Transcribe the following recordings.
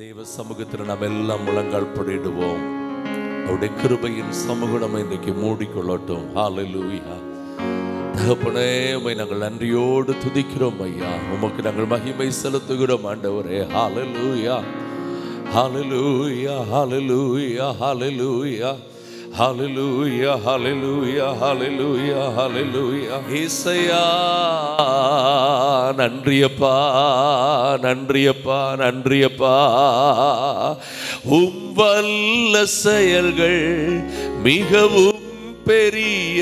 தேவ சமூகத்தில் நாம் எல்லாம் முழங்கால் படிடுவோம். அவருடைய கிருபையின் சமூகம் நம்ம இன்றைக்கு மூடிக்கொள்ளட்டும். ஹல்லேலூயா. தகப்பனே, உம்மை நாங்கள் நன்றியோடு துதிக்கிறோம் ஐயா. உமக்கு நாங்கள் மகிமை செலுத்துகிறோம் ஆண்டவரே. ஹல்லேலூயா, ஹல்லேலூயா, ஹல்லேலூயா, ஹல்லேலூயா, ஹல்லேலூயா, ஹல்லேலூயா, ஹல்லேலூயா, ஹல்லேலூயா. இயேசையா, நன்றியப்பா, நன்றியப்பா, நன்றியப்பா. உம் வல்ல செயல்கள் மிகவும் பெரிய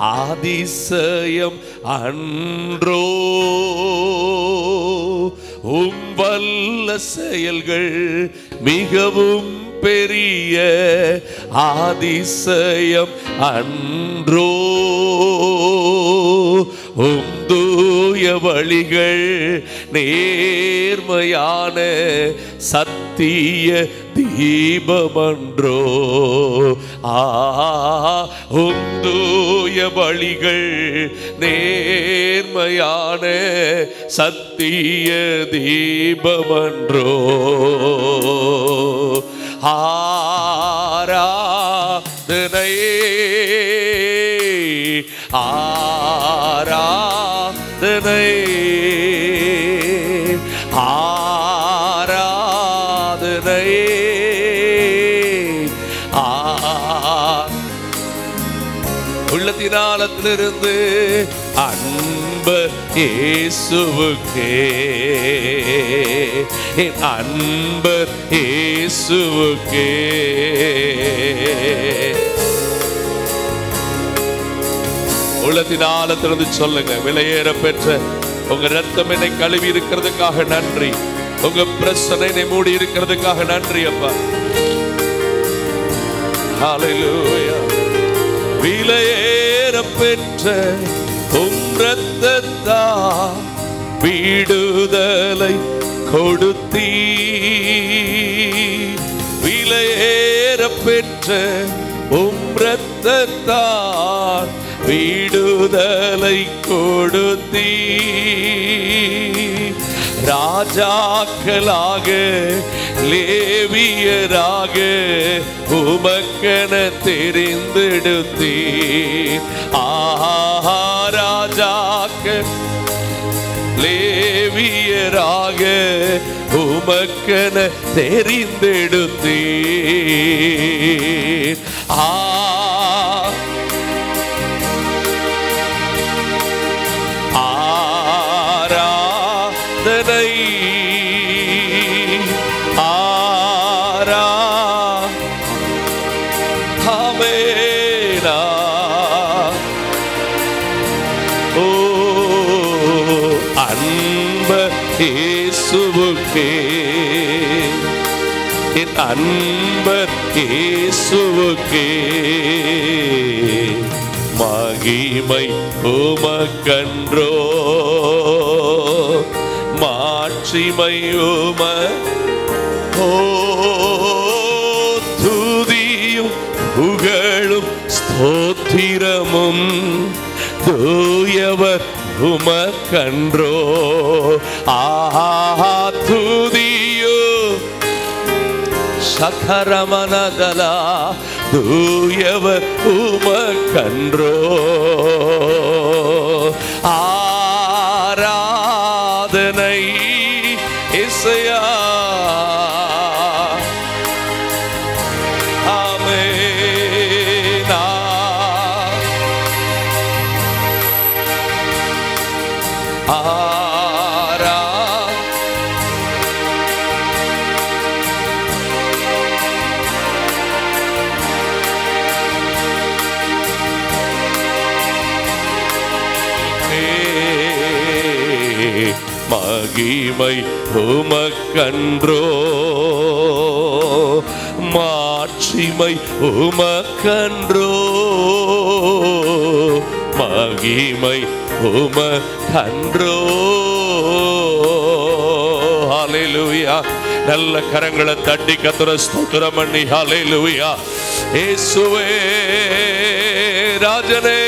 அதிசயம் அன்றோ. உம் வல்ல செயல்கள் மிகவும் பெரிய அதிசயம் அன்றோ. உம் தூய வழிகள் நேர்மையான சத்திய தீபமன்றோ. உம் தூய வழிகள் நேர்மையான சத்திய தீபமன்றோ. ஆராதனை ஆராதனை ஆராதனை உள்ளத்தினாலத்திலிருந்து அன்பு இயேசுவுக்கே, என் அன்பு இயேசுவுக்கே. உள்ளத்தினாலத்திலிருந்து சொல்லுங்க, விலையேற பெற்ற உங்க ரத்தம் என்னை கழுவி இருக்கிறதுக்காக நன்றி. உங்க பிரசன்னை என்னை மூடி இருக்கிறதுக்காக நன்றி அப்பா. ஹல்லேலூயா. விலையேற பெற்ற உம் ரத்தத்தால் விடுதலை கொடுத்தீ. விலையேற பெற்ற உம் ரத்தத்தால் விடுதலை கொடுத்தீ. ராஜாக்களாக லேவியராக உமக்கென தெரிந்தெடுத்தீர். ராஜாக்க லேவியராக உமக்கென தெரிந்தெடுத்தீர். ஆராதனை ஆராதனை. ஓ அன்பு இயேசுவுக்கே, என் அன்பு இயேசுவுக்கே. மகிமை உமக்கன்றோ, மாட்சிமை ஓ துதியும் புகழும் ஸ்தோத்திரமும் தூயவர் உமக்கன்றோ. துதியோ சகரமனதலா தூயவர் உமக்கன்றோ. ஆராதனை இசையா. ஆமென். மகிமை உமக்கன்றோ, மாட்சிமை உமக்கன்றோ. மகிமை உமக்கன்றோ. ஹல்லேலூயா. நல்ல கரங்களை தட்டி கர்த்தரை ஸ்தோத்திரம் பண்ணி ஹல்லேலூயா. இயேசுவே ராஜனே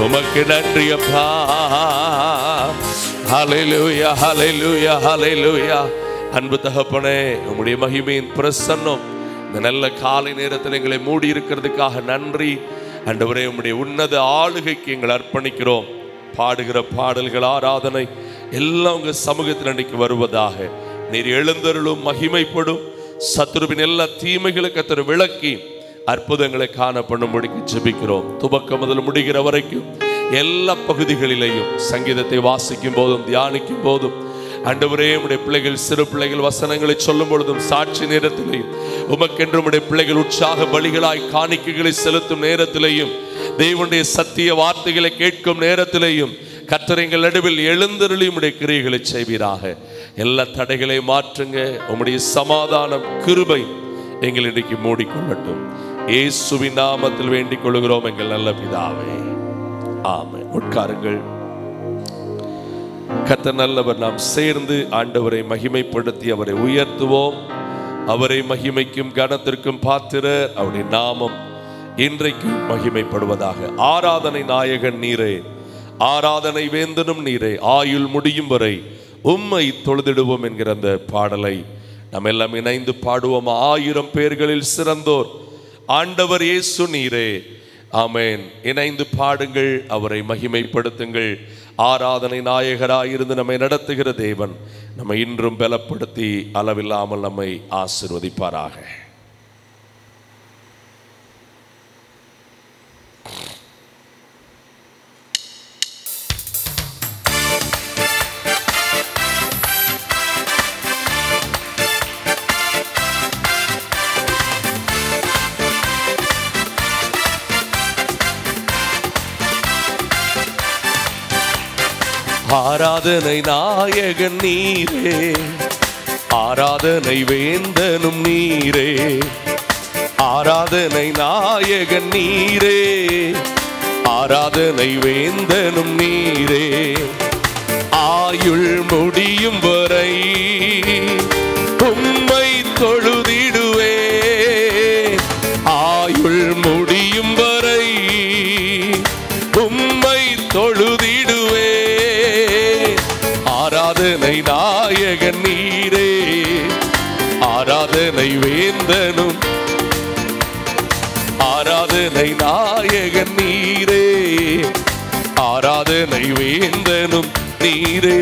உமக்கு நன்றி அப்பா. ஹல்லேலூயா, ஹல்லேலூயா, ஹல்லேலூயா. அன்பு தகப்பனே, உம்முடைய மகிமையின் பிரசன்னம் இந்த நல்ல காலை நேரத்தில் எங்களை மூடி இருக்கிறதுக்காக நன்றி ஆண்டவரே. உம்முடைய உன்னத ஆளுகைக்கு எங்களை அர்ப்பணிக்கிறோம். பாடுகிற பாடல்கள், ஆராதனை எல்லாம் உங்க சமூகத்தில் அன்றைக்கு வருவதாக. நீர் எழுந்தருளும், மகிமைப்படும். சத்துருவின் எல்லா தீமைகளுக்கு கர்த்தர் விளக்கி அற்புதங்களை காணப்படும்படிக்கு ஜெபிக்கிறோம். துவக்கம் முதல் முடிகிற வரைக்கும் எல்லா பகுதிகளிலேயும் சங்கீதத்தை வாசிக்கும் போதும் தியானிக்கும் போதும் ஆண்டவரே, உம்முடைய பிள்ளைகள், சிறு பிள்ளைகள் வசனங்களை சொல்லும் பொழுதும் சாட்சி நேரத்திலேயும் உமக்கென்று உம்முடைய பிள்ளைகள் உற்சாக பலிகளாய் காணிக்கைகளை செலுத்தும் நேரத்திலேயும் தேவனுடைய சத்திய வார்த்தைகளை கேட்கும் நேரத்திலேயும் கர்த்தர் எங்கள் நடுவில் எழுந்தருளி உம்முடைய கிரியைகளை செய்வீராக. எல்லா தடைகளை மாற்றுங்க. உம்முடைய சமாதானம், கிருபை எங்கள் இன்றைக்கு மூடிக்கொள்ளட்டும். இயேசுவின் நாமத்தில் வேண்டிக் கொள்கிறோம் எங்கள் நல்ல பிதாவே, ஆமென். உட்காருங்கள். கர்த்தர் நல்லவர். நாம் சேர்ந்து ஆண்டவரை மகிமைப்படுத்தி அவரை உயர்த்துவோம். அவரை மகிமைக்கும் கனத்திற்கும் பாத்திரர். அவருடைய நாமம் இன்றைக்கும் மகிமைப்படுவதாக. ஆராதனை நாயகன் நீரே, ஆராதனை வேந்தனும் நீரே, ஆயுள் முடியும் வரை உம்மை தொழுதிடுவோம் என்கிற அந்த பாடலை நாம் எல்லாம் இணைந்து பாடுவோம். 1000 பேர்களில் சிறந்தோர் ஆண்டவர் இயேசு நீரே. ஆமென். இணைந்து பாடுங்கள், அவரை மகிமைப்படுத்துங்கள். ஆராதனை நாயகராயிருந்து நம்மை நடத்துகிற தேவன் நம்மை இன்றும் பலப்படுத்தி அளவில்லாமல் நம்மை ஆசீர்வதிப்பாராக. ஆராதனை நாயகன் நீரே, ஆராதனை வேந்தனும் நீரே, ஆராதனை நாயகன் நீரே, ஆராதனை வேந்தனும் நீரே. ஆயுள் முடியும் வரை உம்மை தொழுதிடுவே, ஆயுள் முடியும் வரை உம்மை தொழுதிடுவே. ஆராதனை நாயகன் நீரே, ஆராதனை வேந்தனும், ஆராதனை நாயகன் நீரே, ஆராதனை வேந்தனும் நீரே.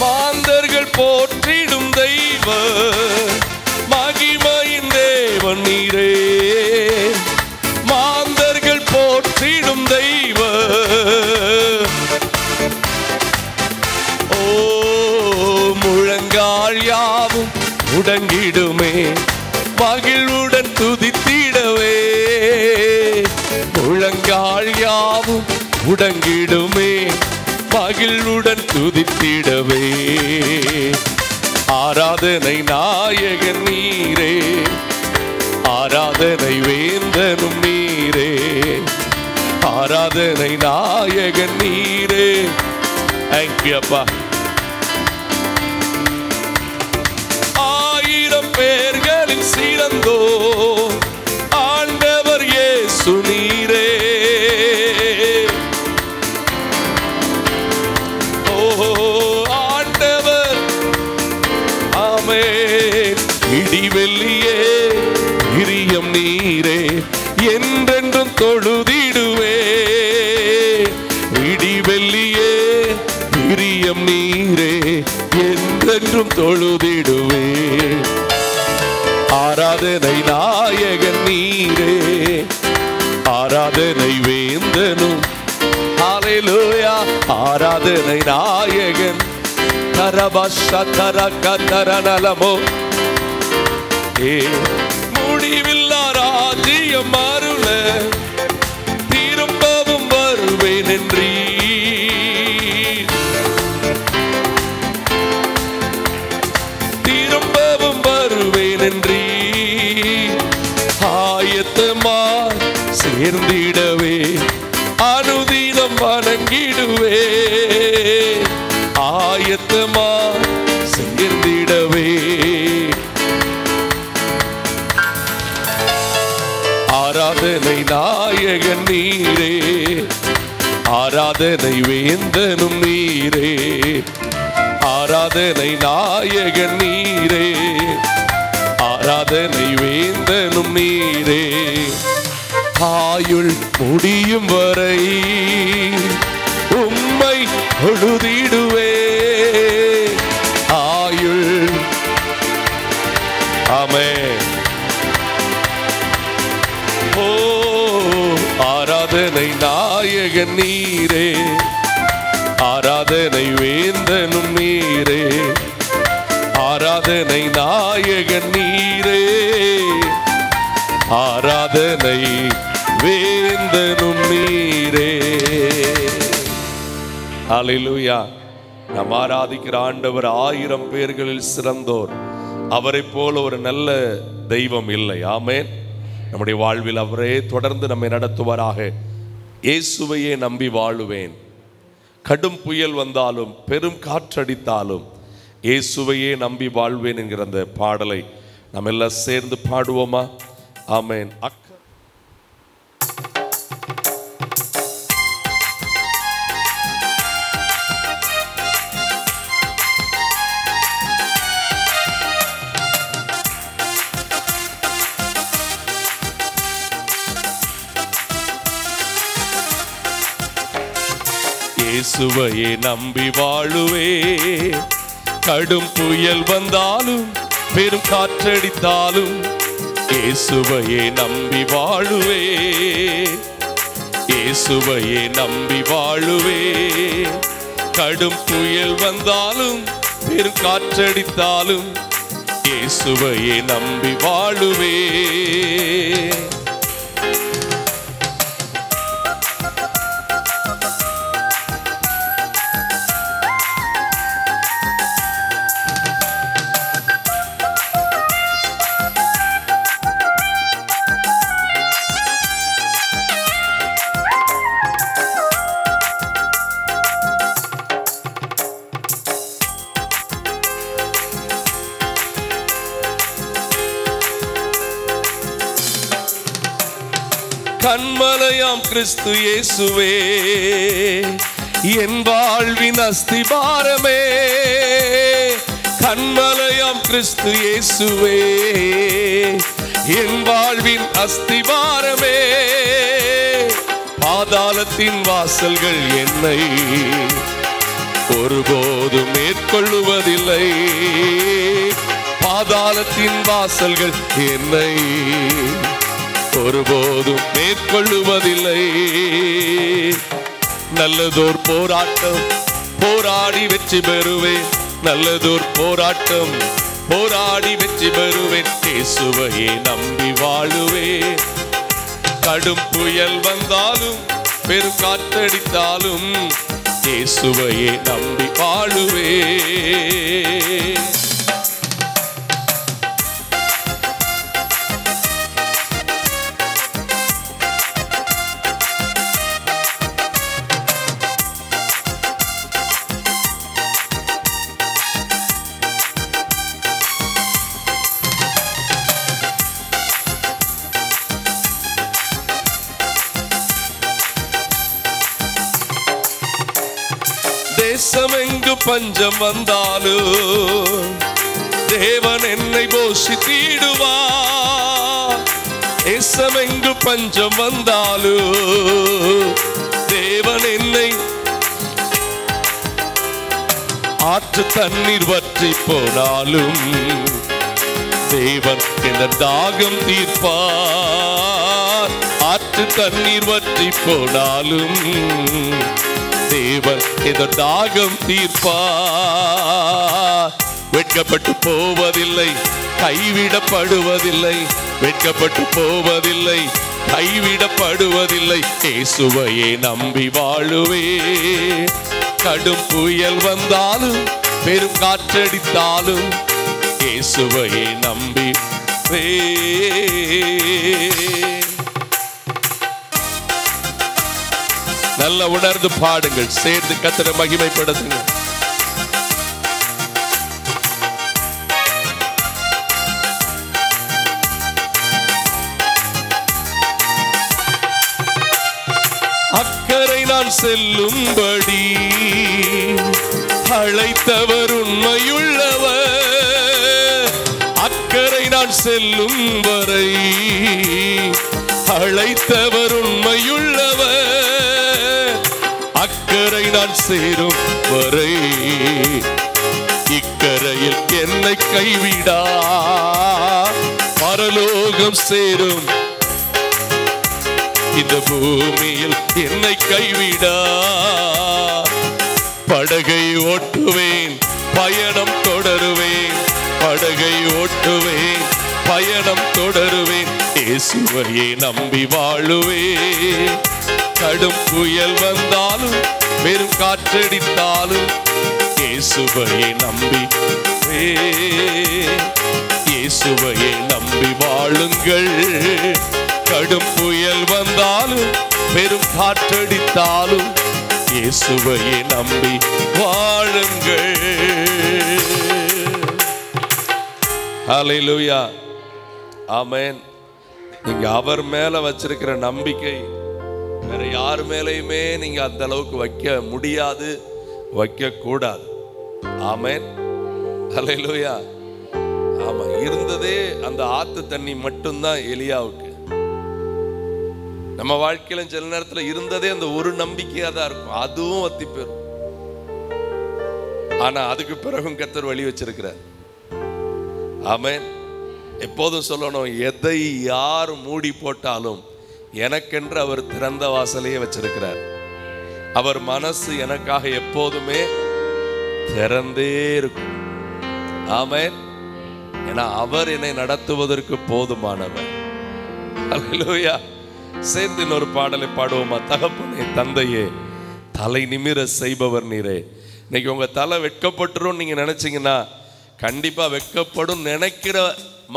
மாந்தர்கள் போற்றிடும் தெய்வ மகிமையின் தேவன் நீரே, மாந்தர்கள் போற்றிடும் தெய்வ. ஓ முழங்கால் யாவும் முடங்கிடுமே மகிழ்வுடன் துதித்திடவே, முழங்கால் யாவும் முடங்கிடுமே மகிழ்வுடன் துதித்திடவே. ஆராதனை நாயகன் நீரே, ஆராதனை வேந்தனும் நீரே, ஆராதனை நாயகன் நீரே. தேங்க்யூ அப்பா. 1000 பேர்களில் சிறந்தோ ஆண்டவர் இயேசு நீரே. ஆண்டவர் ஆமென். இடிவெள்ளியே பிரியம் நீரே, என்றென்றும் தொழுதிடுவே. இடிவெள்ளியே பிரியம் நீரே, என்றென்றும் தொழுதிடுவே. ஆராதனை நாயகன் நீரே, ஆராதனை வேந்தனும், ஹல்லேலூயா. ஆராதனை நாயகன் தரபஷதரகதரநலமோ. முடிவில்லா ராஜ்யம் அருள திரும்பவும் வருவேன் என்றீர், திரும்பவும் வருவேன் என்றீர். ஆயத்தமா சேர்ந்திடவே அனுதினம் வணங்கிடுவே, ஆயத்தமா சேர்ந்திடவே. ஆராதனை நாயகன் நீரே, ஆராதனை வேந்தனும் நீரே, ஆராதனை நாயகன் நீரே, ஆராதனை வேந்தனும் நீரே. ஆயுள் முடியும் வரை உம்மை தொழுதிடுவே. ஆயுள் ஆமென். ஓ ஆராதனை நாயகன் நீரே, ஆராதனை வேந்தனும் நீரே, ஆராதனை நாயகன் நீரே, ஆராதனை வேந்தனும் நீரே. ஹல்லேலூயா. நாம் ஆராதிக்கிற ஆண்டவர் 1000 பேர்களில் சிறந்தோர். அவரை போல ஒரு நல்ல தெய்வம் இல்லை. ஆமென். நம்முடைய வாழ்வில் அவரே தொடர்ந்து நம்மை நடத்துவாராக. இயேசுவையே நம்பி வாழுவேன். கடும் புயல் வந்தாலும் பெரும் காற்றடித்தாலும் இயேசுவையே நம்பி வாழ்வேன் என்கிற அந்த பாடலை நாம் எல்லாம் சேர்ந்து பாடுவோமா? ஆமென். இயேசுவையே நம்பி வாழுவே. கடும் புயல் வந்தாலும் பெரும் காற்றடித்தாலும் இயேசுவையே நம்பி வாழுவே. இயேசுவையே நம்பி வாழுவே. கடும் புயல் வந்தாலும் பெரும் காற்றடித்தாலும் இயேசுவையே நம்பி வாழுவே. கண்மலையாம் கிறிஸ்து இயேசுவே, என் வாழ்வின் அஸ்திபாரமே. கண்மலையாம் கிறிஸ்து இயேசுவே, என் வாழ்வின் அஸ்திபாரமே. பாதாளத்தின் வாசல்கள் என்னை ஒருபோதும் மேற்கொள்ளுவதில்லை. பாதாளத்தின் வாசல்கள் என்னை ஒருபோதும் மேற்கொள்ளுவதில்லை. நல்லதோர் போராட்டம் போராடி வெற்றி பெறுவேன். நல்லதோர் போராட்டம் போராடி வெற்றி பெறுவேன். இயேசுவையே நம்பி வாழுவேன். கடும் புயல் வந்தாலும் பெரும் காற்றடித்தாலும் இயேசுவையே நம்பி வாழுவேன். தேசமெங்கு பஞ்சம் வந்தாலும் தேவன் என்னை போஷித்திடுவார். தேசமெங்கு பஞ்சம் வந்தாலும் தேவன் என்னை ஆற்று தண்ணீர் வற்றி போனாலும் தேவன் என்ற தாகம் தீர்ப்பார். ஆற்று தண்ணீர் வற்றி போனாலும் தேவன் என்ற தாகம் தீர்ப்பார். வெட்கப்பட்டு போவதில்லை, கைவிடப்படுவதில்லை. வெட்கப்பட்டு போவதில்லை, கைவிடப்படுவதில்லை. இயேசுவையே நம்பி வாழுவே. கடும் புயல் வந்தாலும் பெரும் காற்றடித்தாலும் இயேசுவையே நம்பி நல்ல உணர்ந்து பாடுங்கள். சேர்ந்து கர்த்தரை மகிமைப்படுத்துங்கள். செல்லும்படி அழைத்தவர் உண்மையுள்ளவர். அக்கறை நான் செல்லும் வரை அழைத்தவர் உண்மையுள்ளவர். அக்கறை நான் சேரும் வரை இக்கரையில் என்னை கைவிடா. பரலோகம் சேரும் இந்த பூமியில் என்னை கைவிடா. படகை ஓட்டுவேன், பயணம் தொடருவேன். படகை ஓட்டுவேன், பயணம் தொடருவேன். இயேசுவையே நம்பி வாழுவேன். கடும் புயல் வந்தாலும் பெரும் காற்றடித்தாலும் இயேசுவையே நம்பி, இயேசுவையே நம்பி வாழுங்கள். கடும் புயல் வந்தாலும் பெரும் காற்றடித்தாலும் இயேசுவையே நம்பி வாழுங்கள். ஹல்லேலூயா, ஆமென். நீங்க அவர் மேல வச்சிருக்கிற நம்பிக்கை வேற யார் மேலையுமே நீங்க அந்த அளவுக்கு வைக்க முடியாது, வைக்க கூடாது. ஆமென், ஹல்லேலூயா. ஆமா, இருந்ததே அந்த ஆத்து தண்ணி மட்டும்தான் எலியாவுக்கு. நம்ம வாழ்க்கையில சில நேரத்துல இருந்ததே அந்த ஒரு நம்பிக்கையா தான் இருக்கும், அதுவும் வத்தி பெறும். ஆனா அதுக்கு பிறகும் கர்த்தர் வழி வச்சிருக்கிறார். ஆமென். எப்போதும் சொல்லணும், எதை யார் மூடி போட்டாலும் எனக்கென்று அவர் திறந்த வாசலையே வச்சிருக்கிறார். அவர் மனசு எனக்காக எப்போதுமே திறந்தே இருக்கும். ஆமென். ஏன்னா அவர் என்னை நடத்துவதற்கு போதுமானவர். ஹல்லேலூயா. சேர்ந்து இன்னொரு பாடலை பாடுவோமா? தகப்பனே தந்தையே தலை நிமிர செய்பவர் நீரே. இன்னைக்கு உங்க தலை வெட்கப்பட்டுரும் நீங்க நினைச்சீங்கன்னா கண்டிப்பா வெட்கப்படும். நினைக்கிற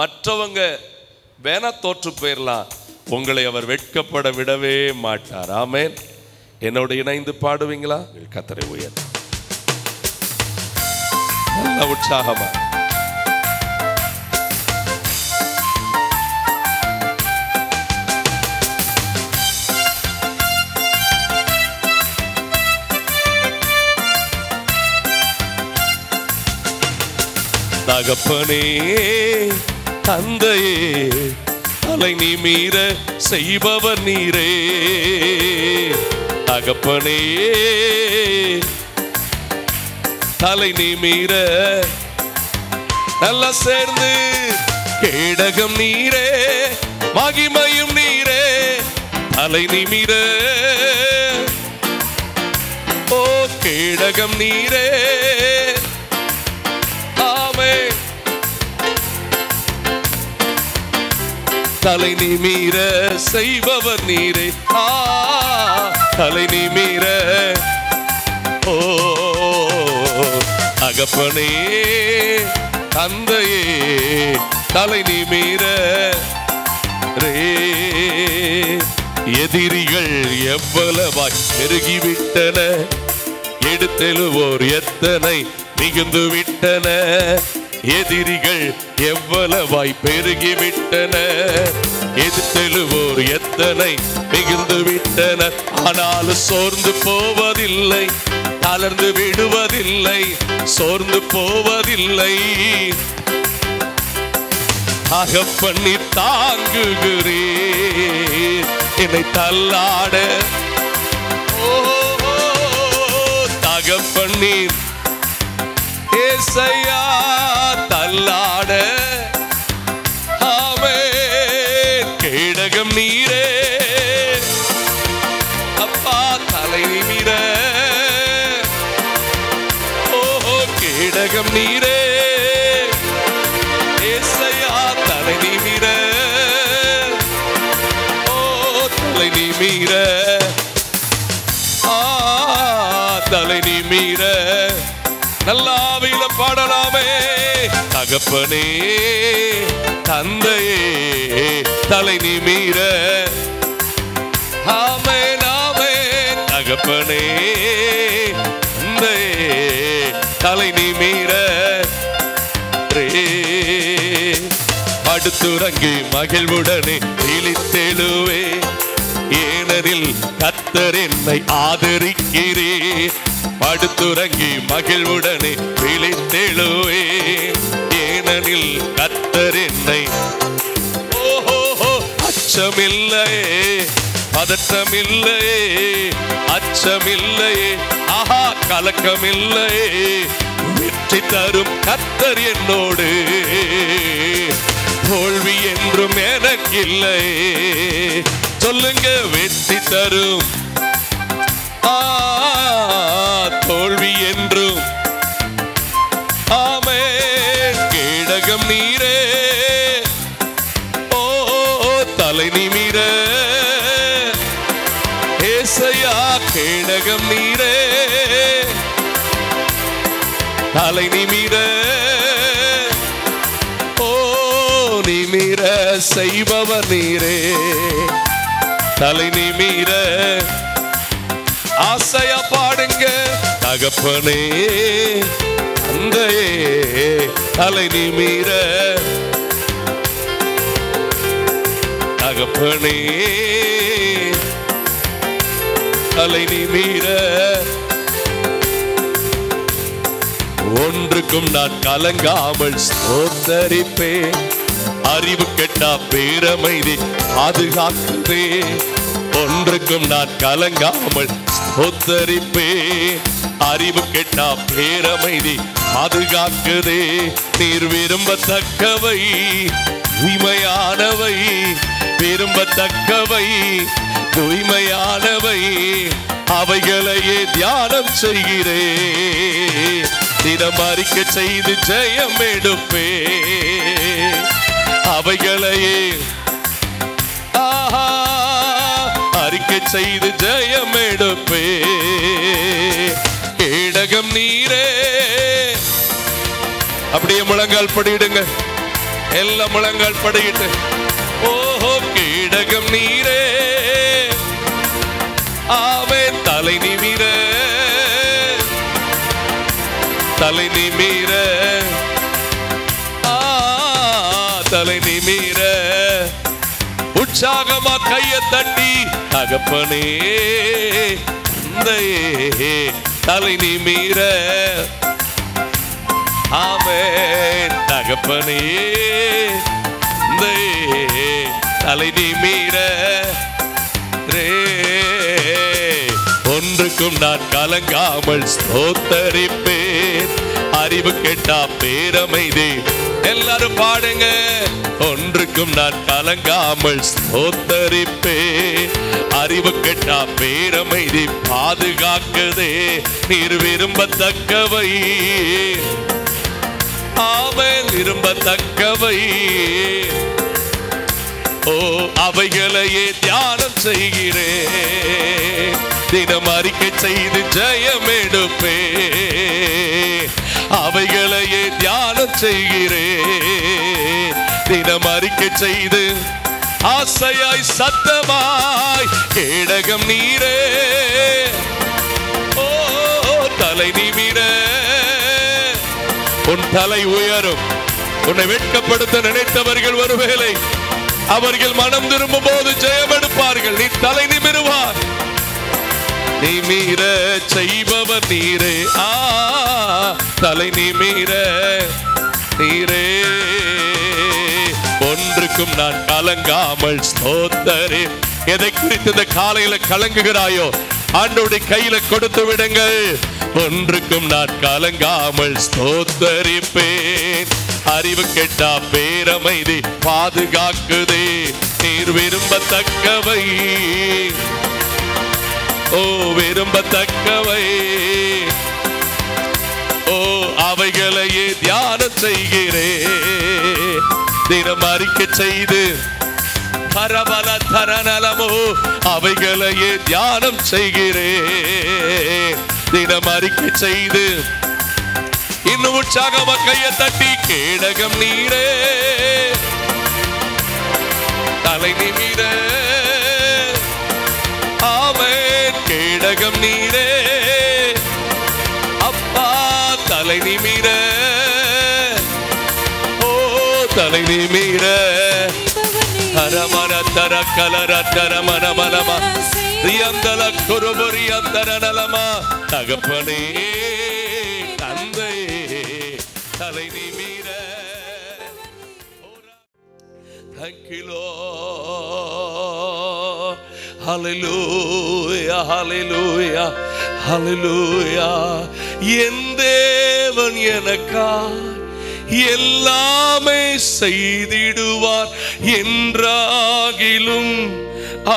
மற்றவங்க வேணா தோற்று போயிடலாம், உங்களை அவர் வெட்கப்பட விடவே மாட்டார். ஆமென். என்னோட இணைந்து பாடுவீங்களா? கர்த்தரை உயர் நல்ல உற்சாகமா. தகப்பனே தந்தையே தலை நிமிர செய்பவர் நீரே. தகப்பனே தலை நிமிர நல்லா சேர்ந்து கேடகம் நீரே, மகிமையும் நீரே. தலை நிமிர ஓ கேடகம் நீரே. தலை நிமிர செய்பவர் நீரே. தலை நிமிர ஓ தகப்பனே தந்தையே தலை நிமிர ரே. எதிரிகள் எவ்வளவாய் பெருகிவிட்டன, எடுத்தெழுவோர் எத்தனை மிகுந்து விட்டன. எதிரிகள் எவ்வளவாய் பெருகிவிட்டன, எதிர்த்தெழுவோர் எத்தனை மிகுந்து விட்டன. ஆனாலும் சோர்ந்து போவதில்லை, தளர்ந்து விடுவதில்லை, சோர்ந்து போவதில்லை. அகப்பண்ணி தாங்குகிறேன் என்னை தள்ளாட. ஓ தகப்பண்ணி ஏசையா தள்ளாட. ஆமென். கேடகம் நீரே அப்பா தலை நிமிர. ஓ கேடகம் நீரே ஏசையா தலை நிமிர. ஓ தலை நிமிர தலை நிமிர. நல்லாவில பாடலாமே. தகப்பனே தந்தையே தலை நிமிர. ஆமென் ஆமென். தகப்பனே தந்தையே தலை நிமிர. அடுத்துறங்கி மகிழ்வுடனே இழித்தெழுவே. ஏன ஏனெனில் கர்த்தர் என்னை ஆதரிக்கிறேன். படுத்துறங்கி மகிழ்வுடனே விழித்தெழுவேன். ஏனெனில் கர்த்தர் என்னை அச்சமில்லையே, பதற்றமில்லையே, அச்சமில்லையே, ஆஹா கலக்கமில்லையே. வெற்றி தரும் கர்த்தர் என்னோடு, தோல்வி என்றும் எனக்கில்லை. சொல்லுங்க, வெற்றி தரும் தோல்வி என்றும். ஆமென். கேடகம் நீரே, ஓ தலை நிமிர ஏசையா. கேடகம் நீரே, தலை நிமிர, ஓ நிமிர செய்பவர் நீரே. தலை நிமிர ஆசையா பாடுங்க. தகப்பனே தந்தையே, தலை நிமிர. தகப்பனே தலை நிமிர. ஒன்றுக்கும் நான் கலங்காமல் ஸ்தோத்தரிப்பேன். அறிவு கெட்டா பேரமைதி பாதுகாக்குதே. ஒன்றுக்கும் நான் கலங்காமல் ஸ்தோத்தரிப்பேன். அறிவு கெட்டா பேரமைதி பாதுகாக்குதே. நீர் விரும்பத்தக்கவை தூய்மையானவை, விரும்பத்தக்கவை தூய்மையானவை, அவைகளையே தியானம் செய்கிறேன். தினம் அறிக்கை செய்து ஜெயம் எடுப்பே. அவைகளையே ஆஹா அறிக்கை செய்து ஜெயம் எடுப்பே. கேடகம் நீரே. அப்படியே முழங்கால் படியிடுங்க. எல்லாம் முழங்கால் படியிட்டு, ஓஹோ கேடகம் நீரே. ஆமென். தலை நிமிர, தலை நிமிர, தலை நிமிர. உற்சாகமா கையை தட்டி, தகப்பனே தந்தையே, தலை நிமிர. ஆமென். தகப்பனே தந்தையே, தலை நிமிர. ஒன்றுக்கும் நான் கலங்காமல் ஸ்தோத்தரிப்பேன். அறிவு கெட்டா பேரமைதி. எல்லாரும் பாடுங்க. ஒன்றுக்கும் நான் கலங்காமல் ஸ்தோத்தரிப்பேன். அறிவு கெட்டா பேரமைதி பாதுகாக்குதே. நீர் விரும்பத்தக்கவை, ஆமென் விரும்பத்தக்கவை, ஓ அவைகளையே தியானம் செய்கிறேன். தினம் அறிக்கை செய்து ஜெயம் எடுப்பே. அவைகளையே தியானம் செய்கிறேன். தினம் அறிக்கை செய்து ஆசையாய் சத்தமாய். கேடகம் நீரே, ஓ தலை நிமிர. உன் தலை உயரும். உன்னை வெட்கப்படுத்த நினைத்தவர்கள் ஒருவேளை அவர்கள் மனம் திரும்பும் போது ஜெயம் எடுப்பார்கள். நீ தலை நிமிருவார். நிமிர செய்பவர் நீரே. தலை நிமிர நீரே. ஒன்றுக்கும் நான் கலங்காமல் ஸ்தோத்தரே. எதை குறித்து இந்த காலையில கலங்குகிறாயோ ஆண்டவருடைய கையில கொடுத்து விடுங்கள். ஒன்றுக்கும் நான் கலங்காமல் ஸ்தோத்தரிப்பேன். அறிவு கெட்டா பேரமைதி பாதுகாக்குதே. நீர் விரும்பத்தக்கவை, ஓ விரும்பத்தக்கவை, ஓ அவைகளையே தியானம் செய்கிறேன். தினம் அறிக்கை செய்து பரபல தரநலமோ அவைகளையே தியானம் செய்கிறேன். தினம் அறிக்கை செய்து இன்னும் உற்சாகமா கையை தட்டி. கேடகம் நீரே, தலை நிமிர. ஆமென். கேடகம் நீரே, அப்பா தலை நிமிர, ஓ தலை நிமிர. ஹரமன தர கலர தர மனமலமா ரியந்தல குருபுரி அந்தர நலமா தகப்பனே தந்தை தலை நிமிர. Thank you Lord. Hallelujah, hallelujah, hallelujah. என் தேவன் எனக்காய் எல்லாமே செய்திடுவார் என்றாகிலும்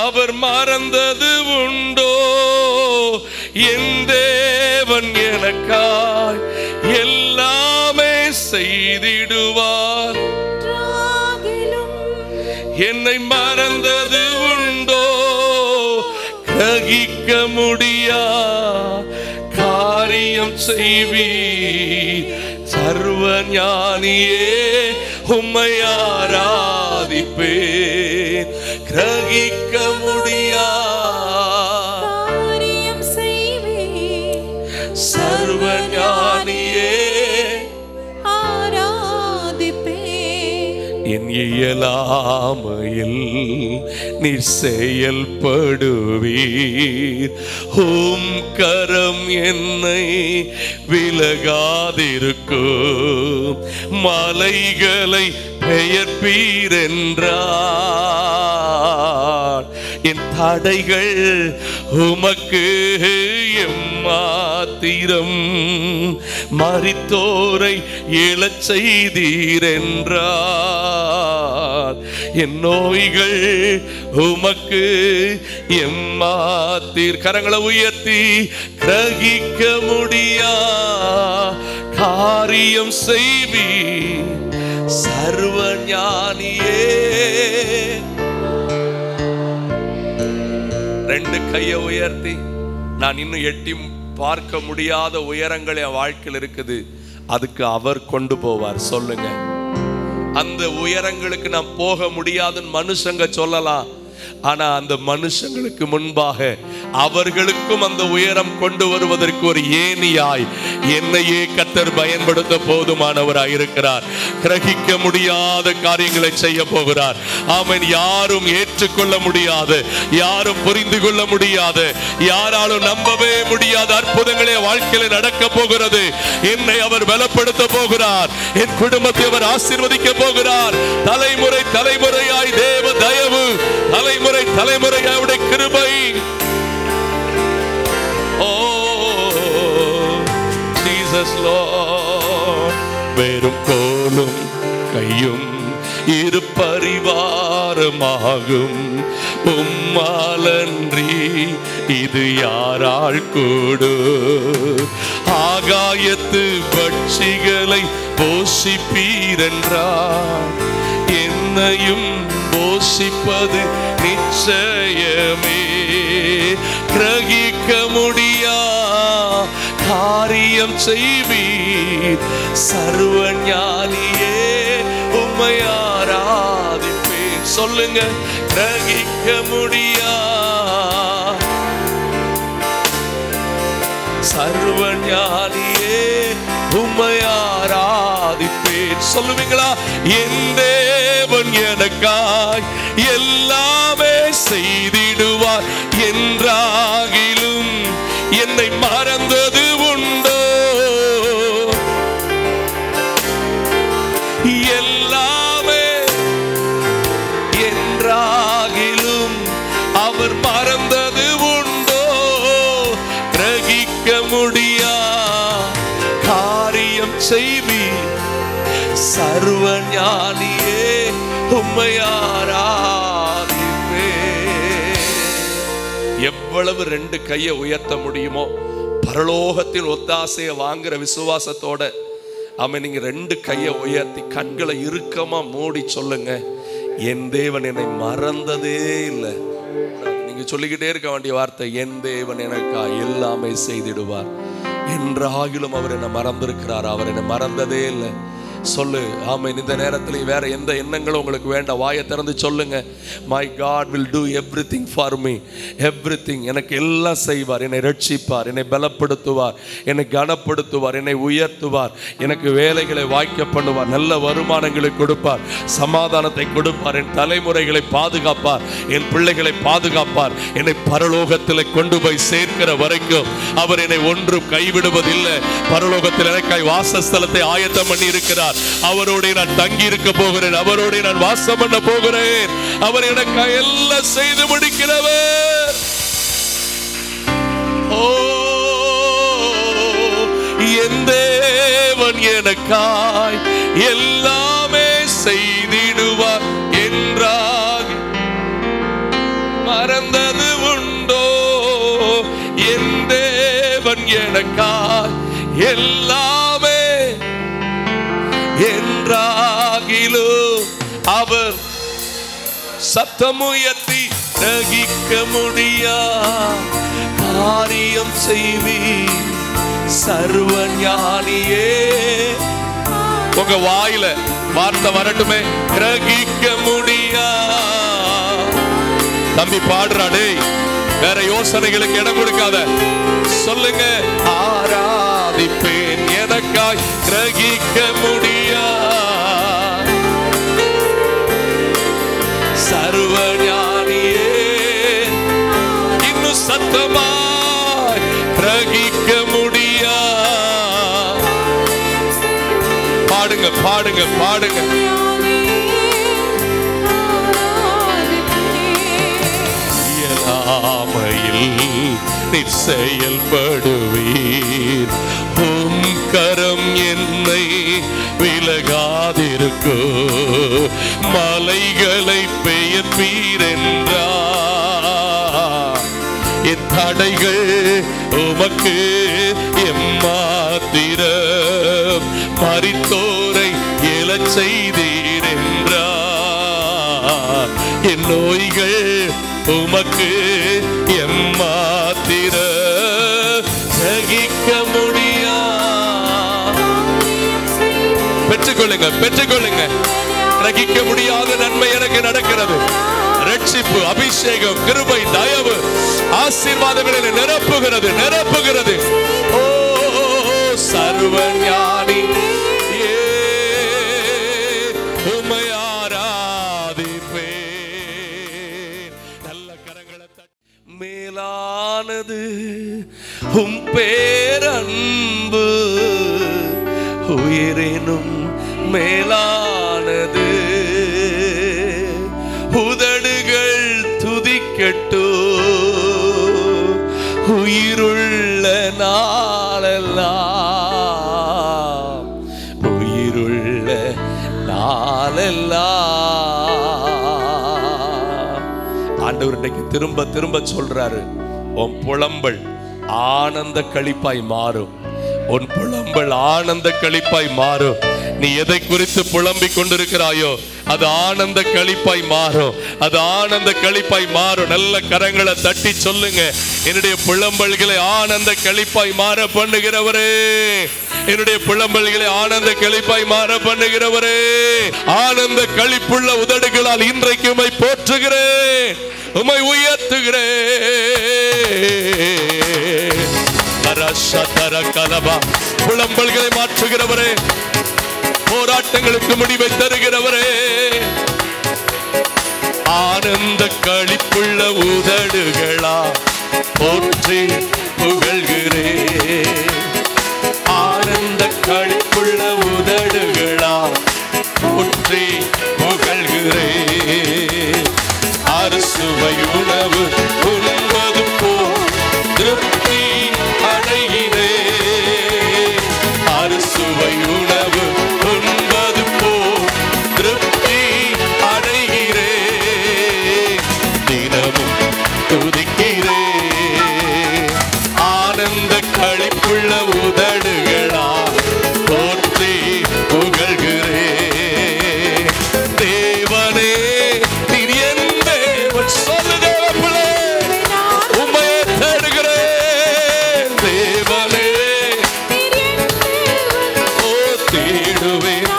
அவர் மறந்தது உண்டோ? என் தேவன் எனக்காய் எல்லாமே செய்திடுவார், என்னை மறந்தது உண்டோ? கிரகிக்க முடியா காரியம் செய்வீர் சர்வ ஞானியே, உம்மை ஆராதிப்பேன். கிரகிக்க முடியா காரியம் செய்வீர் சர்வ ஞானியே, ஆராதிப்பேன். என் இயலாமையில் நீர் செயல்படுவீர், உம் கரம் என்னை விலகாதிருக்கும். மலைகளை பெயர்ப்பீர் என்றார், என் தடைகள் உமக்கு எம்மாத்திரம். மரித்தோரை எழச் செய்தீர் என்றார், என் நோய்கள் உமக்கு எம்மாத்தீர். கரங்களை உயர்த்தி கிரகிக்க முடியா காரியம் செய்வீர் சர்வ ஞானியே. ரெண்டு கையை உயர்த்தி, நான் இன்னும் எட்டி பார்க்க முடியாத உயரங்கள் என் வாழ்க்கையில் இருக்குது, அதுக்கு அவர் கொண்டு போவார். சொல்லுங்க, அந்த உயரங்களுக்கு நான் போக முடியாதுன்னு மனுஷங்க சொல்லலாம், ஆனா அந்த மனுஷங்களுக்கு முன்பாக அவர்களுக்கும் அந்த உயரம் கொண்டு வருவதற்கு ஒரு ஏணியாய் என்னையே கர்த்தர் பயன்படுத்த போதுமானவராய் இருக்கிறார். கிரகிக்க முடியாத காரியங்களை செய்ய போகிறார். ஆமென். யாரும் ஏற்றுக்கொள்ள முடியாத, யாரும் புரிந்து கொள்ள முடியாத, யாராலும் நம்பவே முடியாத அற்புதங்களே வாழ்க்கையில நடக்க போகிறது. என்னை அவர் பலப்படுத்த போகிறார், என் குடும்பத்தை அவர் ஆசீர்வதிக்க போகிறார். தலைமுறை தலைமுறையாய் தேவ தயவு, தலைமுறை தலைமுறையாய் அவருடைய கிருபை. Jesus Lord. வெறும் கோலும் கையும் இரு பரிவாரமாகும், உம்மாலன்றி இது யாரால் கூடு? ஆகாயத்து பட்சிகளை போஷிப்பீரென்றார், என்னையும் போஷிப்பது நிச்சயமே. கிரகிக்க முடியா காரியம் செய்வீர் சர்வ ஞானியே, உம்மை ஆராதிப்பேன். சொல்லுங்க, கிரகிக்க முடியா சர்வ ஞானியே, உம்மை ஆராதிப்பேன். சொல்லுவீங்களா? என் தேவன் எனக்காய் எல்லாமே செய்திடுவார் என்றாகிலும் என்னை மறந்தது உண்டோ? எல்லாமே என்றாகிலும் அவர் மறந்தது உண்டோ? கிரகிக்க முடியா காரியம் செய்வீர் சர்வ ஞானியே, உம்மை ஆராதிப்பேன். எவ்வளவு ரெண்டு கையை உயர்த்த முடியுமோ பரலோகத்தில் ஒத்தாசையை வாங்குற விசுவாசத்தோட ஆமென், நீங்க ரெண்டு கையை உயர்த்தி கண்களை இறுக்கமா மூடி சொல்லுங்க, என் தேவன் என்னை மறந்ததே இல்லை. நீங்க சொல்லிக்கிட்டே இருக்க வேண்டிய வார்த்தை, என் தேவன் எனக்கா எல்லாமே செய்திடுவார் என்றாகிலும் அவர் என்னை மறந்திருக்கிறார், அவர் என்னை மறந்ததே இல்லை. சொல்லு. ஆமென். இந்த நேரத்தில் வேற எந்த எண்ணங்களும் உங்களுக்கு வேண்டாம். வாயை திறந்து சொல்லுங்க. My God will do everything for me. Everything, எனக்கு எல்லாம் செய்வார். என்னை ரட்சிப்பார், என்னை பலப்படுத்துவார், என்னை கனப்படுத்துவார், என்னை உயர்த்துவார், எனக்கு வேலைகளை வாய்க்க பண்ணுவார், நல்ல வருமானங்களை கொடுப்பார், சமாதானத்தை கொடுப்பார், என் தலைமுறைகளை பாதுகாப்பார், என் பிள்ளைகளை பாதுகாப்பார், என்னை பரலோகத்தில் கொண்டு போய் சேர்க்கிற வரைக்கும் அவர் என்னை ஒன்றும் கைவிடுவதில்லை. பரலோகத்தில் எனக்காய் வாசஸ்தலத்தை ஆயத்தம் பண்ணி இருக்கிறார். அவரோட நான் தங்கி இருக்க போகிறேன், அவரோட நான் வாசம் பண்ண போகிறேன். அவர் எனக்காய் எல்லாம் செய்து முடிக்கிறவர். ஓ, என் தேவன் எனக்காய் எல்லாமே செய்திடுவார் என்றால் மறந்தது உண்டோ? என் தேவன் எனக்காய் எல்லாமே என்றாகிலோ அவர் சத்தமுயர்த்தி தகிக்க முடியா காரியம் செய்வி சர்வ ஞானியே. உங்க வாயில வார்த்தை வரட்டுமே. கிரகிக்க முடியா. தம்பி பாடுறாடே, வேற யோசனைகளுக்கு இடம் கொடுக்காத. சொல்லுங்க. ஆராதிப்பேன் எனக்காய் கிரகிக்க முடியா சர்வ ஞானியே. இன்னும் சத்தமாய் கிரகிக்க முடியா. பாடுங்க பாடுங்க பாடுங்க. நீர் செயல்படுவீர். உம் கரம் என்னை விலகாதிருக்கோ. மலைகளை பெயர்ப்பீர் என்றார். என் தடைகள் உமக்கு எம்மாத்திரம். மரித்தோரை எழச் செய்தீர் என்றார். என் நோய்கள் உமக்கு எம்மாத்திர சகிக்க முடியா. பெற்றுக்கொள்ளுங்க பெற்றுக்கொள்ளுங்க. கிரகிக்க முடியாத நன்மை எனக்கு நடக்கிறது. ரட்சிப்பு, அபிஷேகம், கிருபை, தயவு, ஆசீர்வாதங்களை நிரப்புகிறது நிரப்புகிறது. ஓ சர்வ ஞானி மேலானது உம் பேரன்பு. உயிரினும் மேலானது. உதடுகள் துதிக்கட்டோ உயிருள்ள நாளெல்லாம். உயிருள்ள நாளெல்லாம். ஆண்டவர் இன்னைக்கு திரும்ப திரும்ப சொல்றாரு, உன் புலம்பல் ஆனந்த களிப்பாய் மாறும். உன் புலம்பல் ஆனந்த களிப்பாய் மாறும். நீ எதை குறித்து புலம்பிக் கொண்டிருக்கிறாயோ அது ஆனந்த களிப்பாய் மாறும். அது ஆனந்த களிப்பாய் மாறும். நல்ல கரங்களை தட்டி சொல்லுங்க, என்னுடைய புலம்பல்களை ஆனந்த களிப்பாய் மாற பண்ணுகிறவரே. என்னுடைய புலம்பல்களை ஆனந்த களிப்பாய் மாற பண்ணுகிறவரே. ஆனந்த களிப்புள்ள உதடுகளால் இன்றைக்கு உம்மை போற்றுகிறேன், உம்மை உயர்த்துகிறேன். புலம்பல்களை மாற்றுகிறவரே, போராட்டங்களுக்கு முடிவை தருகிறவரே. ஆனந்த களிப்புள்ள உதடுகளா போற்றி புகழ்கிறேன். ஆனந்த களிப்புள்ள உதடுகளா போற்றி புகழ்கிறேன். அறுசுவை உணவு உண்பது போல் திருப்தி அடைகிறேன். அறுசுவை உணவு உண்பது போல் திருப்தி அடைகிறேன். தினமும் துதிக்கிறேன். ஆனந்த களிப்புள்ள உதடுகளா போற்றி புகழ்கிறேன். தேவனே நீர் என் தேவன். சொல்லு தேவப்பிள்ளை, உம்மையே தேடுகிறேன். தேவனே ஓ தேடுவேன்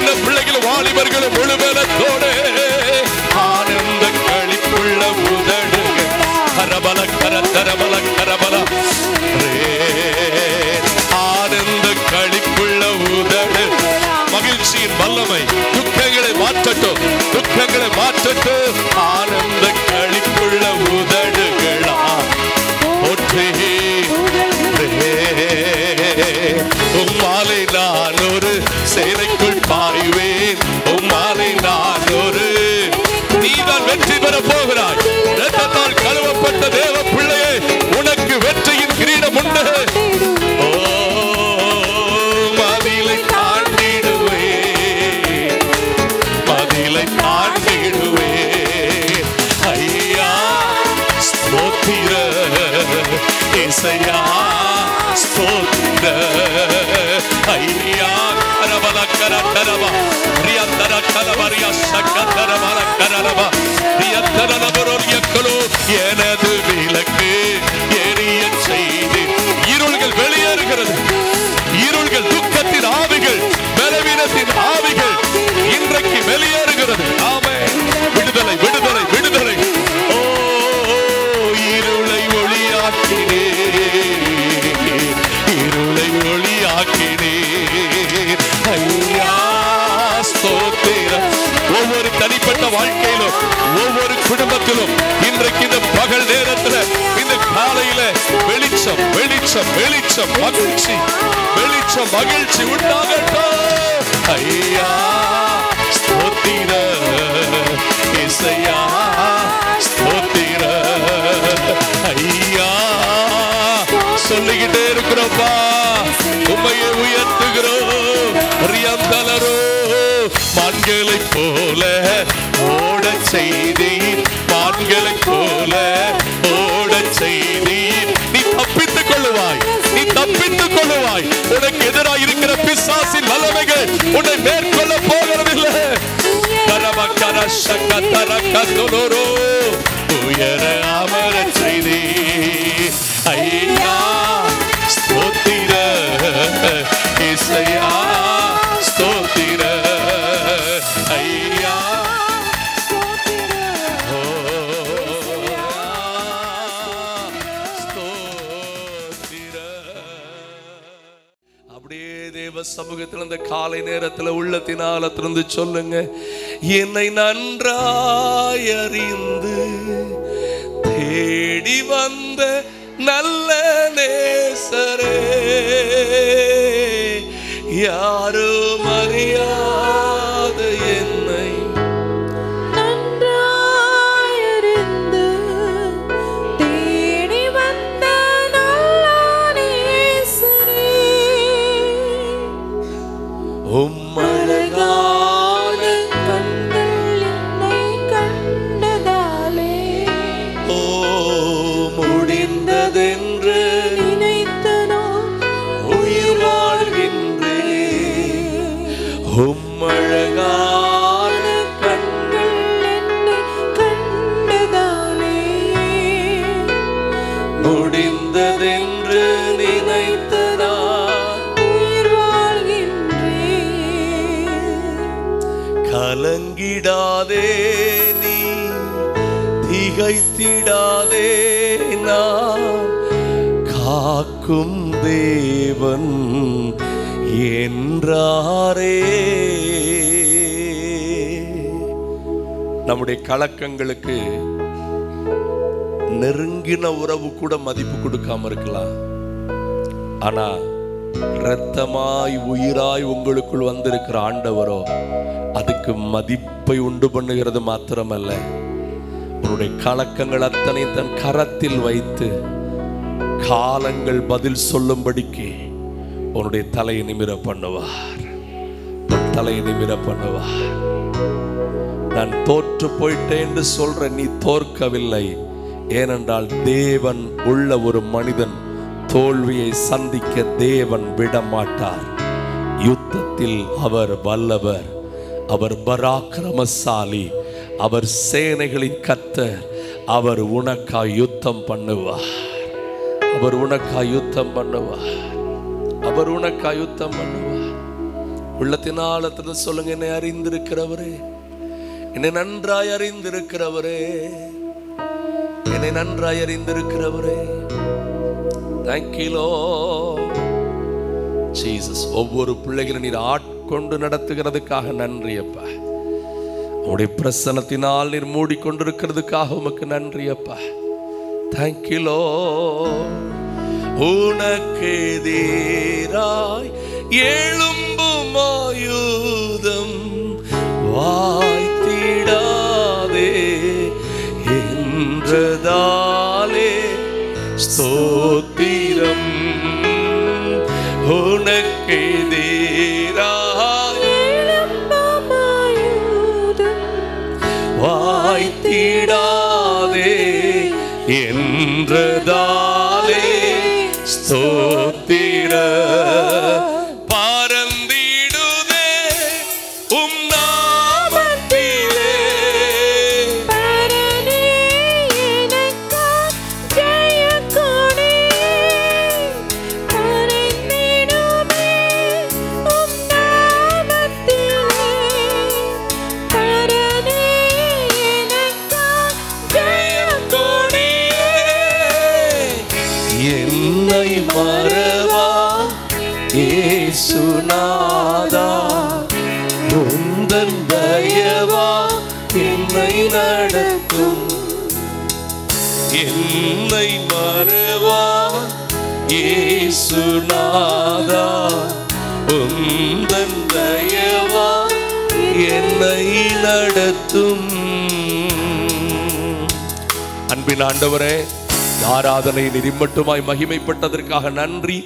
சின்ன பிள்ளைகள் வாலிபர்களும் முழுமனத்தோடு ஆனந்த களிப்புள்ள உதடுகள் கரபல கரதரபல கரபல ஆனந்த களிப்புள்ள உதடு மகிழ்ச்சியின் வல்லமை துக்கங்களை மாற்றட்டும், துக்கங்களை மாற்றட்டும். ஆனந்த களிப்புள்ள உதடுகளா ஒற்றே உம்மாலை நான் ஒரு சேனைக்குள் பாய்வேன், உம்மாலை நான் ஒரு நீதான் வெற்றி பெற போகிறாய். இரத்தத்தால் கழுவப்பட்ட தேவ பிள்ளையே, உனக்கு வெற்றியின் கிரீடம் உண்டு. ஓ மதிலை தாண்டிடுவே, மதிலை தாண்டிடுவே. ஐயா ஸ்தோத்திர இசையா ஸ்தோத்திர ஐயா கரபல கரதரப ரியந்தர கலவரியா சக்கதரபல கரலப ரியந்தரபரோரியக்களோ எனது விளக்கு எரிய செய்து இருள்கள் வெளியேறுகிறது. இருள்கள் துக்கத்தின் ஆவிகள் பலவீனத்தின் ஆவிகள் இன்றைக்கு வெளியேறுகிறது. ஆமென். விடுதலை விடுதலை விடுதலை. ஓ இருளை ஒளியாக்கினே, இருளை ஒளியாக்கினே. ஐயா ஸ்தோத்திரம். ஒவ்வொரு தனிப்பட்ட வாழ்க்கையிலும் ஒவ்வொரு குடும்பத்திலும் இன்றைக்கு இந்த பகல் நேரத்தில் இந்த காலையில வெளிச்சம் வெளிச்சம் வெளிச்சம் மகிழ்ச்சி வெளிச்சம் மகிழ்ச்சி உண்டாகட்டும். ஐயா ஸ்தோத்திர இசையா ஸ்தோத்திர ஐயா சொல்லிக்கிட்டே இருக்கிறோப்பா, உம்மையை உயர்த்துகிறோம். ரியந்தலரோ மான்களை போல ஓட செய்தீர், மான்களை போல ஓட செய்தீர். நீ தப்பித்துக் கொள்ளுவாய், நீ தப்பித்துக் கொள்ளுவாய். உனக்கு எதிராக இருக்கிற பிசாசின் வல்லமைகள் உன்னை மேற்கொள்ள போகிறதில்லை. கரமக்கர சக்கதரக்கதுலரோ உயர அமர செய்தீர். ஐயா ஸ்தோத்திர இசையா ஸ்தோத்திர ஐயா ஸ்தோத்திர. அப்படியே தேவ சமூகத்தில் அந்த காலை நேரத்தில் உள்ளத்தினால திறந்து சொல்லுங்க, என்னை நன்றாய் அறிந்து தேடி வந்த நல்ல நேசரே, யாரும் அறியாத என்னை நன்றாய் அறிந்து தேடி வந்த நல்ல நேசரே, உம்மழகான கண்கள் என்னை கண்டதாலே ஓ முடிந்ததென்று நினைத்து நான் உயிர் வாழ்கின்றேன். உம்மழகான கண்கள் என்னை கண்டதாலே முடிந்ததென்று நினைத்து நான் உயிர் வாழ்கின்றேன். கலங்கிடாதே நீ, திகைத்திடாதே, நான் காக்கும் தேவன் என்றாரே. நம்முடைய கலக்கங்களுக்கு நெருங்கின உறவு கூட மதிப்பு கொடுக்காம இருக்கலாம். ஆனா இரத்தமாய் உயிராய் உங்களுக்குள் வந்திருக்கிற ஆண்டவரோ அதுக்கு மதிப்பை உண்டு பண்ணுகிறது மாத்திரமல்ல, உன்னுடைய கலக்கங்கள் அத்தனை தன் கரத்தில் வைத்து காலங்கள் பதில் சொல்லும்படிக்கு உன்னுடைய தலையை நிமிர பண்ணுவார், உன் தலையை நிமிர பண்ணுவார். நான் தோற்று போயிட்டேன் என்று சொல்ற நீ தோற்கவில்லை. ஏனென்றால் தேவன் உள்ள ஒரு மனிதன் தோல்வியை சந்திக்க தேவன் விடமாட்டார். யுத்தத்தில் அவர் வல்லவர், அவர் பராக்கிரமசாலி, அவர் சேனைகளின் கர்த்தர். அவர் உனக்காய் யுத்தம் பண்ணுவார், அவர் உனக்காய் யுத்தம் பண்ணுவார், அவர் உனக்காய் யுத்தம் பண்ணுவார். உள்ளத்தின் ஆழத்தில் சொல்லுங்க, என்னை அறிந்திருக்கிறவரே, என்னை நன்றாய் அறிந்திருக்கிறவரே, என்னை நன்றாய் அறிந்திருக்கிறவரே. Thank you Lord Jesus. ஒவ்வொரு பிள்ளைகளை நீர் ஆட்கொண்டு நடத்துகிறதுக்காக நன்றி அப்பா. உங்களுடைய பிரசன்னத்தினால் நீர் மூடிக்கொண்டிருக்கிறதுக்காக உமக்கு நன்றி அப்பா. Thank you Lord. உனக்கு எதிராய் எழும்பும் ஆயுதம் வாய்த்திடாதே என்றதாலே ஸ்தோத்திரம். உனக்கு எதிராய் எழும்பும் ஆயுதம் வாய்த்திடாதே என்றதாலே ஸ்தோத்திர. பரந்திடுதே உம் நாமத்திலே, பரனே எனக்காய் ஜெயக்கொடி. பரந்திடுமே உம் நாமத்திலே, பரனே எனக்காய் ஜெயக்கொடி. என்னை மறவா இயேசுநாதா, உந்தன் தயவா என்னை நடத்தும். என்னை மறவா இயேசுநாதா, உந்தன் தயவா என்னை நடத்தும். அன்பின் ஆண்டவரே, ஆராதனை நிரிமட்டுமாய் மகிமைப்பட்டதற்காக நன்றி.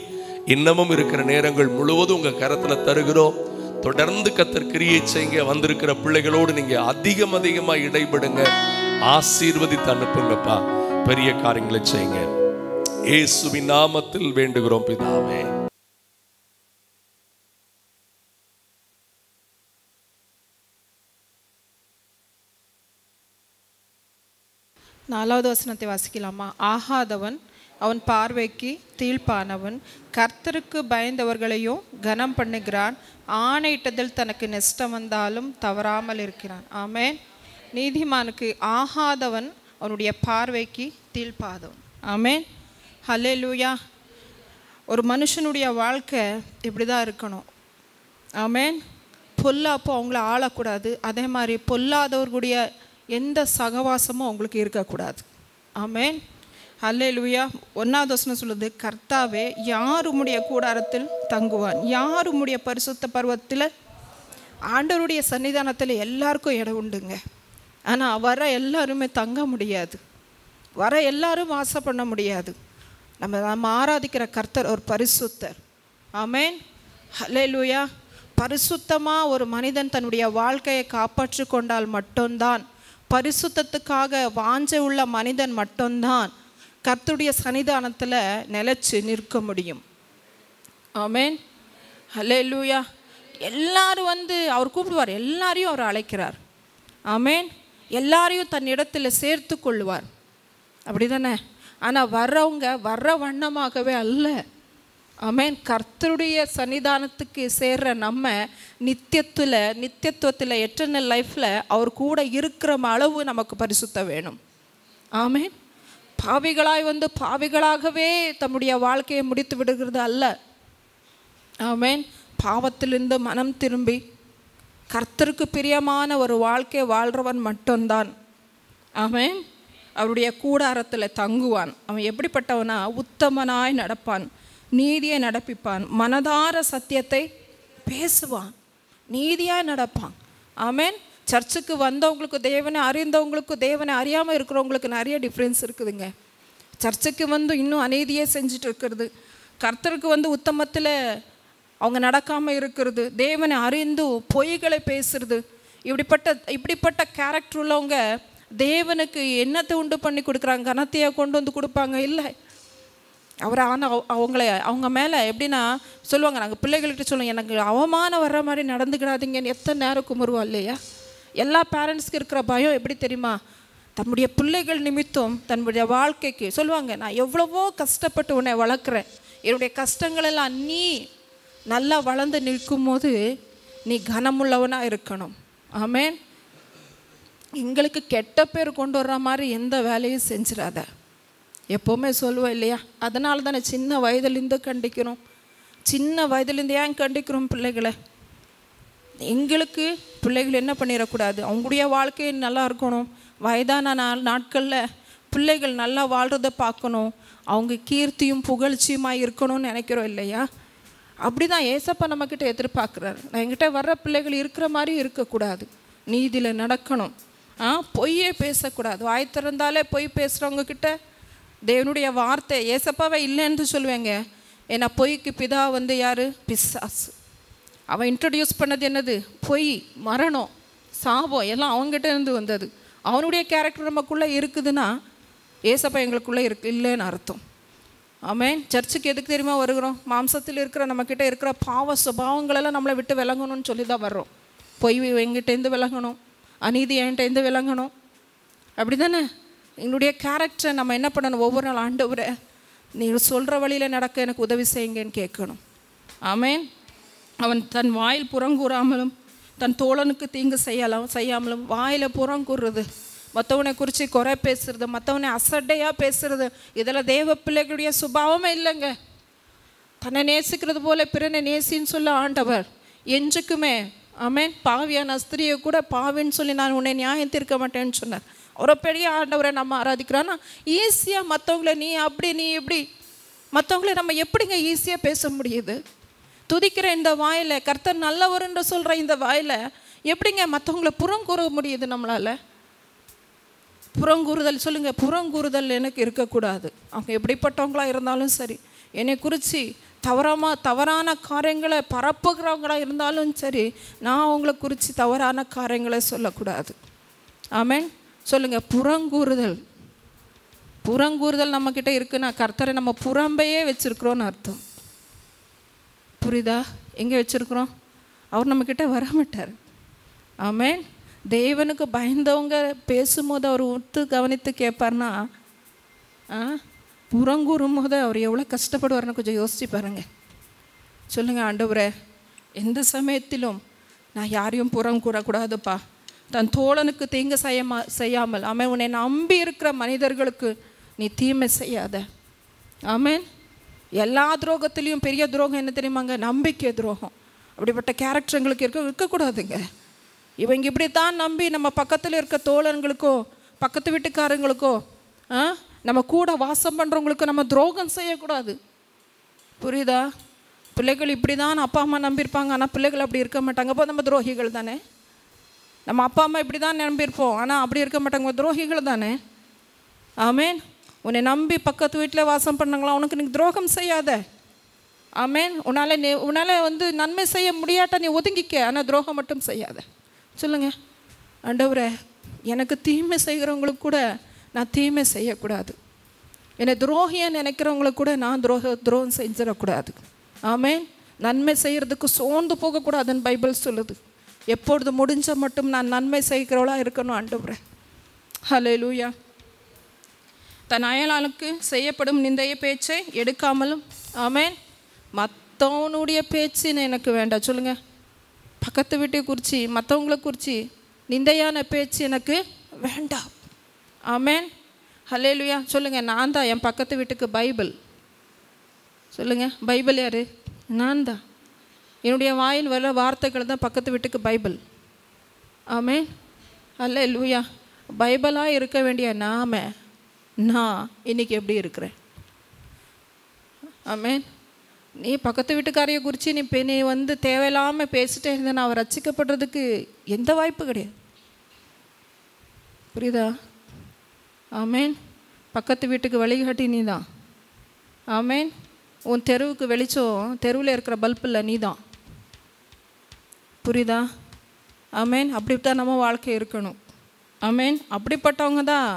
இன்னமும் இருக்கிற நேரங்கள் முழுவதும் உங்க கரத்துல தருகிறோம். தொடர்ந்து கர்த்தர் கிரியை செய்யுங்க. வந்திருக்கிற பிள்ளைகளோடு நீங்க அதிகமா இடைபடுங்க. ஆசீர்வதித்து அனுப்புங்கப்பா. பெரிய காரியங்களை செய்யுங்க. இயேசுவின் நாமத்தில் வேண்டுகிறோம் பிதாவே. நாலாவது வசனத்தை வாசிக்கலாமா? ஆகாதவன் அவன் பார்வைக்கு தீழ்ப்பானவன், கர்த்தருக்கு பயந்தவர்களையும் கனம் பண்ணுகிறான், ஆணையிட்டதில் தனக்கு நஷ்டம் வந்தாலும் தவறாமல் இருக்கிறான். ஆமென். நீதிமானுக்கு ஆகாதவன் அவனுடைய பார்வைக்கு தீழ்ப்பாதவன். ஆமென். ஹல்லேலூயா. ஒரு மனுஷனுடைய வாழ்க்கை இப்படி தான் இருக்கணும். ஆமென். பொல்லாப்போ அவங்கள ஆளக்கூடாது. அதே மாதிரி பொல்லாதவர்களுடைய எந்த சகவாசமும் அவங்களுக்கு இருக்கக்கூடாது. ஆமென். ஹல்லேலூயா. 1வது வசனம் சொல்லுது, கர்த்தாவே யார் உம்முடைய கூடாரத்தில் தங்குவான்? யார் உம்முடைய பரிசுத்த பர்வத்தில்? ஆண்டவருடைய சன்னிதானத்தில் எல்லாருக்கும் இடம் உண்டுங்க. ஆனால் வர எல்லாருமே தங்க முடியாது. வர எல்லாரும் ஆசை பண்ண முடியாது. நம்ம ஆராதிக்கிற கர்த்தர் ஒரு பரிசுத்தர். ஆமென். ஹல்லேலூயா. பரிசுத்தமாக ஒரு மனிதன் தன்னுடைய வாழ்க்கையை காப்பாற்றி கொண்டால் மட்டும்தான், பரிசுத்தத்துக்காக வாஞ்சை உள்ள மனிதன் மட்டும்தான் கர்த்தருடைய சன்னிதானத்தில் நிலைச்சு நிற்க முடியும். ஆமென். ஹல்லேலூயா. எல்லாரும் அவர் கூப்பிடுவார், எல்லாரையும் அவர் அழைக்கிறார். ஆமென். எல்லாரையும் தன் இடத்துல சேர்த்து கொள்வார். அப்படி தானே? ஆனால் வர்றவங்க வர்ற வண்ணமாகவே அல்ல. ஆமென். கர்த்தருடைய சன்னிதானத்துக்கு சேர்ற நம்ம நித்தியத்துவத்தில் எட்டர்னல் லைஃப்பில் அவர் கூட இருக்கிற அளவு நமக்கு பரிசுத்த வேணும். ஆமென். பாவிகளாய் பாவிகளாகவே தம்முடைய வாழ்க்கையை முடித்து விடுகிறது அல்ல. ஆமென். பாவத்திலிருந்து மனம் திரும்பி கர்த்தருக்கு பிரியமான ஒரு வாழ்க்கை வாழ்கிறவன் மட்டும்தான் ஆமென் அவருடைய கூடாரத்தில் தங்குவான். அவன் எப்படிப்பட்டவனா? உத்தமனாய் நடப்பான், நீதியை நடப்பிப்பான், மனதார சத்தியத்தை பேசுவான், நீதியாக நடப்பான். ஆமென். சர்ச்சுக்கு வந்தவங்களுக்கு தேவனை அறிந்தவங்களுக்கு தேவனை அறியாமல் இருக்கிறவங்களுக்கு நிறைய டிஃப்ரென்ஸ் இருக்குதுங்க. சர்ச்சுக்கு இன்னும் அநீதியே செஞ்சுட்டு இருக்கிறது, கர்த்தருக்கு உத்தமத்தில் அவங்க நடக்காமல் இருக்கிறது, தேவனை அறிந்து பொய்களை பேசுறது, இப்படிப்பட்ட கேரக்டர் உள்ளவங்க தேவனுக்கு என்னத்தை உண்டு பண்ணி கொடுக்குறாங்க? கனத்தையை கொண்டு கொடுப்பாங்க? இல்லை. ஆனால் அவங்க மேலே எப்படின்னா சொல்லுவாங்க, நாங்கள் பிள்ளைகள்கிட்ட சொல்லுவோம், எனக்கு அவமானம் வர்ற மாதிரி நடந்துக்கிடாதீங்கன்னு எத்தனை நேரம் குமுறுவா இல்லையா? எல்லா பேரண்ட்ஸ்க்கு இருக்கிற பயம் எப்படி தெரியுமா? தன்னுடைய பிள்ளைகள் நிமித்தம் தன்னுடைய வாழ்க்கைக்கு சொல்லுவாங்க, நான் எவ்வளவோ கஷ்டப்பட்டு உன்னை வளர்க்குறேன், என்னுடைய கஷ்டங்களெல்லாம் நீ நல்லா வளர்ந்து நிற்கும் போது நீ கனமுள்ளவனாக இருக்கணும். ஆமென். எங்களுக்கு கெட்ட பேர் கொண்டு வர்ற மாதிரி எந்த வேலையும் செஞ்சிடாத. எப்போவுமே சொல்லுவோம் இல்லையா? அதனால தானே சின்ன வயதுலேருந்து கண்டிக்கிறோம். சின்ன வயதுலேருந்து ஏன் கண்டிக்கிறோம் பிள்ளைகளை? எங்களுக்கு பிள்ளைகள் என்ன பண்ணிடக்கூடாது, அவங்களுடைய வாழ்க்கை நல்லா இருக்கணும். வயதான நாட்களில் பிள்ளைகள் நல்லா வாழ்கிறத பார்க்கணும், அவங்க கீர்த்தியும் புகழ்ச்சியுமாக இருக்கணும்னு நினைக்கிறோம் இல்லையா? அப்படி தான் ஏசப்பா நம்மக்கிட்ட எதிர்பார்க்குறாரு. என்கிட்ட வர்ற பிள்ளைகள் இருக்கிற மாதிரி இருக்கக்கூடாது, நீதியில் நடக்கணும், பொய்யே பேசக்கூடாது. வாய் திறந்தாலே பொய் பேசுகிறவங்கக்கிட்ட தேவனுடைய வார்த்தை, ஏசப்பாவே இல்லைன்னு சொல்லுவேங்க. ஏன்னா பொய்க்கு பிதா யார்? பிசாசு. அவன் இன்ட்ரடியூஸ் பண்ணது என்னது? பொய், மரணம், சாபம் எல்லாம் அவங்ககிட்ட இருந்து வந்தது. அவனுடைய கேரக்டர் நமக்குள்ளே இருக்குதுன்னா ஏசப்பா எங்களுக்குள்ளே இல்லைன்னு அர்த்தம். ஆமென். சர்ச்சுக்கு எதுக்கு தெரியுமா வருகிறோம்? மாம்சத்தில் இருக்கிற நம்மக்கிட்ட இருக்கிற பாவ சுபாவங்களெல்லாம் நம்மளை விட்டு விலகணும்னு சொல்லி தான் வர்றோம். பொய் எங்கிட்டேருந்து விலகணும், அநீதி என்கிட்டேருந்து விலகணும். அப்படி தானே எங்களுடைய கேரக்டரை நம்ம என்ன பண்ணணும்? ஒவ்வொரு நாள் ஆண்டவரே நீங்கள் சொல்கிற வழியில் நடக்க எனக்கு உதவி செய்யுங்கன்னு கேட்கணும். ஆமென். அவன் தன் வாயில் புறங்கூறாமலும் தன் தோழனுக்கு தீங்கு செய்யாமலும், வாயில் புறங்கூறுறது, மற்றவனை குறித்து குறை பேசுறது, மற்றவனை அசட்டையாக பேசுறது, இதில் தேவ பிள்ளைகளுடைய சுபாவமே இல்லைங்க. தன்னை நேசிக்கிறது போல பிறனை நேசின்னு சொல்ல ஆண்டவர் என்றுக்குமே. ஆமென். பாவியான ஸ்திரியை கூட பாவின்னு சொல்லி நான் உன்னை நியாயம் தீர்க்க மாட்டேன்னு சொன்னார். ஒரு பெரிய ஆண்டவரை நம்ம ஆராதிக்கிறோன்னா ஈஸியாக மற்றவங்கள நீ அப்படி நீ இப்படி, மற்றவங்கள நம்ம எப்படிங்க ஈஸியாக பேச முடியுது? துதிக்கிற இந்த வாயில், கர்த்தர் நல்லவர்ன்னு சொல்கிற இந்த வாயில் எப்படிங்க மற்றவங்கள புறங்கூற முடியுது நம்மளால்? புறங்கூறுதல் சொல்லுங்கள். புறங்கூறுதல் எனக்கு இருக்கக்கூடாது. அவங்க எப்படிப்பட்டவங்களாக இருந்தாலும் சரி, என்னை குறித்து தவறான காரியங்களை பரப்புகிறவங்களாக இருந்தாலும் சரி, நான் அவங்கள குறித்து தவறான காரியங்களை சொல்லக்கூடாது. ஆமென். சொல்லுங்கள். புறங்கூறுதல் நம்மக்கிட்ட இருக்குன்னா கர்த்தரை நம்ம புறம்பையே வச்சுருக்குறோன்னு அர்த்தம். புரியுதா? எங்கே வச்சுருக்குறோம்? அவர் நம்மக்கிட்ட வரமாட்டார். ஆமென். தேவனுக்கு பயந்தவங்க பேசும்போது அவர் ஒத்து கவனித்து கேட்பார்னா, புறங்கூறும் போது அவர் எவ்வளோ கஷ்டப்படுவார்னு கொஞ்சம் யோசிச்சு பாருங்கள். சொல்லுங்கள், ஆண்டவரே எந்த சமயத்திலும் நான் யாரையும் புறங்கூறக்கூடாதுப்பா. தன் தோழனுக்கு தீங்கு செய்யாமல், ஆமென், உன்னை நம்பி இருக்கிற மனிதர்களுக்கு நீ தீமை செய்யாத. ஆமென். எல்லா துரோகத்துலேயும் பெரிய துரோகம் என்ன தெரியுமாங்க? நம்பிக்கை துரோகம். அப்படிப்பட்ட கேரக்டர் எங்களுக்கு இருக்கக்கூடாதுங்க. இவங்க இப்படி தான் நம்பி நம்ம பக்கத்தில் இருக்க தோழர்களுக்கோ பக்கத்து வீட்டுக்காரங்களுக்கோ நம்ம கூட வாசம் பண்ணுறவங்களுக்கோ நம்ம துரோகம் செய்யக்கூடாது. புரியுதா? பிள்ளைகள் இப்படி தான் அப்பா அம்மா நம்பியிருப்பாங்க, ஆனால் பிள்ளைகள் அப்படி இருக்க மாட்டாங்க. அப்போ நம்ம துரோகிகள் தானே. நம்ம அப்பா அம்மா இப்படி தான் நம்பியிருப்போம், ஆனால் அப்படி இருக்க மாட்டாங்க, துரோகிகள் தானே. ஆமென். உன்னை நம்பி பக்கத்து வீட்டில் வாசம் பண்ணாங்களா, உனக்கு நீ துரோகம் செய்யாத. ஆமென். உன்னால் நன்மை செய்ய முடியாட்டா நீ ஒதுங்கிக்க, ஆனால் துரோகம் மட்டும் செய்யாத. சொல்லுங்கள், ஆண்டவரே எனக்கு தீமை செய்கிறவங்களுக்கு கூட நான் தீமை செய்யக்கூடாது, என்னை துரோகியாக நினைக்கிறவங்களுக்கு கூட நான் துரோகம் செஞ்சிடக்கூடாது. ஆமென். நன்மை செய்கிறதுக்கு சோர்ந்து போகக்கூடாதுன்னு பைபிள் சொல்லுது. எப்பொழுது முடிஞ்ச மட்டும் நான் நன்மை செய்கிறவளா இருக்கணும் ஆண்டவரே. ஹல்லேலூயா. தன் அயலாளுக்கு செய்யப்படும் நிந்தைய பேச்சை எடுக்காமலும், ஆமென், மற்றவனுடைய பேச்சுன்னு எனக்கு வேண்டாம். சொல்லுங்கள், பக்கத்து வீட்டை குறித்து மற்றவங்களை குறித்து நிந்தையான பேச்சு எனக்கு வேண்டாம். ஆமென். ஹல்லேலூயா. சொல்லுங்கள், நான் தான் என் பக்கத்து வீட்டுக்கு பைபிள். சொல்லுங்கள், பைபிள் யார்? நான் தான். என்னுடைய வாயில் வர வார்த்தைகள் தான் பக்கத்து வீட்டுக்கு பைபிள். ஆமென். ஹல்லேலூயா. பைபிளாக இருக்க வேண்டிய நான் இன்றைக்கி எப்படி இருக்கிறேன்? ஆமென். நீ பக்கத்து வீட்டுக்காரையை குறித்து நீ தேவையில்லாமல் பேசிட்டே இருந்தேன்னா அவர் ரட்சிக்கப்படுறதுக்கு எந்த வாய்ப்பு கிடையாது. புரியுதா? ஆமென். பக்கத்து வீட்டுக்கு வழிகாட்டி நீ தான். ஆமென். உன் தெருவுக்கு வெளிச்சம், தெருவில் இருக்கிற பல்ப் இல்லை, நீ தான். புரியுதா? ஆமென். அப்படித்தான் நம்ம வாழ்க்கை இருக்கணும். ஆமென். அப்படிப்பட்டவங்க தான்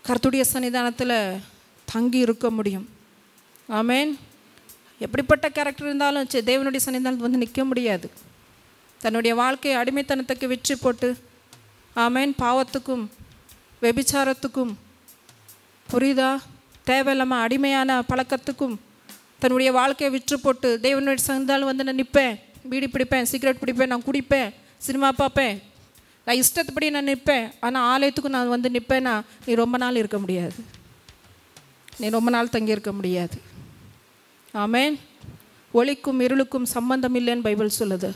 கர்த்தருடைய சன்னிதானத்தில் தங்கி இருக்க முடியும். ஆமென். எப்படிப்பட்ட கேரக்டர் இருந்தாலும் தேவனுடைய சன்னிதானத்தில் நிற்க முடியாது. தன்னுடைய வாழ்க்கையை அடிமைத்தனத்துக்கு விற்று போட்டு, ஆமென், பாவத்துக்கும் வெபிச்சாரத்துக்கும், புரியுதா, தேவையில்லாமல் அடிமையான பழக்கத்துக்கும் தன்னுடைய வாழ்க்கையை விற்று போட்டு தேவனுடைய சன்னிதானம் நான் நிற்பேன், பீடி பிடிப்பேன், சிகரெட் பிடிப்பேன், நான் குடிப்பேன், சினிமா பார்ப்பேன், நான் இஷ்டத்துப்படி நான் நிற்பேன், ஆனால் ஆலயத்துக்கு நான் வந்து நிற்பேன்னா நீ ரொம்ப நாள் இருக்க முடியாது, நீ ரொம்ப நாள் தங்கி இருக்க முடியாது. ஆமென். ஒளிக்கும் இருளுக்கும் சம்பந்தம் இல்லைன்னு பைபிள் சொல்லுது.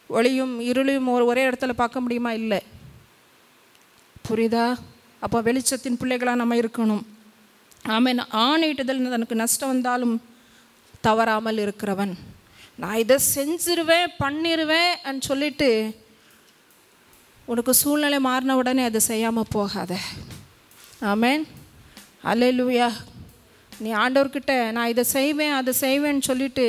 ஒளியும் இருளையும் ஒரே இடத்துல பார்க்க முடியுமா? இல்லை. புரியுதா? அப்போ வெளிச்சத்தின் பிள்ளைகளாக நம்ம இருக்கணும். ஆமென். ஆணையிட்டுதல் தனக்கு நஷ்டம் வந்தாலும் தவறாமல் இருக்கிறவன். நான் இதை செஞ்சிருவேன் பண்ணிடுவேன் சொல்லிட்டு உனக்கு சூழ்நிலை மாறின உடனே அதை செய்யாமல் போகாத. ஆமென். அல்லேலூயா. நீ ஆண்டவர்கிட்ட நான் இதை செய்வேன் அதை செய்வேன்னு சொல்லிட்டு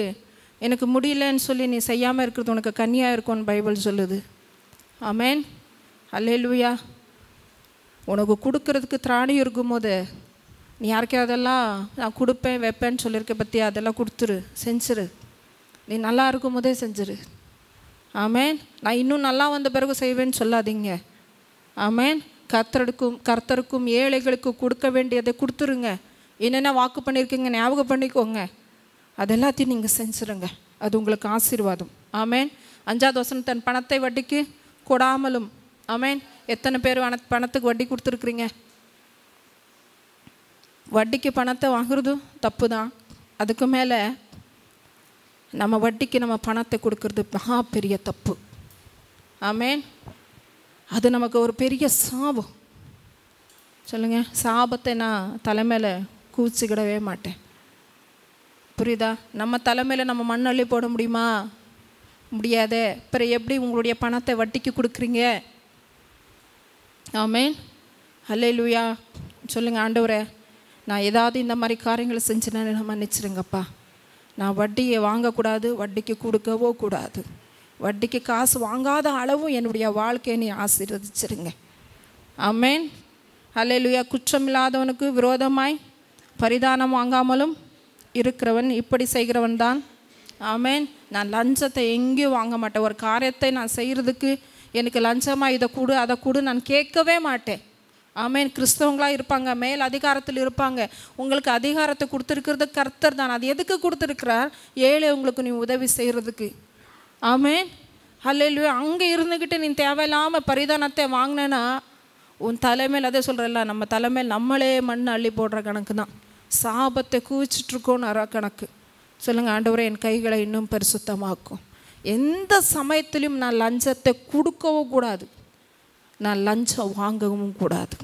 எனக்கு முடியலன்னு சொல்லி நீ செய்யாமல் இருக்கிறது உனக்கு கன்னியாக இருக்கும்னு பைபிள் சொல்லுது. ஆமென். அல்லேலூயா. உனக்கு கொடுக்கறதுக்கு திராணி இருக்கும்போது நீ யாருக்கையாவதெல்லாம் நான் கொடுப்பேன் வைப்பேன்னு சொல்லியிருக்க பற்றியா, அதெல்லாம் கொடுத்துரு, செஞ்சிரு. நீ நல்லா இருக்கும் போதே செஞ்சிரு. ஆமென். நான் இன்னும் நல்லா வந்த பிறகு செய்வேன்னு சொல்லாதீங்க. ஆமென். கர்த்தருக்கும் ஏழைகளுக்கு கொடுக்க வேண்டியதை கொடுத்துருங்க. என்னென்ன வாக்கு பண்ணியிருக்கீங்க ஞாபகம் பண்ணிக்கோங்க. அதெல்லாத்தையும் நீங்கள் செஞ்சுருங்க. அது உங்களுக்கு ஆசீர்வாதம். ஆமென். 5வது வசனம், தன் பணத்தை வட்டிக்கு கொடாமலும். ஆமென். எத்தனை பேர் பணத்துக்கு வட்டி கொடுத்துருக்குறீங்க? வட்டிக்கு பணத்தை வாங்குறதும் தப்பு தான். அதுக்கு மேலே நம்ம வட்டிக்கு நம்ம பணத்தை கொடுக்கறது மகா பெரிய தப்பு. ஆமென். அது நமக்கு ஒரு பெரிய சாபம். சொல்லுங்கள். சாபத்தை நான் தலைமையில் கூச்சிக்கிடவே மாட்டேன். புரியுதா? நம்ம தலைமையில் நம்ம மண் அள்ளி போட முடியுமா? முடியாதே. அப்புறம் எப்படி உங்களுடைய பணத்தை வட்டிக்கு கொடுக்குறீங்க? ஆமென். அல்லேலூயா. சொல்லுங்கள். ஆண்டவரே, நான் ஏதாவது இந்த மாதிரி காரியங்களை செஞ்சுனா மன்னிச்சிருங்கப்பா. நான் வட்டியை வாங்கக்கூடாது, வட்டிக்கு கொடுக்கவோ கூடாது. வட்டிக்கு காசு வாங்காத அளவும் என்னுடைய வாழ்க்கையை நீ ஆசீர்வதிச்சிருங்க. ஆமென். அல்லேலூயா. குற்றமில்லாதவனுக்கு விரோதமாய் பரிதானம் வாங்காமலும் இருக்கிறவன் இப்படி செய்கிறவன் தான். ஆமென். நான் லஞ்சத்தை எங்கேயும் வாங்க மாட்டேன். ஒரு காரியத்தை நான் செய்கிறதுக்கு எனக்கு லஞ்சமாக இதை கொடு அதை கொடு நான் கேட்கவே மாட்டேன். ஆமென். கிறிஸ்தவங்களாக இருப்பாங்க, மேல் அதிகாரத்தில் இருப்பாங்க. உங்களுக்கு அதிகாரத்தை கொடுத்துருக்கிறது கர்த்தர் தான். அது எதுக்கு கொடுத்துருக்கிறார்? ஏழை உங்களுக்கு நீ உதவி செய்கிறதுக்கு. ஆமென். அல்லேலூயா. அங்கே இருந்துக்கிட்டு நீ தேவையில்லாமல் பரிதானத்தை வாங்கினேன்னா உன் தலைமையில், அதே சொல்கிறல்ல, நம்ம தலைமையில் நம்மளே மண் அள்ளி போடுற கணக்கு தான். சாபத்தை குவிச்சிட்ருக்கோன்னு அற கணக்கு. சொல்லுங்கள். ஆண்டவரே, என் கைகளை இன்னும் பரிசுத்தமாக்கும். எந்த சமயத்திலும் நான் லஞ்சத்தை கொடுக்கவும் கூடாது, நான் லஞ்சம் வாங்கவும் கூடாது.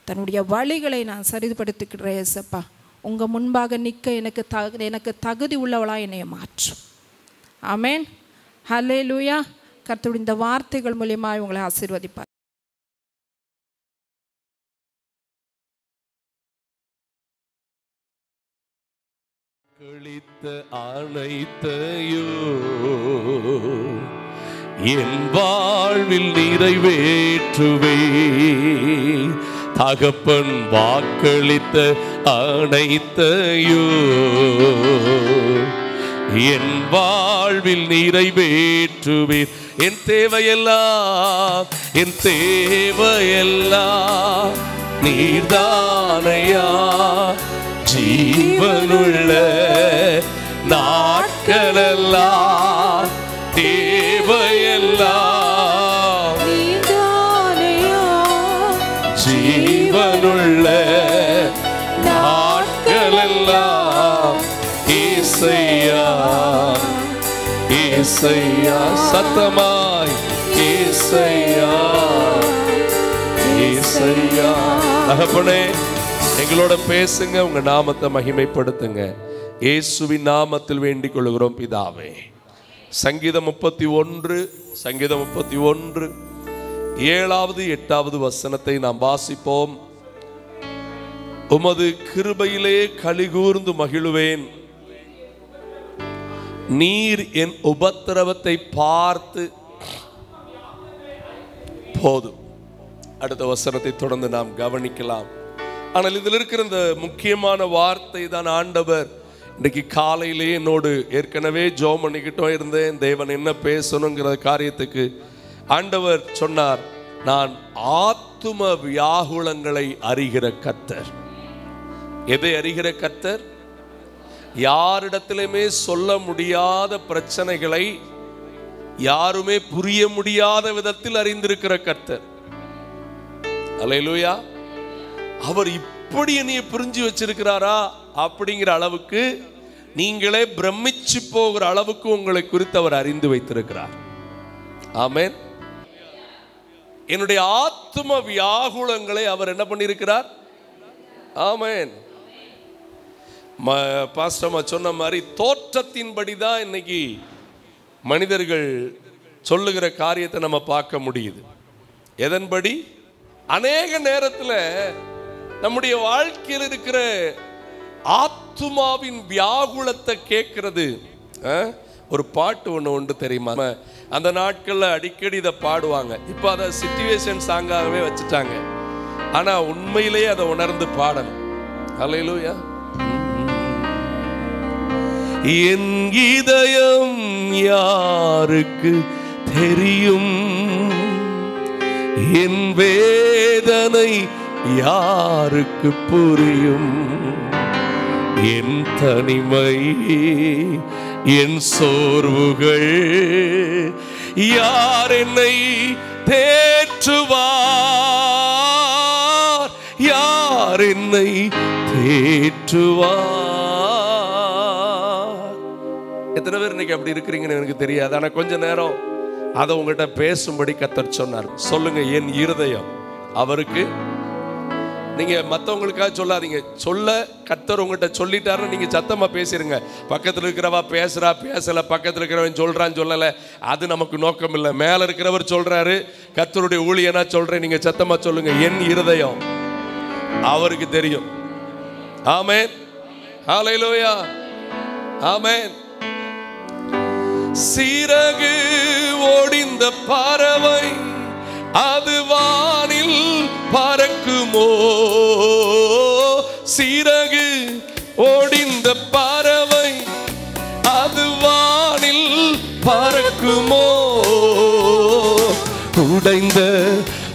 தன்னுடைய வழிகளை நான் சரிப்படுத்திக்கிறேன். ஏசப்பா, உங்கள் முன்பாக நிற்க எனக்கு தகுதி உள்ளவளாக என்னை மாற்றும். ஆமென். ஹல்லேலூயா. கர்த்தருடைய இந்த வார்த்தைகள் மூலியமாக உங்களை ஆசீர்வதிப்பார். கழித்த அனைத்தையோ என் வாழ்வில் நிறைவேற்றுவே. தகப்பன் வாக்களித்த அனைத்தையோ என் வாழ்வில் நிறைவேற்றுவேன். என் தேவையெல்லாம் நீர்தானையா. ஜீவனுள்ள நாட்களெல்லாம் தேவையெல்லாம் நீதானையா. ஜீவனுள்ள நாட்களெல்லாம் ஏசையா ஏசையா. சத்தமாய் ஏசையா ஏசையா. தகப்பனே, எங்களோட பேசுங்க, உங்க நாமத்தை மகிமைப்படுத்துங்க. இயேசுவின் நாமத்தில் வேண்டிக் கொள்கிறோம் பிதாவே. சங்கீதம் 31 7வது 8வது வசனத்தை நாம் வாசிப்போம். உமது கிருபையிலே களிகூர்ந்து மகிழுவேன். நீர் என் உபத்திரவத்தை பார்த்து போதும். அடுத்த வசனத்தை தொடர்ந்து நாம் கவனிக்கலாம். ஆனால் இதில் இருக்கிற இந்த முக்கியமான வார்த்தை தான் ஆண்டவர் இன்றைக்கு காலையிலே என்னோடு ஏற்கனவே ஜெபம் பண்ணிக்கிட்டோம் இருந்தேன். தேவன் என்ன பேசணுங்கிற காரியத்துக்கு ஆண்டவர் சொன்னார், நான் ஆத்தும வியாகுலங்களை அறிகிற கர்த்தர். எதை அறிகிற கர்த்தர்? யாரிடத்திலுமே சொல்ல முடியாத பிரச்சனைகளை யாருமே புரிய முடியாத விதத்தில் அறிந்திருக்கிற கர்த்தர். அல்லேலூயா. அவர் இப்படி என்னைய புரிஞ்சு வச்சிருக்கிறாரா அப்படிங்கிற அளவுக்கு, நீங்களே பிரமிச்சு போகிற அளவுக்கு உங்களை குறித்து அவர் அறிந்து வைத்திருக்கிறார். ஆமென். என்னுடைய ஆத்தும வியாகுலங்களை அவர் என்ன பண்ணியிருக்கிறார்? ஆமென். பாஸ்டர்மா சொன்ன மாதிரி தோற்றத்தின்படி தான் இன்னைக்கு மனிதர்கள் சொல்லுகிற காரியத்தை நம்ம பார்க்க முடியுது. எதன்படி? அநேக நேரத்தில் நம்முடைய வாழ்க்கையில் இருக்கிற ஆத்துமாவின் வியாகுலத்தை கேட்கிறது. ஒரு பாட்டு ஒன்று தெரியுமா? அந்த நாட்களில் அடிக்கடி இதை பாடுவாங்க. இப்போ அதை சிச்சுவேஷன் சாங்காகவே வச்சுட்டாங்க. ஆனால் உண்மையிலேயே அதை உணர்ந்து பாடணும். அல்லேலூயா. என் இதயம் யாருக்கு தெரியும், என் வேதனை யாருக்கு புரியும், என் தனிமை என் சோர்வுகள் யார் என்னை தேற்றுவார், யார் என்னை தேற்றுவார். எத்தனை பேர் இன்னைக்கு அப்படி இருக்கிறீங்கன்னு எனக்கு தெரியாது. ஆனால் கொஞ்ச நேரம் அதை உங்கள்கிட்ட பேசும்படி கர்த்தர் சொன்னார். சொல்லுங்க, என் இருதயம் அவருக்கு. நீங்க மற்றவங்களுக்காக சொல்லாதீங்க. சொல்ல கர்த்தர் உங்கள்கிட்ட சொல்லிட்டாருன்னு நீங்க சத்தமா பேசிருங்க. பக்கத்தில் இருக்கிறவா பேசுறா பேசல, பக்கத்தில் இருக்கிறவன் சொல்றான்னு சொல்லல, அது நமக்கு நோக்கம் இல்லை. மேல இருக்கிறவர் சொல்றாரு, கர்த்தருடைய ஊழியனா சொல்றேன், நீங்க சத்தமா சொல்லுங்க, என் இருதயம் அவருக்கு தெரியும். ஆமென். ஹல்லேலூயா. ஆமென். சிறகு ஒடிந்த பறவை அது வானில் பறக்குமோ, சிறகு ஒடிந்த பறவை அது வானில் பறக்குமோ, உடைந்த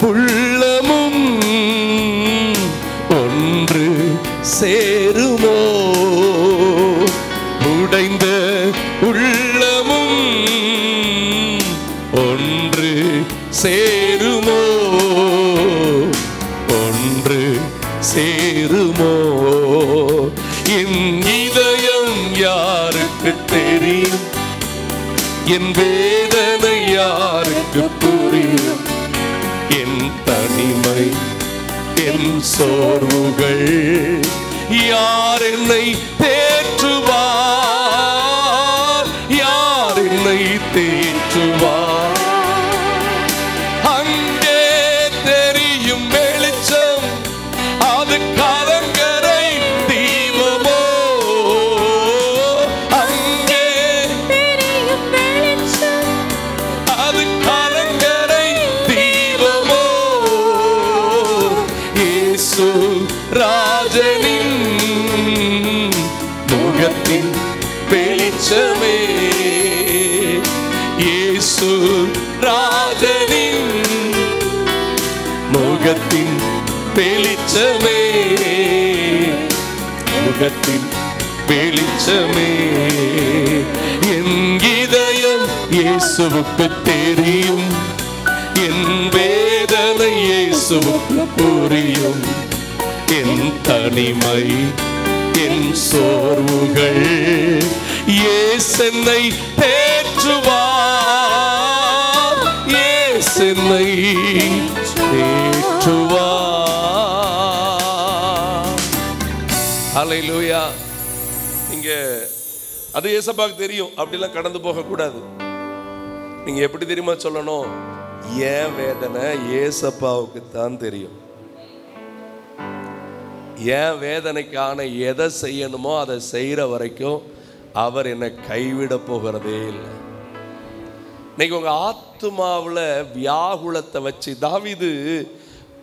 உள்ளமும் ஒன்று சேருமோ, உடைந்த உள்ளமும் ஒன்று சேருமோ, ஒன்று சேருமோ. என் இதயம் யாருக்கு தெரியும், என் வேதனை யாருக்கு புரியும், என் தனிமை என் சோர்வுகள் யார் என்னை தேற்றுவார், யார் என்னை தேற்றுவார். அங்கே தெரியும் வெளிச்சம் அது கலங்கரை தீபமோ, அங்கே தெரியும் வெளிச்சம் அது கலங்கரை தீபமோ. இயேசு ராஜனின் முகத்தின் வெளிச்சமே, இயேசு ராஜனின் முகத்தின் வெளிச்சமே, முகத்தின் வெளிச்சமே. என் இதயம் இயேசுவுக்கு தெரியும், என் வேதனை இயேசுவுக்கு புரியும், என் தனிமை என் சோர்வுகள் இயேசு என்னை தேற்றுவார், இயேசு என்னை தேற்றுவார். ஹல்லேலூயா. நீங்க அது ஏசப்பாவுக்கு தெரியும், அப்படிலாம் கடந்து போக கூடாது. நீங்க எப்படி தெரியுமா சொல்லணும், ஏன் வேதனை ஏசப்பாவுக்கு தான் தெரியும். ஏன் வேதனைக்கான எதை செய்யணுமோ அதை செய்கிற வரைக்கும் அவர் என்னை கைவிட போகிறதே இல்லை. இன்னைக்கு உங்கள் ஆத்துமாவில் வியாகுலத்தை வச்சு தாவீது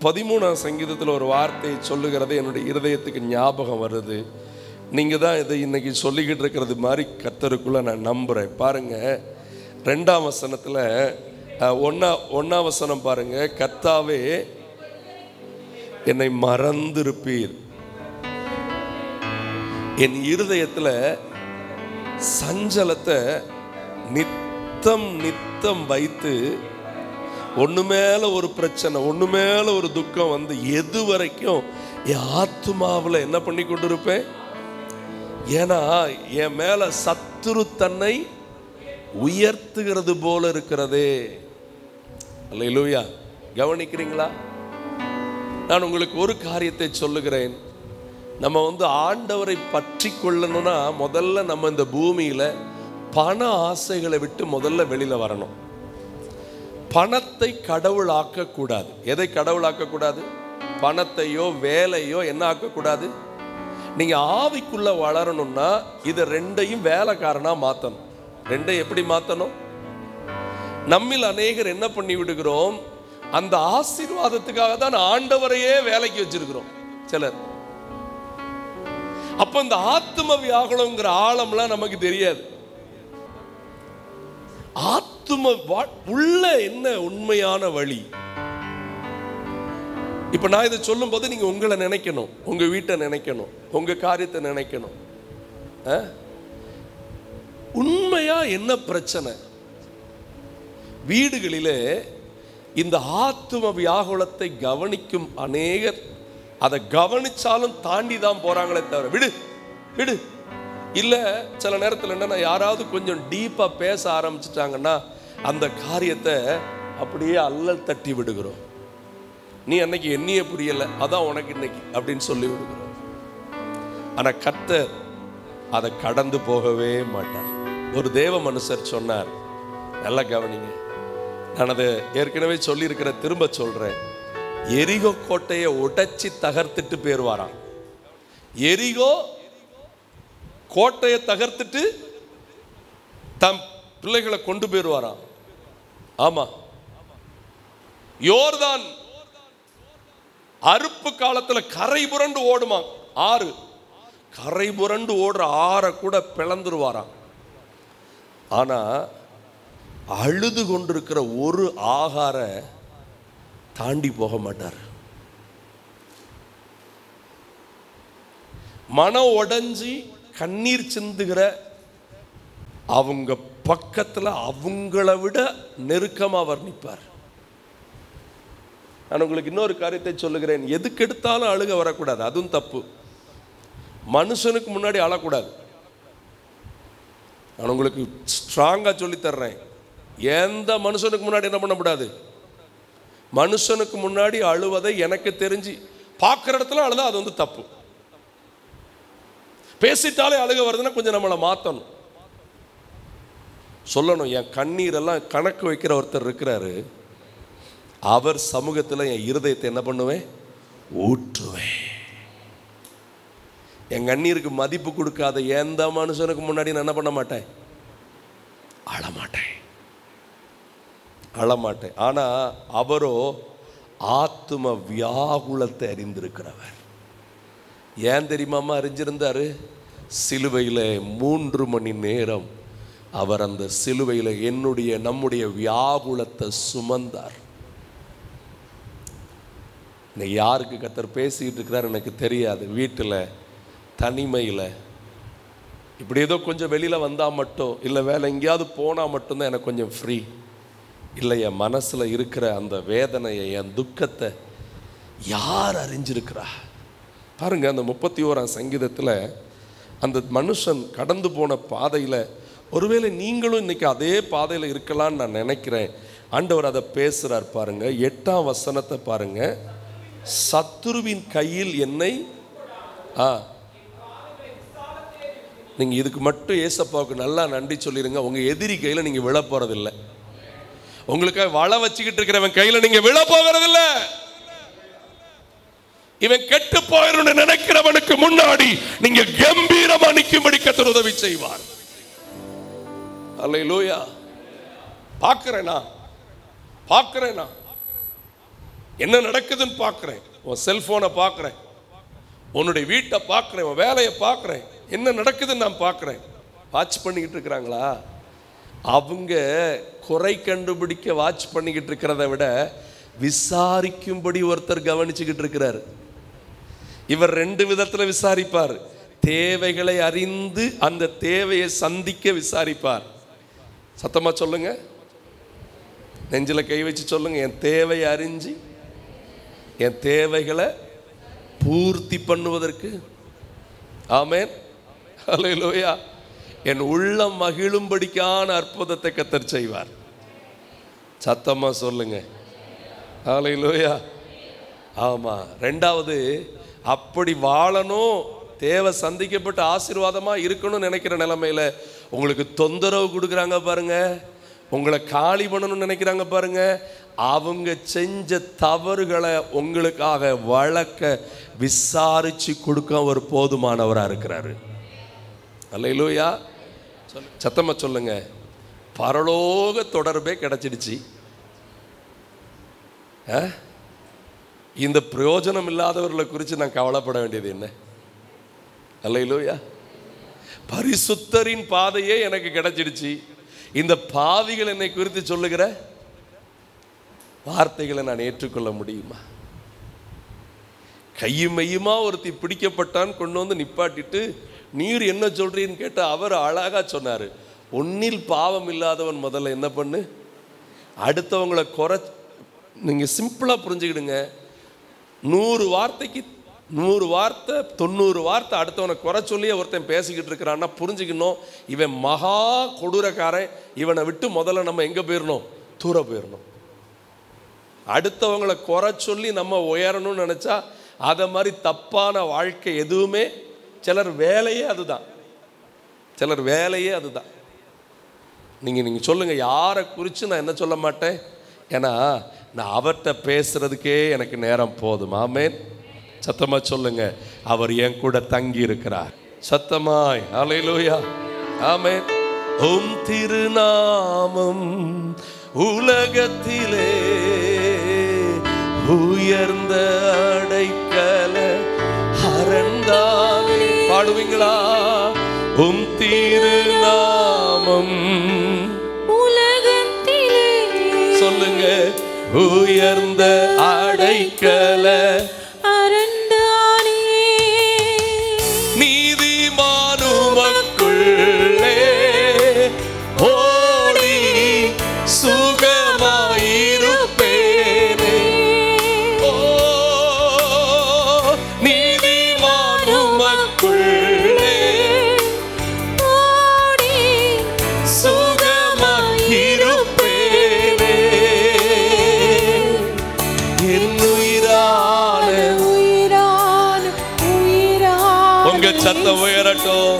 13ஆம் சங்கீதத்தில் ஒரு வார்த்தையை சொல்லுகிறது என்னுடைய இருதயத்துக்கு ஞாபகம் வருது. நீங்கள் தான் இதை இன்னைக்கு சொல்லிக்கிட்டு இருக்கிறது மாதிரி கர்த்தருக்குள்ளே நான் நம்புகிறேன். பாருங்கள், 2ஆம் வசனத்தில் 1ஆம் வசனம் பாருங்கள். கர்த்தாவே என்னை மறந்திருப்பீர், என் இருதயத்தில் சஞ்சலத்தை நித்தம் வைத்து ஒண்ணு மேல ஒரு பிரச்சனை, ஒண்ணு மேல ஒரு துக்கம் வந்து எது வரைக்கும் என் ஆத்துமாவில் என்ன பண்ணி கொண்டு இருப்பேன்? ஏன்னா என் மேல சத்துரு தன்னை உயர்த்துகிறது போல இருக்கிறதே. அல்லேலூயா. கவனிக்கிறீங்களா? நான் உங்களுக்கு ஒரு காரியத்தை சொல்லுகிறேன். நம்ம வந்து ஆண்டவரை பற்றி கொள்ளணும்னா முதல்ல நம்ம இந்த பூமியில பண ஆசைகளை விட்டு முதல்ல வெளியில வரணும். பணத்தை கடவுள் ஆக்கக்கூடாது. எதை கடவுள் ஆக்கக்கூடாது? பணத்தையோ வேலையோ என்ன ஆக்கக்கூடாது? நீங்க ஆவிக்குள்ள வளரணும்னா இது ரெண்டையும் வேலைக்காரனா மாத்தணும். ரெண்டையும் எப்படி மாத்தணும்? நம்மில் அநேகர் என்ன பண்ணி விடுகிறோம்? அந்த ஆசீர்வாதத்துக்காக தான் ஆண்டவரையே வேலைக்கு வச்சிருக்கிறோம் சிலர். அப்ப இந்த ஆத்தும வியாகுலம்ங்கிற ஆழம்லாம் நமக்கு தெரியாது. ஆத்தும உள்ள என்ன உண்மையான வழி? இப்ப நான் இதை சொல்லும் போது நீங்க உங்களை நினைக்கணும், உங்க வீட்டை நினைக்கணும், உங்க காரியத்தை நினைக்கணும். உண்மையா என்ன பிரச்சனை? வீடுகளிலே இந்த ஆத்தும வியாகுலத்தை கவனிக்கும் அநேகர் அதை கவனிச்சாலும் தாண்டி தான் போறாங்களே தவிர விடு விடு இல்ல. சில நேரத்தில் என்னன்னா யாராவது கொஞ்சம் டீப்பா பேச ஆரம்பிச்சிட்டாங்கன்னா அந்த காரியத்தை அப்படியே அல்லல் தட்டி விடுகிறோம். நீ அன்னைக்கு என்னையே புரியல, அதான் உனக்கு இன்னைக்கு அப்படின்னு சொல்லி விடுகிறோம். ஆனா கர்த்தர் அதை கடந்து போகவே மாட்டார். ஒரு தேவ மனுஷர் சொன்னார், நல்லா கவனிங்க, நான் அதை ஏற்கனவே சொல்லியிருக்கிற, திரும்ப சொல்றேன். எரிகோ கோட்டையை உடைச்சி தகர்த்துட்டு போயிருவாராம். எரிகோ கோட்டையை தகர்த்துட்டு தம் பிள்ளைகளை கொண்டு போயிருவாராம். ஆமா, யோர்தான் அறுப்பு காலத்துல கரை புரண்டு ஓடுமா ஆறு, கரை புரண்டு ஓடுற ஆற கூட பிளந்துருவாராம். ஆனா அழுது கொண்டிருக்கிற ஒரு ஆகார தாண்டி போக மாட்டார். மனம் உடைஞ்சி கண்ணீர் சிந்துகிற அவங்க பக்கத்துல அவங்கள விட நெருக்கமா அவர் நிற்பார். நான் உங்களுக்கு இன்னொரு காரியத்தை சொல்லுகிறேன். எதுக்கு எடுத்தாலும் அழுக வரக்கூடாது, அதுவும் தப்பு. மனுஷனுக்கு முன்னாடி அழக்கூடாது. நான் உங்களுக்கு ஸ்ட்ராங்கா சொல்லி தர்றேன். எந்த மனுஷனுக்கு முன்னாடி என்ன பண்ணக்கூடாது? மனுஷனுக்கு முன்னாடி அழுவதை எனக்கு தெரிஞ்சு பார்க்குற இடத்துல அழுதா அது வந்து தப்பு. பேசிட்டாலே அழுக வருதுன்னா கொஞ்சம் நம்மளை மாற்றணும், சொல்லணும். என் கண்ணீரெல்லாம் கணக்கு வைக்கிற ஒருத்தர் இருக்கிறாரு, அவர் சமூகத்தில் என் இருதயத்தை என்ன பண்ணுவேன்? ஊற்றுவேன். என் கண்ணீருக்கு மதிப்பு கொடுக்காத எந்த மனுஷனுக்கு முன்னாடி நான் என்ன பண்ண மாட்டேன்? அழமாட்டேன். ஆனா அவரோ ஆத்தும வியாகுலத்தை அறிந்திருக்கிறவர். ஏன் தெரியுமாமா அறிஞ்சிருந்தாரு? சிலுவையில 3 மணி நேரம் அவர் அந்த சிலுவையில நம்முடைய வியாகுலத்தை சுமந்தார். இன்னைக்கு யாருக்கு கர்த்தர் பேசிக்கிட்டு இருக்கிறார் எனக்கு தெரியாது. வீட்டில் தனிமையில் இப்படி ஏதோ கொஞ்சம் வெளியில் வந்தால் மட்டும், இல்லை வேலை எங்கேயாவது போனால் மட்டும்தான் எனக்கு கொஞ்சம் ஃப்ரீ. இல்லை, என் மனசில் இருக்கிற அந்த வேதனையை, என் துக்கத்தை யார் அறிஞ்சிருக்கிறா பாருங்க. அந்த 31ஆம் சங்கீதத்தில் அந்த மனுஷன் கடந்து போன பாதையில், ஒருவேளை நீங்களும் இன்னைக்கு அதே பாதையில் இருக்கலான்னு நான் நினைக்கிறேன். ஆண்டவர் அதை பேசுகிறார் பாருங்க. 8ஆம் வசனத்தை பாருங்க. சத்துருவின் கையில் என்னை நீங்க இதுக்கு மட்டும் ஏசப்பாவுக்கு நல்லா நன்றி சொல்லிருங்க. உங்க எதிரி கையில நீங்க விழ போறதில்லை. உங்களுக்காக வள வச்சுக்கிட்டு இருக்கிறவன் கையில நீங்க விழ போகிறதில்ல. இவன் கெட்டு போயிரும் நினைக்கிறவனுக்கு முன்னாடி நீங்க கம்பீரமா நிக்கும்படி கர்த்தர் உதவி செய்வார். அல்லேலூயா. பார்க்கிறேனா என்ன நடக்குதுன்னு பார்க்கிறேன். உன் செல்போனை பார்க்கிறேன், உன்னுடைய வீட்டை பார்க்கிறேன், உன் வேலையை பார்க்கிறேன், என்ன நடக்குதுன்னு நான் பார்க்கிறேன். வாட்ச் பண்ணிக்கிட்டு இருக்கிறாங்களா? அவங்க குறை கண்டுபிடிக்க வாட்ச் பண்ணிக்கிட்டு இருக்கிறத விட விசாரிக்கும்படி ஒருத்தர் கவனிச்சுக்கிட்டு இருக்கிறார். இவர் 2 விதத்தில் விசாரிப்பார். தேவைகளை அறிந்து அந்த தேவையை சந்திக்க விசாரிப்பார். சத்தமா சொல்லுங்க, நெஞ்சில் கை வச்சு சொல்லுங்க, என் தேவையை அறிஞ்சு என் தேவைகளை பூர்த்தி பண்ணுவதற்கு. ஆமென், ஹல்லேலூயா. என் உள்ளம் மகிழும்படிக்கான அற்புதத்தை கர்த்தர் செய்வார். சத்தமா சொல்லுங்க, ஹல்லேலூயா. ஆமா. ரெண்டாவது, அப்படி வாழணும், தேவை சந்திக்கப்பட்டு ஆசீர்வாதமா இருக்கணும்னு நினைக்கிற நிலைமையில உங்களுக்கு தொந்தரவு கொடுக்குறாங்க பாருங்க, உங்களை காலி பண்ணணும்னு நினைக்கிறாங்க பாருங்க, அவங்க செஞ்ச தவறுகளை உங்களுக்காக வழக்க விசாரிச்சு கொடுக்க அவர் போதுமானவராக இருக்கிறாரு. அல்லேலூயா. சத்தமா சொல்லுங்க, பரலோக தொடர்பே கிடைச்சிடுச்சு. இந்த பிரயோஜனம் இல்லாதவர்களை குறித்து நான் கவலைப்பட வேண்டியது என்ன? அல்லேலூயா. பரிசுத்தரின் பாதையே எனக்கு கிடைச்சிடுச்சு. இந்த பாவிகள் என்னை குறித்து சொல்லுகிற வார்த்தைகளை நான் ஏற்றுக்கொள்ள முடியுமா? கையும் மையுமா ஒருத்தி பிடிக்கப்பட்டான், கொண்டு வந்து நிப்பாட்டிட்டு நீர் என்ன சொல்றீன்னு கேட்ட அவர் அழகா சொன்னாரு, ஒன்னில் பாவம் இல்லாதவன் முதல்ல என்ன பண்ணு, அடுத்தவங்களை குறை. நீங்க சிம்பிளா புரிஞ்சுக்கிடுங்க, 100 வார்த்தைக்கு 100 வார்த்தை 90 வார்த்தை அடுத்தவனை குறை சொல்லி ஒருத்தன் பேசிக்கிட்டு இருக்கிறான்னா புரிஞ்சுக்கணும், இவன் மகா கொடூரக்காரன், இவனை விட்டு முதல்ல நம்ம எங்கே போயிடணும், தூர போயிடணும். அடுத்தவங்களை குறை சொல்லி நம்ம உயரணும்னு நினச்சா அதை மாதிரி தப்பான வாழ்க்கை எதுவுமே, சிலர் வேலையே அதுதான், சிலர் வேலையே அதுதான். நீங்கள் சொல்லுங்கள், யாரை குறித்து நான் என்ன சொல்ல மாட்டேன், ஏன்னா நான் அவர்கிட்ட பேசுறதுக்கே எனக்கு நேரம் போதும். ஆமென். சத்தமா சொல்லுங்க, அவர் என் கூட தங்கி இருக்கிறார். சத்தமாய் ஹல்லேலூயா. ஆமென். உம் திருநாமம் உலகத்திலே உயர்ந்த அடைக்கல அரண்தான். பாடுவீங்களா? உம் திருநாமம் உலகத்திலே, சொல்லுங்க, உயர்ந்த அடைக்கல அரண்தானே. நீதிமானுமக்குள்ளே ஓடி சுகமாயிருப்பேனே. ஓ நீதிமானுமக்குள்ளே ஓடி சுகமாயிருப்பேனே. என் உயிரான உயிரான உயிரான உங்க சத்தம் உயரட்டும்.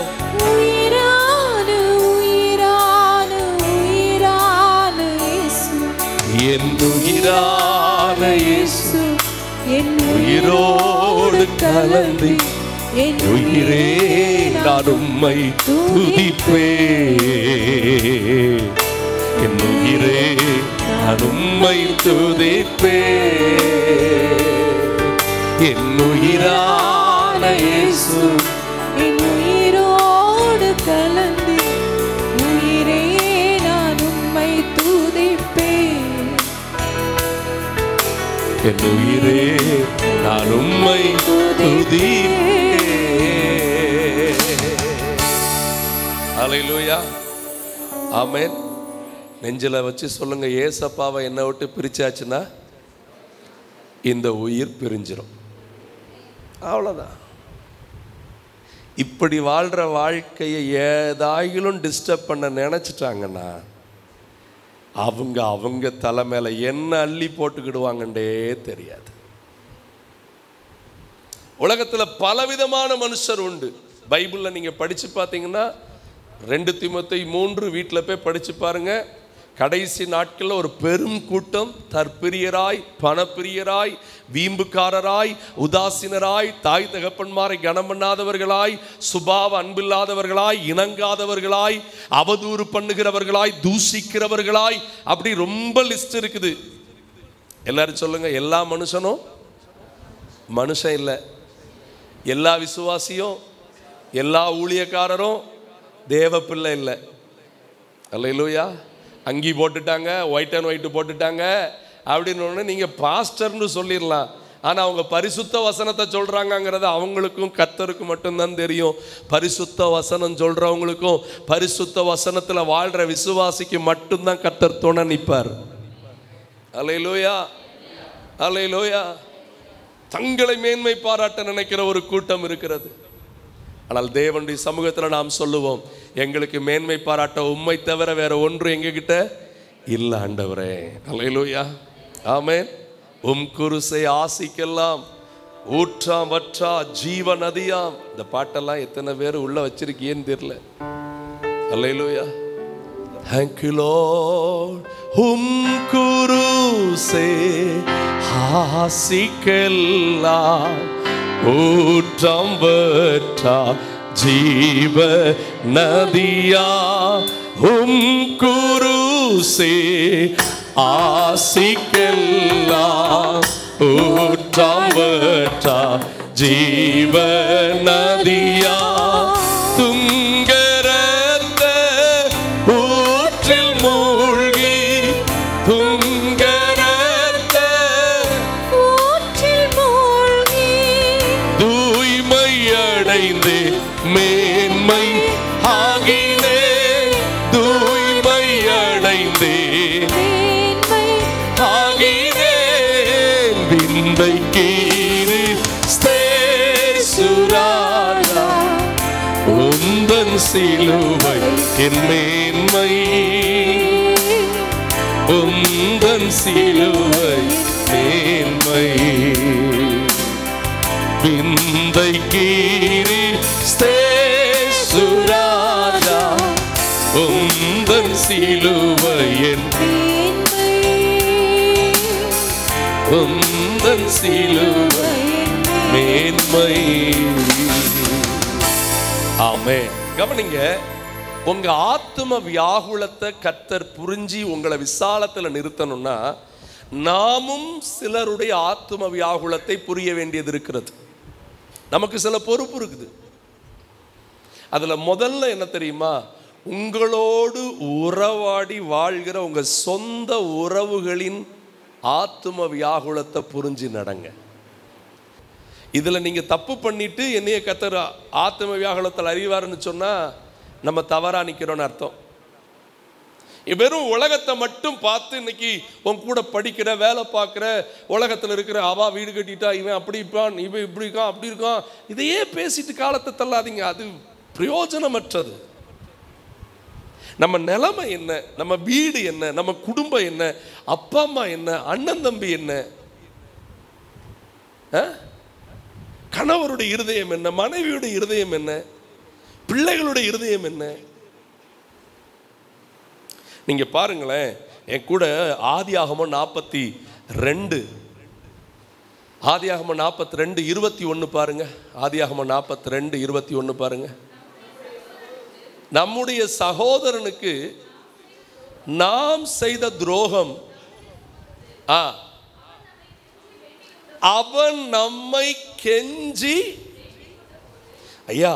உயிரான உயிரான உயிரான இயேசு, என் உயிரான இயேசு, என் உயிரோடு கலந்து என் உயிரே நான் உம்மை துதிப்பேன். என் உயிரே நான் உம்மை துதிப்பேன். என் உயிரான இயேசு, என் உயிரோடு கலந்து உயிரே நான் உம்மை துதிப்பேன். என் உயிரே நான் உம்மை துதிப்பேன். ஹல்லேலூயா. ஆமென். நெஞ்சில வச்சு சொல்லுங்க, ஏசப்பாவை என்னை விட்டு பிரிச்சாச்சுன்னா இந்த உயிர் பிரிஞ்சிடும். அவ்வளோதான். இப்படி வாழ்கிற வாழ்க்கையை ஏதாயிலும் டிஸ்டர்ப் பண்ண நினச்சிட்டாங்கன்னா அவங்க தலை மேலே என்ன அள்ளி போட்டுக்கிடுவாங்கன்றே தெரியாது. உலகத்தில் பலவிதமான மனுஷர் உண்டு. பைபிளில் நீங்கள் படித்து பார்த்தீங்கன்னா 2 தீமோத்தேயு 3 வீட்டில் போய் படித்து பாருங்க. கடைசி நாட்களில் ஒரு பெரும் கூட்டம் தற்பிரியராய், பணப்பிரியராய், வீம்புக்காரராய், உதாசீனராய், தாய் தகப்பன்மாரை கனம் பண்ணாதவர்களாய், சுபாவ அன்பில்லாதவர்களாய், இணங்காதவர்களாய், அவதூறு பண்ணுகிறவர்களாய், தூஷிக்கிறவர்களாய், அப்படி ரொம்ப லிஸ்ட் இருக்குது. எல்லாரும் சொல்லுங்க, எல்லா மனுஷனும் மனுஷன் இல்லை, எல்லா விசுவாசியும் எல்லா ஊழியக்காரரும் தேவ பிள்ளை இல்லை. அல்லேலூயா. அங்கி போட்டுட்டாங்க, ஒயிட் அண்ட் ஒயிட் போட்டுட்டாங்க அப்படின்னு நீங்கள் பாஸ்டர்னு சொல்லிடலாம். ஆனா அவங்க பரிசுத்த வசனத்தை சொல்றாங்கங்கிறது அவங்களுக்கும் கர்த்தருக்கும் மட்டும்தான் தெரியும். பரிசுத்த வசனம் சொல்றவங்களுக்கும் பரிசுத்த வசனத்துல வாழ்ற விசுவாசிக்கு மட்டும்தான் கர்த்தர் துணை நிற்பார். அல்லேலூயா, அல்லேலூயா. தங்களை மேன்மை பாராட்ட நினைக்கிற ஒரு கூட்டம் இருக்கிறது. ஆனால் தேவனுடைய சமூகத்தில் நாம் சொல்லுவோம், எங்களுக்கு மேன்மை பாராட்ட உம்மை தவிர வேற ஒன்று எங்ககிட்ட இல்லை ஆண்டவரே. அல்லேலூயா, ஆமென். குருசை ஆசிக்கெல்லாம் ஊற்றாம் வற்றா ஜீவ நதியாம். இந்த பாட்டெல்லாம் எத்தனை பேர் உள்ள வச்சிருக்கீன்னு தெரியல. அல்லேலூயா. Thank you Lord. குருசை ஆசிக்கெல்லாம் ஊற்றாம் வற்றா ஜீவ நதியா. குருசே ஆசிக்கெல்லாம் ஊற்றாம் வற்றா ஜீவ நதியா. துங்கரத்த ஊற்றில் மூழ்கி துங்கரத்த ஊற்றில் மூழ்கி தூய்மை அடைந்து மேன்மை ஆகினே. தூய்மை அடைந்து மேன்மை ஆகினேன். விந்தை கீரி ஸ்தேசுராஜா உந்தன் சிலுவை என் மேன்மை. உந்தன் சிலுவை மேன்மை. விந்தை கீரி ஸ்தேசுராஜா உந்தன் சிலுவை என் மேன்மை. உந்தன் சிலுவை மேன்மை. ஆமென். கவனிங்க, உங்க ஆத்தும வியாகுலத்தை கர்த்தர் புரிஞ்சு உங்களை விசாலத்துல நிறுத்தணும்னா நாமும் சிலருடைய ஆத்தும வியாகுலத்தை புரிய வேண்டியது இருக்கிறது. நமக்கு சில பொறுப்பு இருக்குது. அதுல முதல்ல என்ன தெரியுமா? உங்களோடு உறவாடி வாழ்கிற உங்க சொந்த உறவுகளின் ஆத்தும வியாகுலத்தை புரிஞ்சு நடங்க. இதுல நீங்க தப்பு பண்ணிட்டு என்னைய கர்த்தர் ஆத்தும வியாகுலத்தில் அறிவாருன்னு சொன்னா நம்ம தவறா நிக்கிறோம்னு அர்த்தம். வெறும் உலகத்தை மட்டும் பார்த்து இன்னைக்கு உன் கூட படிக்கிற வேலை பார்க்குற உலகத்தில் இருக்கிற அவா வீடு கட்டிட்டா இவன் அப்படி இருப்பான் இவன் இப்படி இருக்கான் அப்படி இருக்கான் இதையே பேசிட்டு காலத்தை தள்ளாதீங்க. அது பிரயோஜனமற்றது. நம்ம நிலைமை என்ன, நம்ம வீடு என்ன, நம்ம குடும்பம் என்ன, அப்பா அம்மா என்ன, அண்ணன் தம்பி என்ன, கணவருடைய இருதயம் என்ன, மனைவியுடைய இருதயம் என்ன, பிள்ளைகளுடைய இருதயம் என்ன. நீங்க பாருங்களேன், என் கூட ஆதியாகமம் 42 ஆதியாகமம் 42:21 பாருங்க. ஆதியாகமம் 42:21 பாருங்க. நம்முடைய சகோதரனுக்கு நாம் செய்த துரோகம் அவன் நம்மை கெஞ்சி. ஐயா,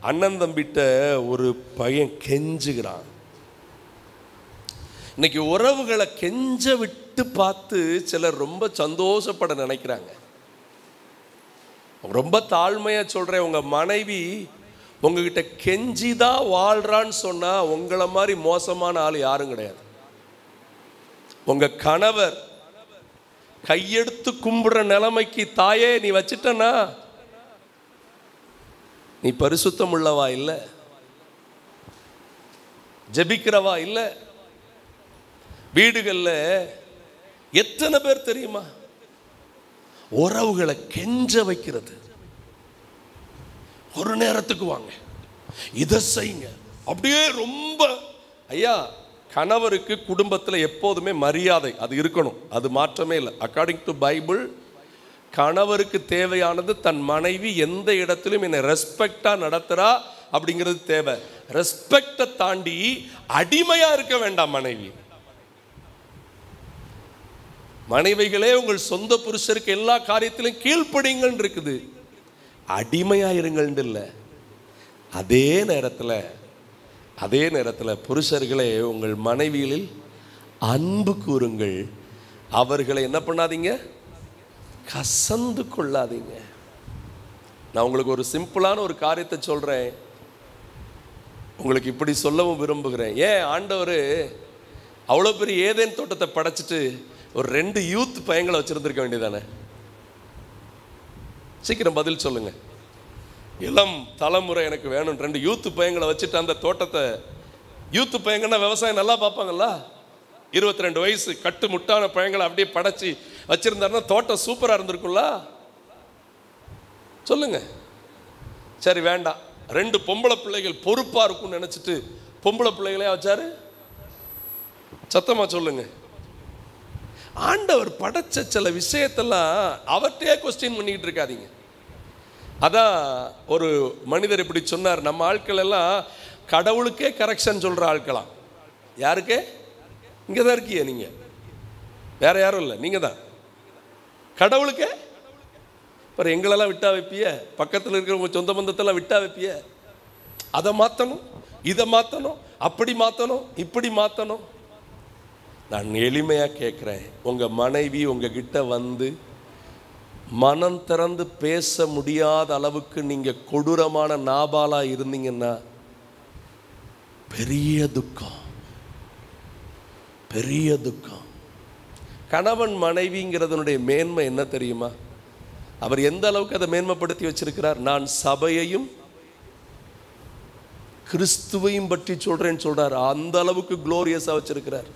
அண்ணன் தம்பிட்ட ஒரு பையன் கெஞ்சுகிறான். இன்னைக்கு உறவுகளை கெஞ்ச விட்டு பார்த்து சிலர் ரொம்ப சந்தோஷப்பட நினைக்கிறாங்க. ரொம்ப தாழ்மையா சொல்றேன், உங்க மனைவி உங்ககிட்ட கெஞ்சிதான் வாழ்றான்னு சொன்னா உங்களை மாதிரி மோசமான ஆள் யாரும் கிடையாது. உங்க கணவர் கையெடுத்து கும்பிடுற நிலைமைக்கு தாயே நீ வச்சிட்டனா நீ பரிசுத்தம் உள்ளவா இல்லை, ஜெபிக்கிறவா இல்லை. வீடுகளில் எத்தனை பேர் தெரியுமா உறவுகளை கெஞ்ச வைக்கிறது. ஒரு நேரத்துக்கு வாங்க, இதை செய்யுங்க, அப்படியே ரொம்ப. ஐயா, கணவருக்கு குடும்பத்தில் எப்போதுமே மரியாதை அது இருக்கணும், அது மாற்றமே இல்லை. அக்கார்டிங் டு பைபிள் கணவருக்கு தேவையானது தன் மனைவி எந்த இடத்திலும் என்னை ரெஸ்பெக்டாக நடத்துகிறா அப்படிங்கிறது தேவை. ரெஸ்பெக்டை தாண்டி அடிமையாக இருக்க வேண்டாம் மனைவி. மனைவிகளே, உங்கள் சொந்த புருஷருக்கு எல்லா காரியத்திலும் கீழ்ப்படிங்கள் இருக்குது, அடிமையாக இருங்கள் இல்லை. அதே நேரத்தில் புருஷர்களே, உங்கள் மனைவிகளில் அன்பு கூறுங்கள். அவர்களை என்ன பண்ணாதீங்க, கசந்து கொள்ளாதீங்க. நான் உங்களுக்கு ஒரு சிம்பிளான ஒரு காரியத்தை சொல்றேன், உங்களுக்கு இப்படி சொல்லவும் விரும்புகிறேன். ஏன் ஆண்டவர் அவ்வளோ பெரிய ஏதேன் தோட்டத்தை படைச்சிட்டு ஒரு 2 யூத் பையங்களை வச்சிருந்திருக்க வேண்டியதானே? சீக்கிரம் பதில் சொல்லுங்க. இளம் தலைமுறை எனக்கு வேணும், 2 யூத் பையங்களை வச்சுட்டு அந்த தோட்டத்தை, யூத் பையங்கன்னா விவசாயம் நல்லா பார்ப்பாங்கல்ல, 22 வயசு கட்டு முட்டான பையங்களை அப்படியே படைச்சி வச்சிருந்தாருன்னா தோட்டம் சூப்பராக இருந்திருக்கும்ல? சொல்லுங்க. சரி வேண்டாம், 2 பொம்பளை பிள்ளைகள் பொறுப்பா இருக்கும்னு நினைச்சிட்டு பொம்பளை பிள்ளைகளே வச்சாரு. சத்தமா சொல்லுங்க. ஆண்டவர் படைச்ச சில விஷயத்தெல்லாம் அவர்கிட்டயே கொஸ்டின் பண்ணிக்கிட்டு இருக்காதீங்க. அதான் ஒரு மனிதர் இப்படி சொன்னார், நம்ம ஆட்கள் எல்லாம் கடவுளுக்கே கரெக்ஷன் சொல்ற ஆட்களாம். யாருக்கே? இங்கே தான் இருக்கீங்க நீங்க, வேற யாரும் இல்லை, நீங்க தான் கடவுளுக்கே. அப்புறம் எங்களெல்லாம் விட்டா வைப்பிய, பக்கத்தில் இருக்கிற உங்க சொந்த பந்தத்தெல்லாம் விட்டா வைப்பிய. அதை மாற்றணும், இதை மாற்றணும், அப்படி மாற்றணும், இப்படி மாற்றணும். நான் எளிமையாக கேட்குறேன், உங்கள் மனைவி உங்ககிட்ட வந்து மனம் திறந்து பேச முடியாத அளவுக்கு நீங்கள் கொடூரமான நாபாலா இருந்தீங்கன்னா பெரிய துக்கம், பெரிய துக்கம். கணவன் மனைவிங்கிறதனுடைய மேன்மை என்ன தெரியுமா? அவர் எந்த அளவுக்கு அதை மேன்மைப்படுத்தி வச்சிருக்கிறார். நான் சபையையும் கிறிஸ்துவையும் பற்றி சொல்றேன்னு சொல்றார். அந்த அளவுக்கு குளோரியஸா வச்சிருக்கிறார்.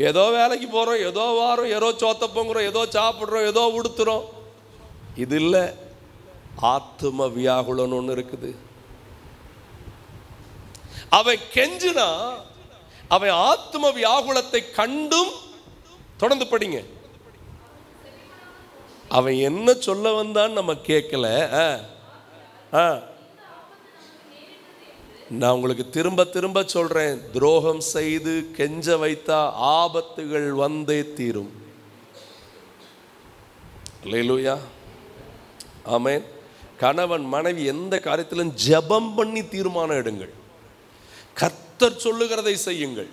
ஏதோ வேலைக்கு போறோம், ஏதோ வாரம், ஏதோ சோத்த பொங்குறோம், ஏதோ சாப்பிடுறோம், ஏதோ உடுத்துறோம், இது இல்லை. ஆத்தும வியாகுலன்னு ஒன்று இருக்குது. அவன் கெஞ்சினா அவன் ஆத்தும வியாகுலத்தை கண்டும், தொடர்ந்து படிங்க, அவன் என்ன சொல்ல வந்தான்னு நம்ம கேட்கல. நான் உங்களுக்கு திரும்ப திரும்ப சொல்றேன், துரோகம் செய்து கெஞ்ச வைத்தா ஆபத்துகள் வந்தே தீரும். அல்லேலூயா, ஆமென். கணவன் மனைவி எந்த காரியத்திலும் ஜெபம் பண்ணி தீர்மானம் எடுங்கள். கர்த்தர் சொல்லுகிறதை செய்யுங்கள்.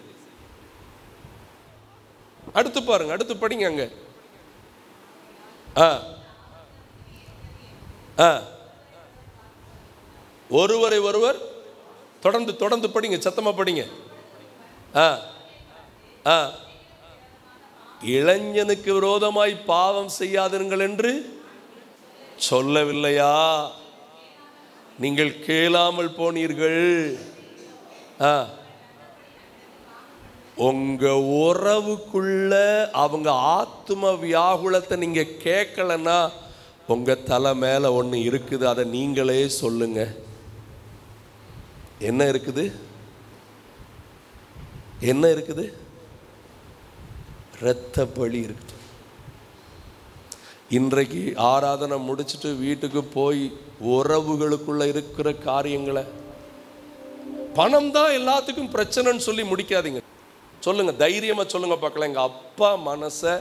அடுத்து பாருங்க, அடுத்து படிங்க. அங்க ஒருவரை ஒருவர் தொடர்ந்து தொடர்ந்து படிங்க, சத்தமா படிங்க. இளைஞனுக்கு விரோதமாய் பாவம் செய்யாதீர்கள் என்று சொல்லவில்லையா? நீங்கள் கேளாமல் போனீர்கள். உங்க உறவுக்குள்ள அவங்க ஆத்தும வியாகுலத்தை நீங்க கேட்கலன்னா உங்க தலை மேல ஒண்ணு இருக்குது, அதை நீங்களே சொல்லுங்க. என்ன இருக்குது? என்ன இருக்குது? இரத்த பழி இருக்குது. இன்றைக்கு ஆராதனை முடிச்சுட்டு வீட்டுக்கு போய் உறவுகளுக்குள்ள இருக்கிற காரியங்களை, பணம் தான் எல்லாத்துக்கும் பிரச்சனைன்னு சொல்லி முடிக்காதீங்க. சொல்லுங்க, தைரியமா சொல்லுங்க பார்க்கலாம். எங்க அப்பா மனசை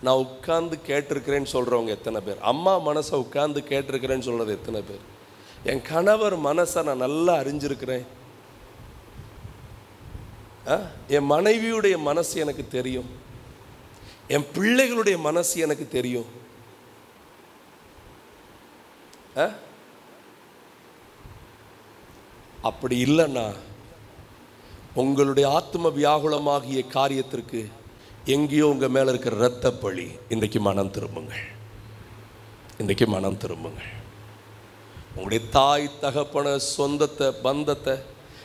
நான் உட்கார்ந்து கேட்டிருக்கிறேன்னு சொல்றவங்க எத்தனை பேர்? அம்மா மனசை உட்கார்ந்து கேட்டிருக்கிறேன்னு சொல்றது எத்தனை பேர்? என் கணவர் மனசை நான் நல்லா அறிஞ்சிருக்கிறேன். என் மனைவியுடைய மனசு எனக்கு தெரியும், என் பிள்ளைகளுடைய மனசு எனக்கு தெரியும். அப்படி இல்லைன்னா உங்களுடைய ஆத்ம வியாகுலமாகிய காரியத்திற்கு எங்கேயோ உங்க மேல இருக்கிற இரத்த பழி. இன்றைக்கு மனம் திரும்புங்கள், இன்றைக்கு மனம் திரும்புங்கள். உங்களுடைய தாய் தகப்பன சொந்தத்தை பந்தத்தை,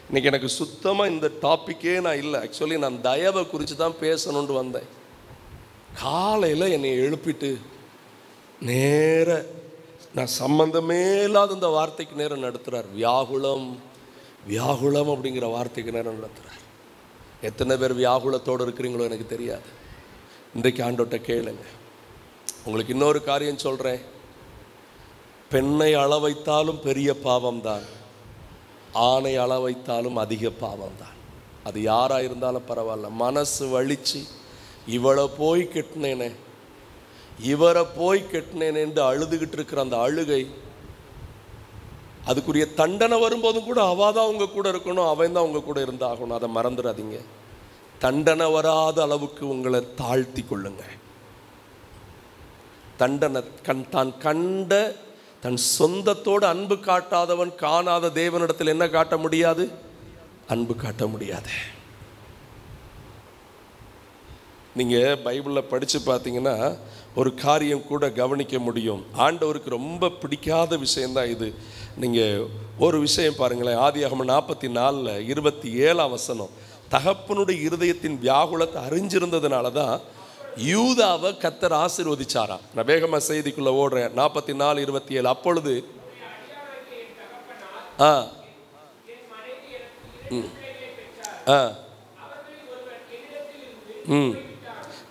இன்னைக்கு எனக்கு சுத்தமாக இந்த டாப்பிக்கே நான் இல்லை. ஆக்சுவலி நான் தயவை குறித்து தான் பேசணும்னு வந்தேன். காலையில் என்னை எழுப்பிட்டு நேர நான் சம்பந்தமே இல்லாத இந்த வார்த்தைக்கு நேரம் நடத்துகிறார். வியாகுலம், வியாகுலம் அப்படிங்கிற வார்த்தைக்கு நேரம் நடத்துகிறார். எத்தனை பேர் வியாகுலத்தோடு இருக்கிறீங்களோ எனக்கு தெரியாது. இன்றைக்கு ஆண்டோட்ட கேளுங்க. உங்களுக்கு இன்னொரு காரியம் சொல்கிறேன். பெண்ணை அள வைத்தாலும் பெரிய பாவம்தான், ஆணை அள வைத்தாலும் அதிக பாவம்தான். அது யாராக இருந்தாலும் பரவாயில்ல. மனசு வலிச்சு இவளை போய் கெட்டினேனே, இவரை போய் கெட்டினேனே என்று அழுதுகிட்டு இருக்கிற அந்த அழுகை, அதுக்குரிய தண்டனை வரும்போதும் கூட அவள் தான் உங்கள் கூட இருக்கணும், அவன் தான் உங்கள் கூட இருந்தாகணும். அதை மறந்துடாதீங்க. தண்டனை வராத அளவுக்கு உங்களை தாழ்த்தி கொள்ளுங்க. தான் கண்ட தன் சொந்தத்தோடு அன்பு காட்டாதவன் காணாத தேவனிடத்தில் என்ன காட்ட முடியாது? அன்பு காட்ட முடியாது. நீங்கள் பைபிளில் படித்து பார்த்தீங்கன்னா ஒரு காரியம் கூட கவனிக்க முடியும். ஆண்டவருக்கு ரொம்ப பிடிக்காத விஷயந்தான் இது. நீங்கள் ஒரு விஷயம் பாருங்களேன். ஆதியாகமம் 44:27 தகப்பனுடைய இருதயத்தின் வியாகுலத்தை அறிஞ்சிருந்ததுனால தான் யூதாவை கர்த்தர் ஆசீர்வதிச்சாராம். நான் வேகமாக செய்திக்குள்ளே ஓடுறேன். 44:27 அப்பொழுது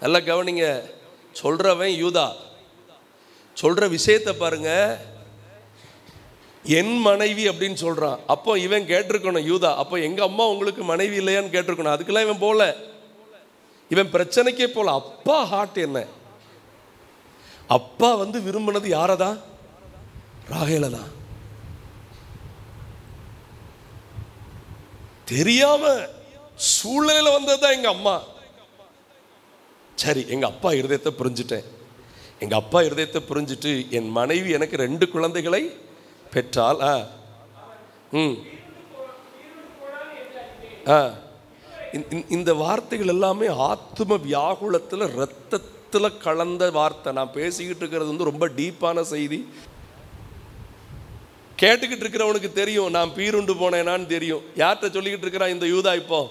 நல்லா கவனிங்க. சொல்றவன் யூதா. சொல்ற விஷயத்தை பாருங்க. என் மனைவி அப்படின்னு சொல்றான். அப்போ இவன் கேட்டிருக்கணும் யூதா, அப்போ எங்க அம்மா உங்களுக்கு மனைவி இல்லையான்னு கேட்டிருக்கணும். அதுக்கெல்லாம் இவன் போல. இவன் பிரச்சனைக்கே போல. அப்பா ஹார்ட் என்ன? அப்பா விரும்பினது யாரதான்? ராகேல தான். தெரியாம சூழ்நிலையில வந்ததுதான் எங்க அம்மா. சரி, எங்க அப்பா இருதயத்தை புரிஞ்சுட்டேன். எங்க அப்பா இருதயத்தை புரிஞ்சுட்டு என் மனைவி எனக்கு 2 குழந்தைகளை பெற்றால் இந்த வார்த்தைகள் எல்லாமே ஆத்ம வியாகுலத்தில் ரத்தத்தில் கலந்த வார்த்தை. நான் பேசிக்கிட்டு இருக்கிறது ரொம்ப டீப்பான செய்தி. கேட்டுக்கிட்டு இருக்கிறவனுக்கு தெரியும் நான் பீருண்டு போனேனான்னு தெரியும். யார்கிட்ட சொல்லிக்கிட்டு இருக்கிறான் இந்த யூதா? இப்போ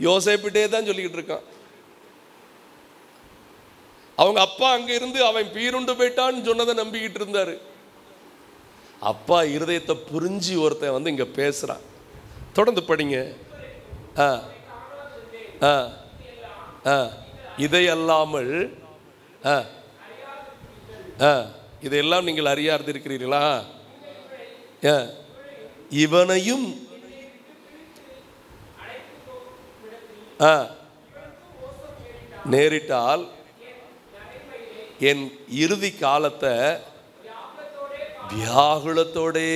யோசேப்பிட்டே தான் சொல்லிக்கிட்டு இருக்கான். அவங்க அப்பா அங்க இருந்து அவன் பீருண்டு போயிட்டான்னு சொன்னதை நம்பிக்கிட்டு இருந்தாரு. அப்பா இருதயத்தை புரிஞ்சு ஒருத்தன் இங்க பேசுறான். தொடர்ந்து படிங்க. இதையல்லாமல் இதையெல்லாம் நீங்கள் அறியாது இருக்கிறீர்களா? இவனையும் நேரிட்டால் என் இறுதி காலத்தை வியாகுலத்தோடே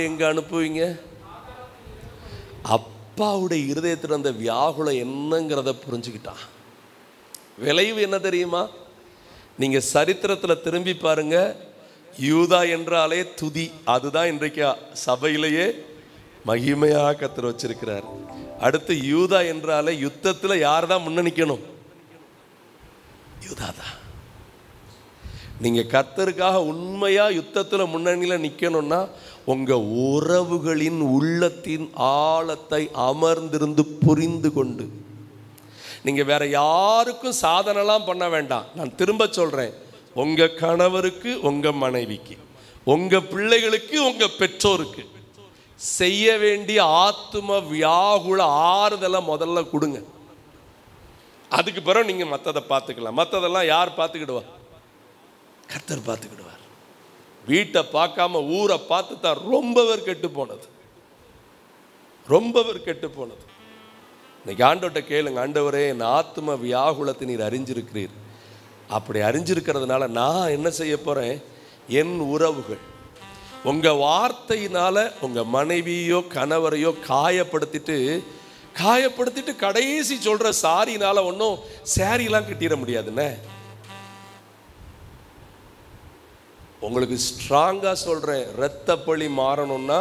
எங்க அனுப்புவீங்க? அப்பாவுடைய இருதயத்தில் அந்த வியாகுலம் என்னங்கிறத புரிஞ்சுக்கிட்டான். விளைவு என்ன தெரியுமா? நீங்க சரித்திரத்தில் திரும்பி பாருங்க. யூதா என்றாலே துதி. அதுதான் இன்றைக்கு சபையிலேயே மகிமையாக கர்த்தர் வச்சிருக்கிறார். அடுத்து யூதா என்றாலே யுத்தத்தில் யார் தான் முன்ன நிற்கணும்? யூதா தான். நீங்க கர்த்தருக்காக உண்மையா யுத்தத்தில் முன்னணியில் நிற்கணும்னா உங்க உறவுகளின் உள்ளத்தின் ஆழத்தை அமர்ந்திருந்து புரிந்து கொண்டு, நீங்க வேற யாருக்கும் சாதனைலாம் பண்ண வேண்டாம். நான் திரும்ப சொல்றேன், உங்க கணவருக்கு, உங்க மனைவிக்கு, உங்க பிள்ளைகளுக்கு, உங்க பெற்றோருக்கு செய்ய வேண்டிய ஆத்தும வியாகுல ஆறுதலை முதல்ல கொடுங்க. அதுக்கு பிறகு நீங்க மற்றதை பார்த்துக்கலாம். மற்றதெல்லாம் யார் பார்த்துக்கிடுவா? கர்த்தர் பார்த்துக்கிடுவார். வீட்டை பார்க்காம ஊரை பார்த்து தான் ரொம்ப பேர் கெட்டு போனது. ரொம்ப பேர் கெட்டு போனது. இன்னைக்கு ஆண்டவர்கிட்ட கேளுங்க, ஆண்டவரே என் ஆத்தும வியாகுலத்தை நீர் அறிஞ்சிருக்கிறீர். அப்படி அறிஞ்சிருக்கிறதுனால நான் என்ன செய்ய போறேன்? என் உறவுகள் உங்க வார்த்தையினால உங்க மனைவியோ கணவரையோ காயப்படுத்திட்டு கடைசி சொல்ற சாரினால ஒன்றும் சாரிலாம் கட்டிட முடியாதுன்னு உங்களுக்கு ஸ்ட்ராங்கா சொல்றேன். இரத்த பழி மாறணும்னா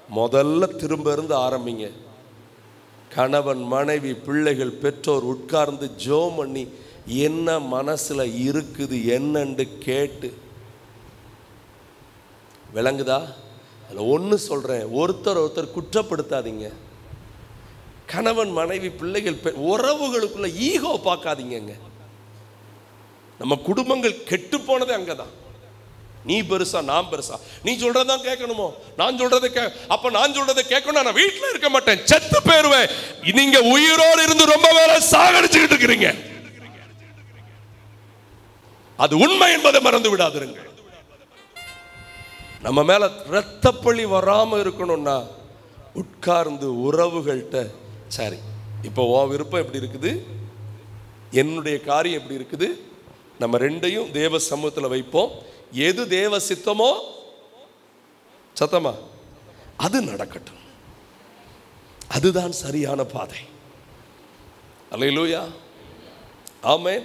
முதல்ல திரும்ப இருந்து ஆரம்பிங்க. கணவன், மனைவி, பிள்ளைகள், பெற்றோர் உட்கார்ந்து ஜெபம் பண்ணி என்ன மனசுல இருக்குது என்னன்னு கேட்டு, விளங்குதா? அதில் ஒன்று சொல்றேன், ஒருத்தர் குற்றப்படுத்தாதீங்க. கணவன், மனைவி, பிள்ளைகள், உறவுகளுக்குள்ள ஈகோ பார்க்காதீங்க. நம்ம குடும்பங்கள் கெட்டு போனதே அங்கதான். நீ பெருசா நான் பெருசா, நீ சொல்றதான் கேட்கணுமோ, நான் சொல்றதை அப்ப நான் சொல்றதை கேட்கணும். நான் வீட்டில் இருக்க மாட்டேன், செத்து போயிருவேன். நீங்க உயிரோடு இருந்து ரொம்ப வேலை சாகடிச்சுக்கிட்டு இருக்கிறீங்க. அது உண்மை என்பதை மறந்து விடாதிருங்க. நம்ம மேல இரத்தப்பழி வராம இருக்கணும்னா உட்கார்ந்து உறவுகள்கிட்ட, சரி இப்போ உன் விருப்பம் எப்படி இருக்குது, என்னுடைய காரியம் எப்படி இருக்குது, நம்ம ரெண்டையும் தேவ சமூகத்தில் வைப்போம். எது தேவ சித்தமோ சத்தமா அது நடக்கட்டும். அதுதான் சரியான பாதை. அல்லேலூயா, ஆமென்.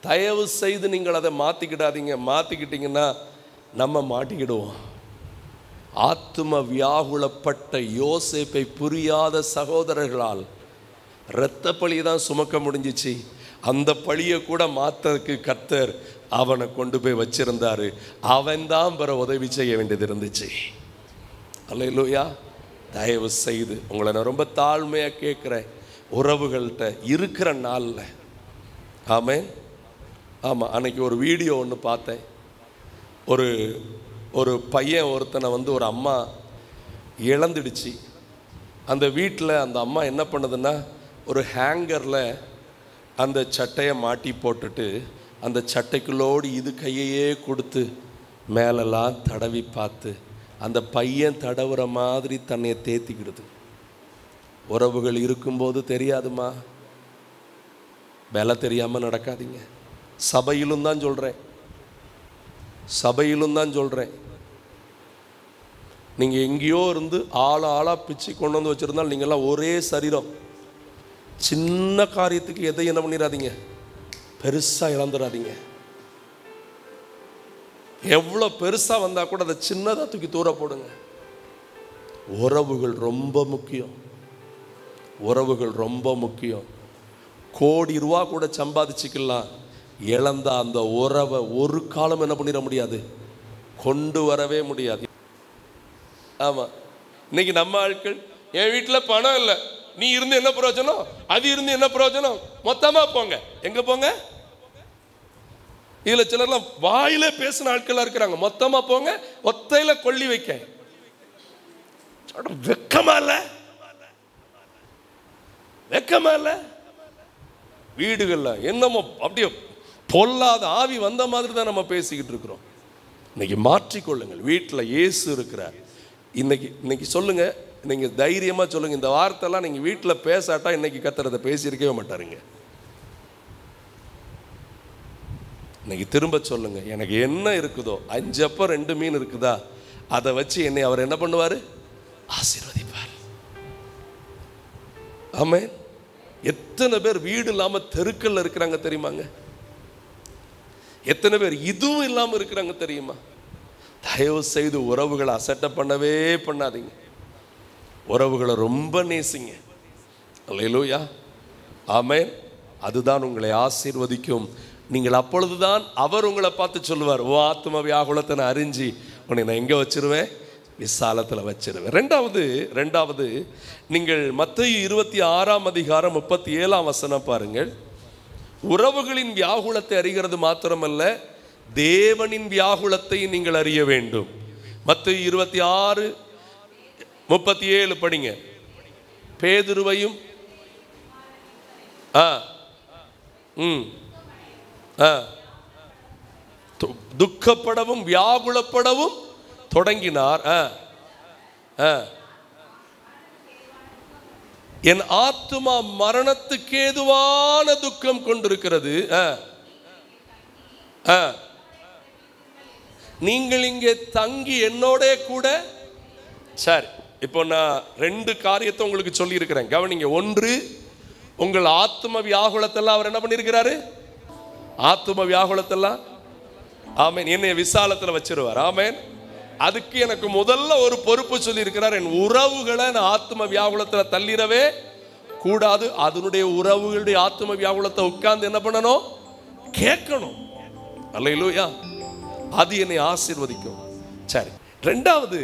தயவு செய்து நீங்கள் அதை மாற்றிக்கிடாதீங்க. மாற்றிக்கிட்டீங்கன்னா நம்ம மாட்டிக்கிடுவோம். ஆத்தும வியாகுலப்பட்ட யோசேப்பை புரியாத சகோதரர்களால் இரத்த பழி தான் சுமக்க முடிஞ்சிச்சு. அந்த பழியை கூட மாற்றதுக்கு கர்த்தர் அவனை கொண்டு போய் வச்சிருந்தாரு. அவன்தான் பிற உதவி செய்ய வேண்டியது இருந்துச்சு. அல்லேலூயா. தயவு செய்து உங்களை நான் ரொம்ப தாழ்மையாக கேட்குறேன், உறவுகள்கிட்ட இருக்கிற நாளில். ஆமென். ஆமாம், அன்னைக்கு ஒரு வீடியோ ஒன்று பார்த்தேன். ஒரு பையன் ஒருத்தனை ஒரு அம்மா இழந்துடுச்சு. அந்த வீட்டில் அந்த அம்மா என்ன பண்ணுதுன்னா, ஒரு ஹேங்கரில் அந்த சட்டையை மாட்டி போட்டுட்டு அந்த சட்டைக்குள்ளோடு இது கையையே கொடுத்து மேலெல்லாம் தடவி பார்த்து அந்த பையன் தடவுற மாதிரி தன்னையை தேத்திக்கிடுது. உறவுகள் இருக்கும்போது தெரியாதுமா, வேலை தெரியாமல் நடக்காதீங்க. சபையிலும் தான் சொல்கிறேன், சபையிலும் தான் சொல்கிறேன். நீங்கள் எங்கேயோ இருந்து ஆளாக பிச்சு கொண்டு வந்து வச்சுருந்தால் நீங்கள்லாம் ஒரே சரீரம். சின்ன காரியத்துக்கு எதை என்ன பண்ணிடாதீங்க, பெருசாக இழந்துடாதீங்க. எவ்வளோ பெருசாக வந்தால் கூட அதை சின்னதாக தூக்கி தூர போடுங்க. உறவுகள் ரொம்ப முக்கியம், உறவுகள் ரொம்ப முக்கியம். கோடி ரூபா கூட சம்பாதிச்சுக்கலாம், இழந்த அந்த உறவை ஒரு காலம் என்ன பண்ணிட முடியாது, கொண்டு வரவே முடியாது. ஆமாம், இன்னைக்கு நம்ம ஆட்கள், என் வீட்டில் பணம் இல்லை, நீ இருந்து என்ன பிரயோஜனம், அது இருந்து என்ன பிரயோஜனம், மொத்தமாக போங்க. எங்கே போங்க? இதில் சிலர்லாம் வாயில பேசின ஆட்களாக இருக்கிறாங்க. மொத்தமாக போங்க, ஒத்தையில் கொள்ளி வைக்க. வெக்கமா இல்லை? வெக்கமா இல்லை? வீடுகள்ல என்னமோ அப்படியே பொல்லாத ஆவி வந்த மாதிரி தான் நம்ம பேசிக்கிட்டு இருக்கிறோம். இன்னைக்கு மாற்றிக்கொள்ளுங்கள். வீட்டில் இயேசு இருக்கிறார். இன்னைக்கு சொல்லுங்க, நீங்க தைரியமா சொல்லுங்க, இந்த வார்த்தைலாம் நீங்க வீட்டில் பேசாட்டா இன்னைக்கு கர்த்தர் பேசியிருக்கவே மாட்டாருங்க. இன்னைக்கு திரும்ப சொல்லுங்க, எனக்கு என்ன இருக்குதோ 5 அப்பம் 2 மீன் இருக்குதா, அதை வச்சு என்னை அவர் என்ன பண்ணுவார், ஆசீர்வதிப்பார். ஆமென். எத்தனை பேர் வீடு இல்லாம தெருக்கல்ல இருக்கிறாங்க தெரியுமாங்க? எத்தனை பேர் இதுவும் இல்லாம இருக்கிறாங்க தெரியுமா? தயவு செய்து உறவுகளை அசட்டை பண்ணவே பண்ணாதீங்க. உறவுகளை ரொம்ப நேசிங்க. அல்லேலூயா. ஆமென். அதுதான் உங்களை ஆசீர்வதிக்கும். நீங்கள் அப்பொழுதுதான் அவர் உங்களை பார்த்து சொல்லுவார், ஓ ஆத்தும வியாகுலத்தை நான் அறிஞ்சு உன்னை நான் எங்கே வச்சிருவேன், விசாலத்தில் வச்சிருவேன். ரெண்டாவது நீங்கள் மத்தேயு 26:37 பாருங்கள். உறவுகளின் வியாகுலத்தை அறிகிறது மாத்திரமல்ல, தேவனின் வியாகுலத்தை நீங்கள் அறிய வேண்டும். மத்தேயு 26:37 படிங்க. பேதுருவையும் துக்கப்படவும் வியாகுலப்படவும் தொடங்கினார். என் ஆத்துமா மரணத்துக்கு ஏதுவான துக்கம் கொண்டிருக்கிறது, நீங்கள் இங்கே தங்கி என்னோட கூட. சரி, இப்போ நான் 2 காரியத்தை உங்களுக்கு சொல்லி இருக்கிறேன், கவனிங்க. 1, உங்கள் ஆத்தும வியாகுலத்தெல்லாம் அவர் என்ன பண்ணியிருக்கிறாரு, ஆத்தும வியாகுலத்தெல்லாம் ஆமேன் என்னை விசாலத்தில் வச்சிருவார். ஆமேன். அதுக்கு எனக்கு முதல்ல ஒரு பொறுப்பு சொல்லி இருக்கிறார், என் உறவுகளை நான் ஆத்தும வியாகுலத்தில் தள்ளிடவே கூடாது. அதனுடைய உறவுகளுடைய ஆத்தும வியாகுலத்தை உட்கார்ந்து என்ன பண்ணணும், கேட்கணும். அல்லேலூயா. அது என்னை ஆசீர்வதிக்கும். சரி, 2வது,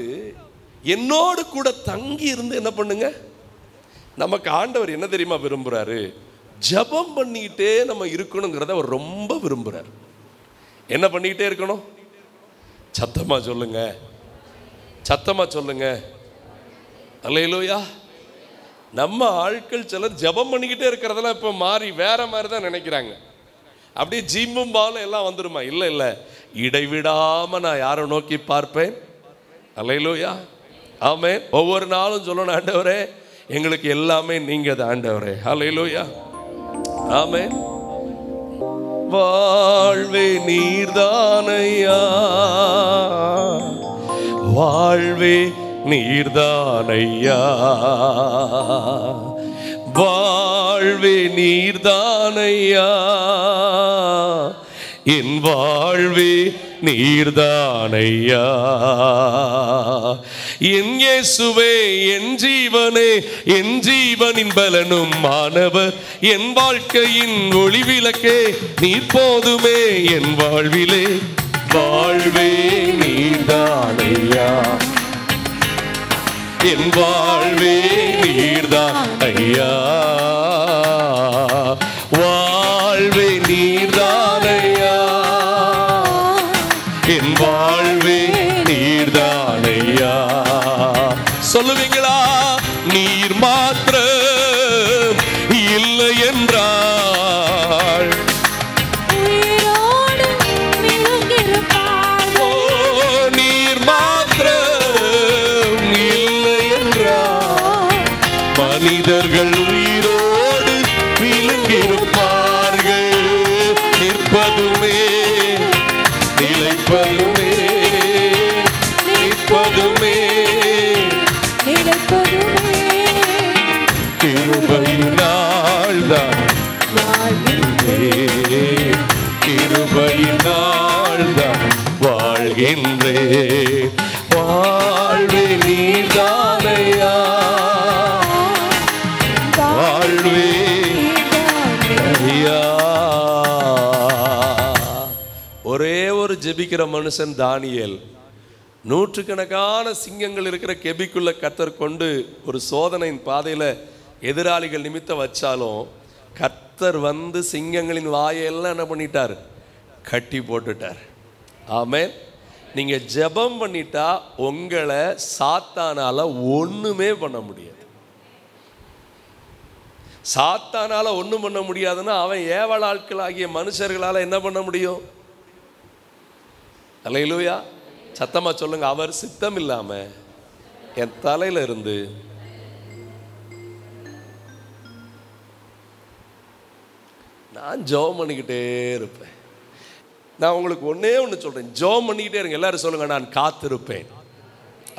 என்னோடு கூட தங்கி இருந்து என்ன பண்ணுங்க. நமக்கு ஆண்டவர் என்ன தெரியுமா விரும்புறாரு, ஜெபம் பண்ணிக்கிட்டே நம்ம இருக்கணுங்கிறத அவர் ரொம்ப விரும்புறார். என்ன பண்ணிக்கிட்டே இருக்கணும்? சத்தமா சொல்லுங்க, சத்தமா சொல்லுங்க. அல்லேலூயா. நம்ம ஆட்கள் சிலர் ஜெபம் பண்ணிக்கிட்டே இருக்கிறதெல்லாம் இப்போ மாறி வேற மாதிரி தான் நினைக்கிறாங்க. அப்படியே ஜிம்மும் பாலும் எல்லாம் வந்துருமா? இல்லை இல்லை, இடைவிடாம நான் யாரை நோக்கி பார்ப்பேன். அல்லேலூயா. ஆமென். ஒவ்வொரு நாளும் சொல்லணும், ஆண்டவரே எங்களுக்கு எல்லாமே நீங்க தான் ஆண்டவரே. அல்லேலூயா. ஆமென். வாழ்வே நீர்தானையா, வாழ்வே நீர்தானையா, வாழ்வே வாழ்வே நீர்தானையா, என் வாழ்வே நீர்தானையா. என் இயேசுவே என் ஜீவனே, என் ஜீவனின் பலனும் மாணவர், என் வாழ்க்கையின் ஒளி விளக்கே நீர் போதுமே என் வாழ்விலே. வாழ்வே நீர்தானையா, என் வாழ்வே நீர்தானையா. வாழ்வே நீர்தானையா, என் வாழ்வே நீர்தானையா. சொல்லுவீங்களா? நீர் மாத்திரம் இல்லை என்றால் நீர் மாத்திரம் இல்லை என்றால் மனிதர்கள் உயிரோடு விழுங்கிருப்பார்கள். நிற்பதுமே நிலைப்பதுமே, நிற்பதுமே கிருபையினால்தான் வாழ்கின்றேன், கிருபையினால்தான் வாழ்கின்றேன். வாழ்வே நீர்தானையா, வாழ்வே நீர்தானையா. ஒரே ஒரு ஜெபிக்கிற மனுஷன் தானியேல், நூற்றுக்கணக்கான சிங்கங்கள் இருக்கிற கெபிக்குள்ள கர்த்தர் கொண்டு ஒரு சோதனையின் பாதையில் எதிராளிகள் நிமித்த வச்சாலும் கர்த்தர் வந்து சிங்கங்களின் வாயெல்லாம் என்ன பண்ணிட்டார்? கட்டி போட்டுட்டார். ஆமென். நீங்க ஜெபம் பண்ணிட்டா உங்களை சாத்தானால ஒண்ணுமே பண்ண முடியாது. சாத்தானால ஒண்ணும் பண்ண முடியாதுன்னா அவன் ஏவல் ஆட்களாகிய மனுஷர்களால என்ன பண்ண முடியும்? அல்லேலூயா. சத்தமா சொல்லுங்க. அவர் சித்தம் இல்லாம என் தலையில இருந்து நான் ஜெபம் பண்ணிக்கிட்டே இருப்பேன். நான் உங்களுக்கு ஒன்னே ஒன்று சொல்றேன், ஜெபம் பண்ணிக்கிட்டே இருங்க. எல்லாரும் சொல்லுங்க, நான் காத்திருப்பேன்.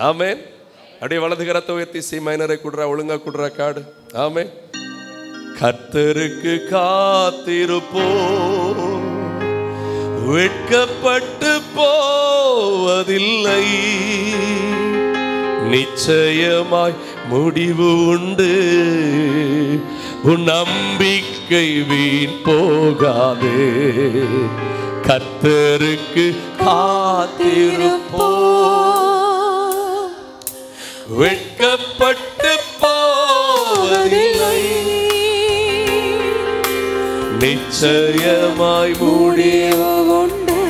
ஆமென். அப்படியே வலது கரத்தை உயர்த்தி சி மைனரை குடுறா, ஒழுங்கா குடுறா காடு. ஆமென். கர்த்தருக்கு காத்திருப்போம், வெட்கப்பட்டு போவதில்லை, நிச்சயமாய் முடிவு உண்டு, உன் நம்பிக்கை வீண் போகாது. கர்த்தருக்கு காத்திருப்போம், வெட்கப்பட்டு போவதில்லை, நிச்சயமாய் முடிவு உண்டு,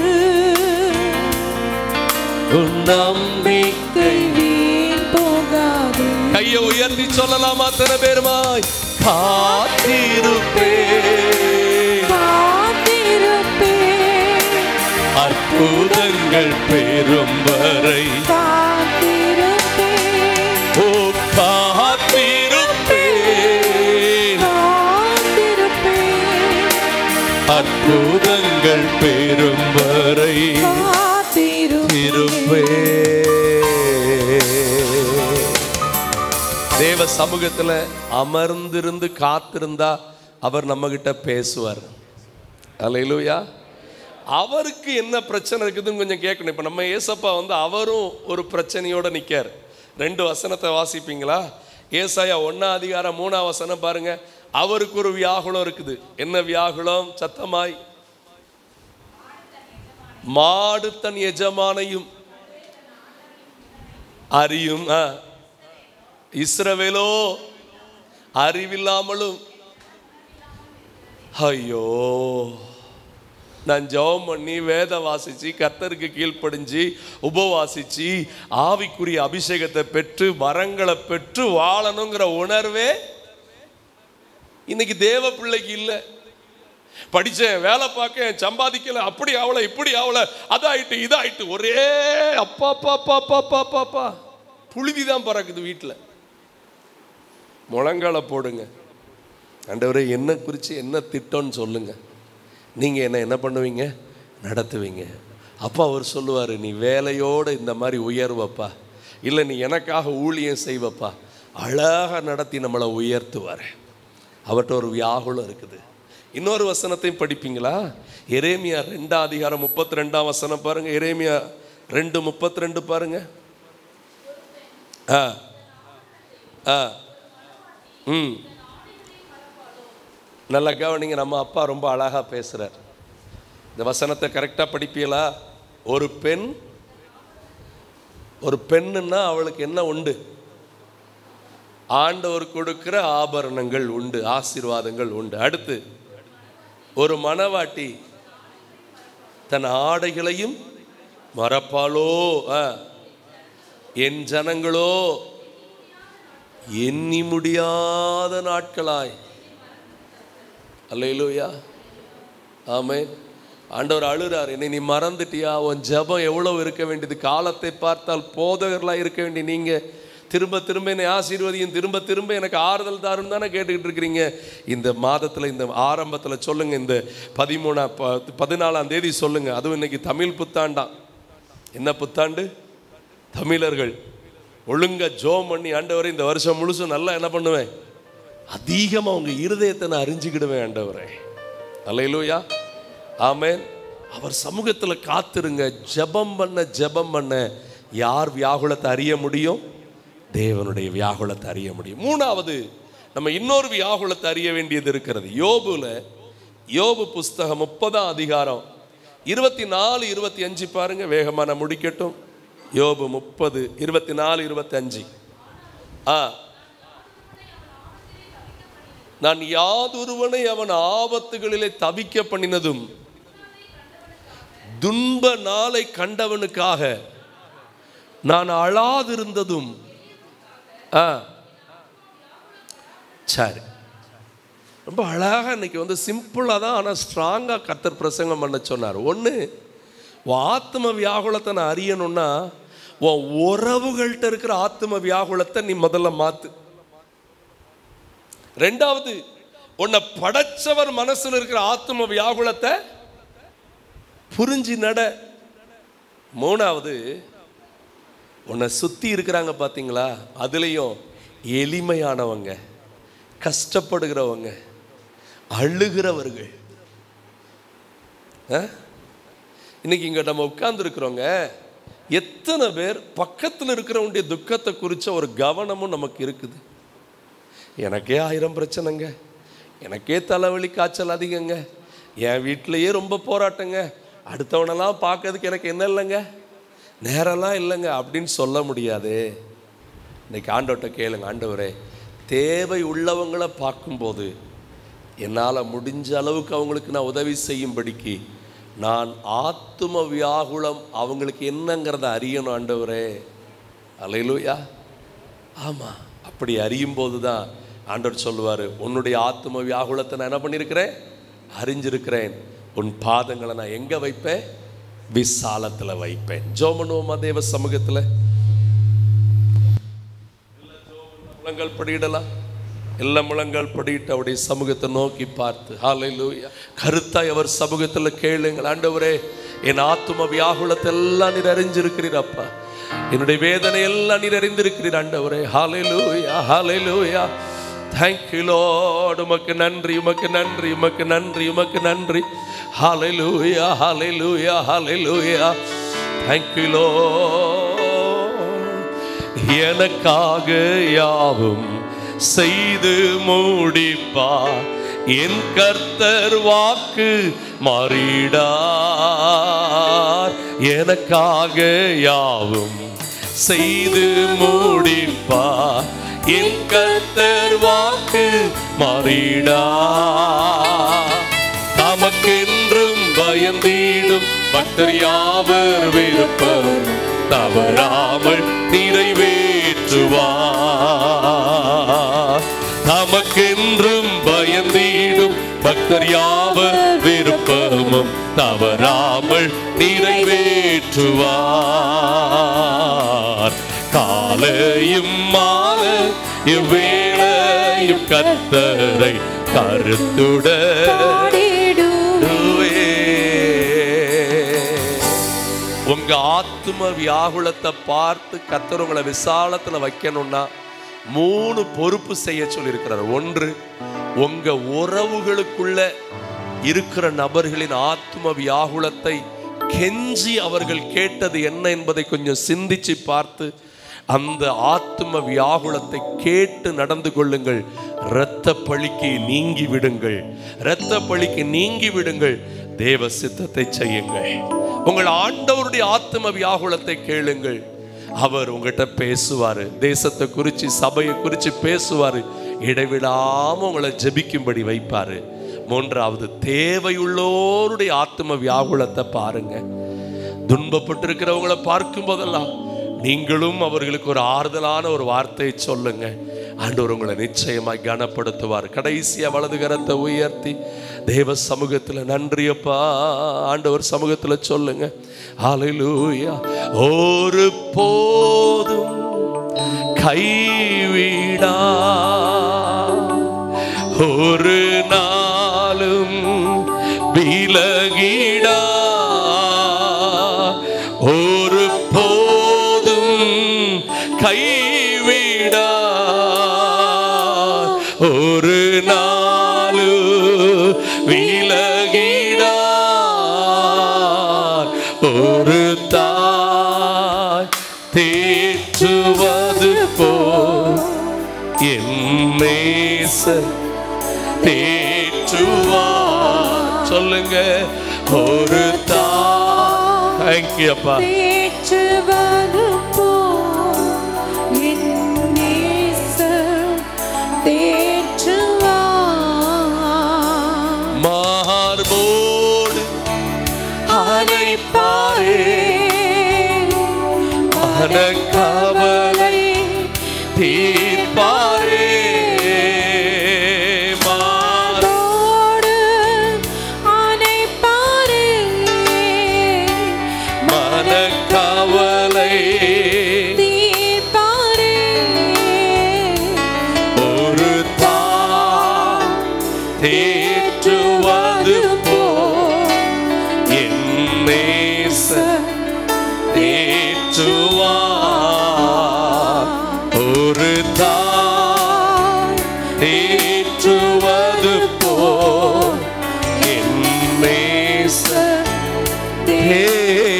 உன் நம்பிக்கை வீண் போகாது. கையை உயர்த்தி சொல்லலாமா? அத்தனை பேருமாய் காத்திருப்பேன், காத்திருப்பேன், அற்புதங்கள் பெறும் வரை காத்திருப்பேன். ஓ காத்திருப்பேன், காத்திருப்பேன், அற்புதங்கள் பெறும் வரை காத்திருப்பேன். தேவ சமூகத்தில் அமர்ந்திருந்து காத்திருந்தா அவர் நம்ம கிட்ட பேசுவார். அல்லேலூயா. அவருக்கு என்ன பிரச்சனை இருக்குதுன்னு கொஞ்சம் கேட்கணும். இப்போ நம்ம ஏசப்பா வந்து அவரும் ஒரு பிரச்சனையோட நிற்கார். 2 வசனத்தை வாசிப்பீங்களா? ஏசாயா 1:3 பாருங்க. அவருக்கு ஒரு வியாகுலம் இருக்குது. என்ன வியாகுலம்? சத்தமாய், மாடு தன் எஜமானையும் அறியும், இஸ்ரவேலோ அறிவில்லாமலும். ஐயோ, நான் ஜெபம் பண்ணி வேத வாசிச்சு கர்த்தருக்கு கீழ்ப்படிஞ்சு உபவாசிச்சு ஆவிக்குரிய அபிஷேகத்தை பெற்று வரங்களை பெற்று வாழணுங்கிற உணர்வே இன்னைக்கு தேவ பிள்ளைக்கு இல்லை. படித்தேன், வேலை பார்க்க, சம்பாதிக்கல, அப்படி ஆகல, இப்படி ஆகல, அதாயிட்டு இதாயிட்டு, ஒரே அப்பா அப்பா அப்பா அப்பா அப்பா அப்பா அப்பா புழுதி தான் பறக்குது வீட்டில். முழங்கால போடுங்க. ஆண்டவரே, என்ன குறித்து என்ன திட்டம்னு சொல்லுங்க. நீங்கள் என்ன பண்ணுவீங்க? நடத்துவீங்க. அப்போ அவர் சொல்லுவார், நீ வேலையோடு இந்த மாதிரி உயர்வப்பா, இல்லை நீ எனக்காக ஊழியம் செய்வப்பா. அழகாக நடத்தி நம்மளை உயர்த்துவார். அவர்கிட்ட ஒரு வியாகுலம் இருக்குது. இன்னொரு வசனத்தையும் படிப்பீங்களா? எரேமியா 2:32 பாருங்க. எரேமியா 2:32 பாருங்க. நல்லா கவனிங்க. நம்ம அப்பா ரொம்ப அழகா பேசுறார். இந்த வசனத்தை கரெக்டா படிப்பீங்களா? ஒரு பெண்ணுன்னா அவளுக்கு என்ன உண்டு? ஆண்டவர் கொடுக்கிற ஆபரணங்கள் உண்டு, ஆசீர்வாதங்கள் உண்டு. அடுத்து, ஒரு மணவாட்டி தன் ஆடைகளையும் மறப்பாளோ? என் ஜனங்களோ எண்ணி முடியாத நாட்களாய். அல்லேலூயா, ஆமென். ஆண்டவர் அழுறார், என்னை நீ மறந்துட்டியா? உன் ஜெபம் எவ்வளவு இருக்க வேண்டியது. காலத்தை பார்த்தால் போதகர்களாக இருக்க வேண்டிய நீங்கள் திரும்ப திரும்ப என்னை ஆசீர்வதியும், திரும்ப திரும்ப எனக்கு ஆறுதல் தாரும் தானே கேட்டுக்கிட்டு இருக்கிறீங்க. இந்த மாதத்தில், இந்த ஆரம்பத்தில் சொல்லுங்கள், இந்த 14ஆம் தேதி சொல்லுங்கள். அதுவும் இன்னைக்கு தமிழ் புத்தாண்டாம். என்ன புத்தாண்டு? தமிழர்கள் ஒழுங்கா ஜோம் பண்ணி, ஆண்டவரை இந்த வருஷம் முழுசும் நல்லா என்ன பண்ணுவேன்? அதிகமாக உங்கள் இருதயத்தை நான் அறிஞ்சுக்கிடுவேன் ஆண்டவரே. அல்லேலூயா, ஆமென். அவர் சமூகத்தில் காத்திருங்க. ஜெபம் பண்ண யார் வியாகுலத்தை அறிய முடியும்? தேவனுடைய வியாகுலத்தை அறிய முடியும். மூணாவது, நம்ம இன்னொரு வியாகுலத்தை அறிய வேண்டியது இருக்கிறது. யோபு புஸ்தகம் 30ஆம் அதிகாரம் 24, 25 பாருங்க. வேகமா நான் முடிக்கட்டும். யோபு 30, 24, 25. நான் யாதொருவனை அவன் ஆபத்துகளிலே தவிக்க பண்ணினதும், துன்ப நாளை கண்டவனுக்காக நான் அழாதிருந்ததும். சரி, ரொம்ப அழகாக இன்னைக்கு சிம்பிளாக தான், ஆனால் ஸ்ட்ராங்காக கர்த்தர் பிரசங்கம் பண்ண சொன்னார். ஒன்று, உன் ஆத்ம வியாகுலத்தை நான் அறியணும்னா, உன் உறவுகள்கிட்ட இருக்கிற ஆத்ம வியாகுலத்தை நீ முதல்ல மாத்து. ரெண்டாவது, உன்னை படைச்சவர் மனசுல இருக்கிற ஆத்ம வியாகுலத்தை புரிஞ்சு நட. மூணாவது, உன்னை சுத்தி இருக்கிறாங்க பார்த்தீங்களா, அதுலேயும் எளிமையானவங்க, கஷ்டப்படுகிறவங்க, அழுகிறவர்கள். இன்னைக்கு இங்கே நம்ம உட்கார்ந்துருக்கிறவங்க எத்தனை பேர் பக்கத்தில் இருக்கிறவங்களுடைய துக்கத்தை குறித்த ஒரு கவனமும் நமக்கு இருக்குது? எனக்கே 1000 பிரச்சனைங்க, எனக்கே தலைவலி காய்ச்சல் அதிகங்க, என் வீட்டிலையே ரொம்ப போராட்டங்க, அடுத்தவனெல்லாம் பார்க்கறதுக்கு எனக்கு என்ன இல்லைங்க, நேரெல்லாம் இல்லைங்க அப்படின்னு சொல்ல முடியாது. இன்னைக்கு ஆண்டவர்கிட்ட கேளுங்க, ஆண்டவரே, தேவை உள்ளவங்களை பார்க்கும்போது என்னால் முடிஞ்ச அளவுக்கு அவங்களுக்கு நான் உதவி செய்யும்படிக்கு நான் ஆத்தும வியாகுலம் அவங்களுக்கு என்னங்கிறத அறியணும் ஆண்டவரே. அல்லேலூயா, ஆமாம். அப்படி அறியும் போது தான் ஆண்டவர் சொல்லுவார், உன்னுடைய ஆத்தும வியாகுலத்தை நான் என்ன பண்ணியிருக்கிறேன்? அறிஞ்சிருக்கிறேன். உன் பாதங்களை நான் எங்கே வைப்பேன்? விசாலத்தில் வைப்பேன். ஜெபம் பண்ணுவோமா தேவ சமூகத்தில்? முழங்கால் படியிடலாம். எல்லா முழங்கால் படியிட்டு அவருடைய சமூகத்தை நோக்கி பார்த்து ஹல்லேலூயா கருத்தாய் அவர் சமூகத்தில் கேளுங்கள். ஆண்டவரே, என் ஆத்தும வியாகுலத்தை எல்லாம் நீர் அறிஞ்சிருக்கிறீர் அப்பா. என்னுடைய வேதனை எல்லாம் நீர் அறிந்திருக்கிறீர் ஆண்டவரே. ஹல்லேலூயா, ஹல்லேலூயா. Thank you Lord. உமக்கு நன்றி, உமக்கு நன்றி, உமக்கு நன்றி, உமக்கு நன்றி. Hallelujah, hallelujah, hallelujah. Thank you Lord. எனக்காக யாவும் செய்து முடிப்பார் என் கர்த்தர் வாக்கு மாறிடார். எனக்காக யாவும் செய்து முடிப்பார் என் கர்த்தர் வாக்கு மாறிடார். தமக்கென்றும் பயந்திடும் பக்தர் யாவர் விருப்பம் தவறாமல் நிறைவேற்றுவார். தமக்கென்றும் பயந்திடும் பக்தர் யாவர் விருப்பமும் தவறாமல் நிறைவேற்றுவார். காலையும் மாலை இவ்வேளையும் கர்த்தரை கருத்துடன் உங்க ஆத்தும வியாகுலத்தை பார்த்து கர்த்தர் உங்களை விசாலத்துல வைக்கணும்னா 3 பொறுப்பு செய்ய சொல்லியிருக்கிறார். ஒன்று, உங்க உறவுகளுக்குள்ள இருக்கிற நபர்களின் ஆத்தும வியாகுலத்தை கெஞ்சி அவர்கள் கேட்டது என்ன என்பதை கொஞ்சம் சிந்திச்சு பார்த்து அந்த ஆத்தும வியாகுலத்தை கேட்டு நடந்து கொள்ளுங்கள். இரத்த பழிக்கு நீங்கி விடுங்கள், இரத்த பழிக்கு நீங்கி விடுங்கள். தேவ சித்தத்தை செய்யுங்கள். உங்கள் ஆண்டவருடைய ஆத்தும வியாகுலத்தை கேளுங்கள். அவர் உங்ககிட்ட பேசுவாரு, தேசத்தை குறித்து சபையை குறித்து பேசுவாரு, இடைவிடாம உங்களை ஜெபிக்கும்படி வைப்பாரு. 3வது, தேவையுள்ளோருடைய ஆத்தும வியாகுலத்தை பாருங்க. துன்பப்பட்டிருக்கிறவங்களை பார்க்கும் போதெல்லாம் நீங்களும் அவர்களுக்கு ஒரு ஆறுதலான ஒரு வார்த்தையை சொல்லுங்க. ஆண்டவர் உங்களை நிச்சயமாய் கனப்படுத்துவார். கடைசியா வலது கரத்தை உயர்த்தி தேவ சமூகத்தில் நன்றியப்பா ஆண்டவர் சமூகத்தில் சொல்லுங்க. ஹல்லேலூயா. ஒரு போதும் கைவிடா, ஒரு நாளும் விலகிடா, ஒரு போதும் கைவிடா, ஒரு நாளு விலகிடா, ஒரு தாய் தேற்றுவது போல் என் நேசர் தேற்றுவார். சொல்லுங்க, ஒரு தாய். தேங்க்யூ அப்பா. தேற்றுவது போல் என் நேசர் தேற்றுவார். மார்போடு அணைப்பாரே, மனக்கவலை தீர்ப்பாரே. மார்போடு அணைப்பாரே, மனக்கவலை தீர்ப்பாரே. ஒரு தாய் தேற்றுவது போல் என் நேசர் தேற்றுவார். ஒரு தாய் தேற்றுவது போல் என் நேசர் தேற்றுவார்.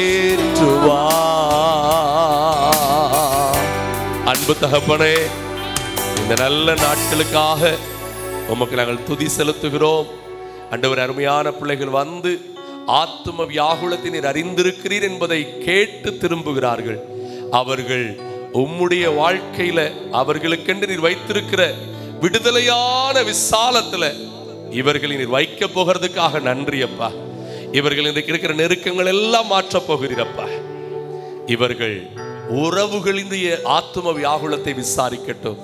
அன்பு தகப்பனே, இந்த நல்ல நாட்களுக்காக உமக்கு நாங்கள் துதி செலுத்துகிறோம். ஆண்டவர், அருமையான பிள்ளைகள் வந்து ஆத்தும வியாகுலத்தை நீர் அறிந்திருக்கிறீர் என்பதை கேட்டு திரும்புகிறார்கள். அவர்கள் உம்முடைய வாழ்க்கையில அவர்களுக்கென்று நீர் வைத்திருக்கிற விடுதலையான விசாலத்துல இவர்களை நீர் வைக்க போகிறதுக்காக நன்றி அப்பா. இவர்கள் இன்றைக்கு இருக்கிற நெருக்கங்கள் எல்லாம் மாற்ற போகிறீரப்பா. இவர்கள் உறவுகளினுடைய ஆத்தும வியாகுலத்தை விசாரிக்கட்டும்,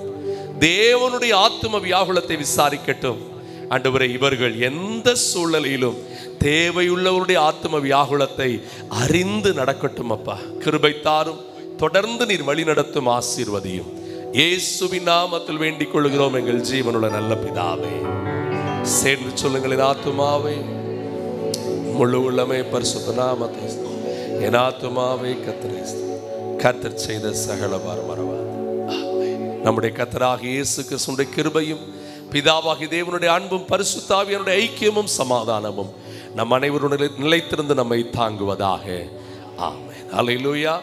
தேவனுடைய ஆத்தும வியாகுலத்தை விசாரிக்கட்டும். ஆண்டவரே, இவர்கள் எந்த சூழ்நிலையிலும் தேவையுள்ளவருடைய ஆத்தும வியாகுலத்தை அறிந்து நடக்கட்டும் அப்பா. கிருபை தாரும், தொடர்ந்து நீர் வழி நடத்தும் ஆசீர்வதியும். இயேசுவின் நாமத்தில் வேண்டிக் கொள்கிறோம் எங்கள் ஜீவனுள்ள நல்ல பிதாவே. சேர்ந்து சொல்லுங்கள், என் ஆத்துமாவே முழு உள்ளமே பரிசுத்த நாமத்தை, என் ஆத்துமாவே கர்த்தர் செய்த சகல மறவாது. நம்முடைய கர்த்தராகிய இயேசு கிறிஸ்துவின் கிருபையும் பிதாவாகிய தேவனுடைய அன்பும் பரிசுத்த ஆவியானுடைய ஐக்கியமும் சமாதானமும் நம் அனைவருடைய நிலைத்திருந்து நம்மை தாங்குவதாக. ஆமென். அல்லேலூயா.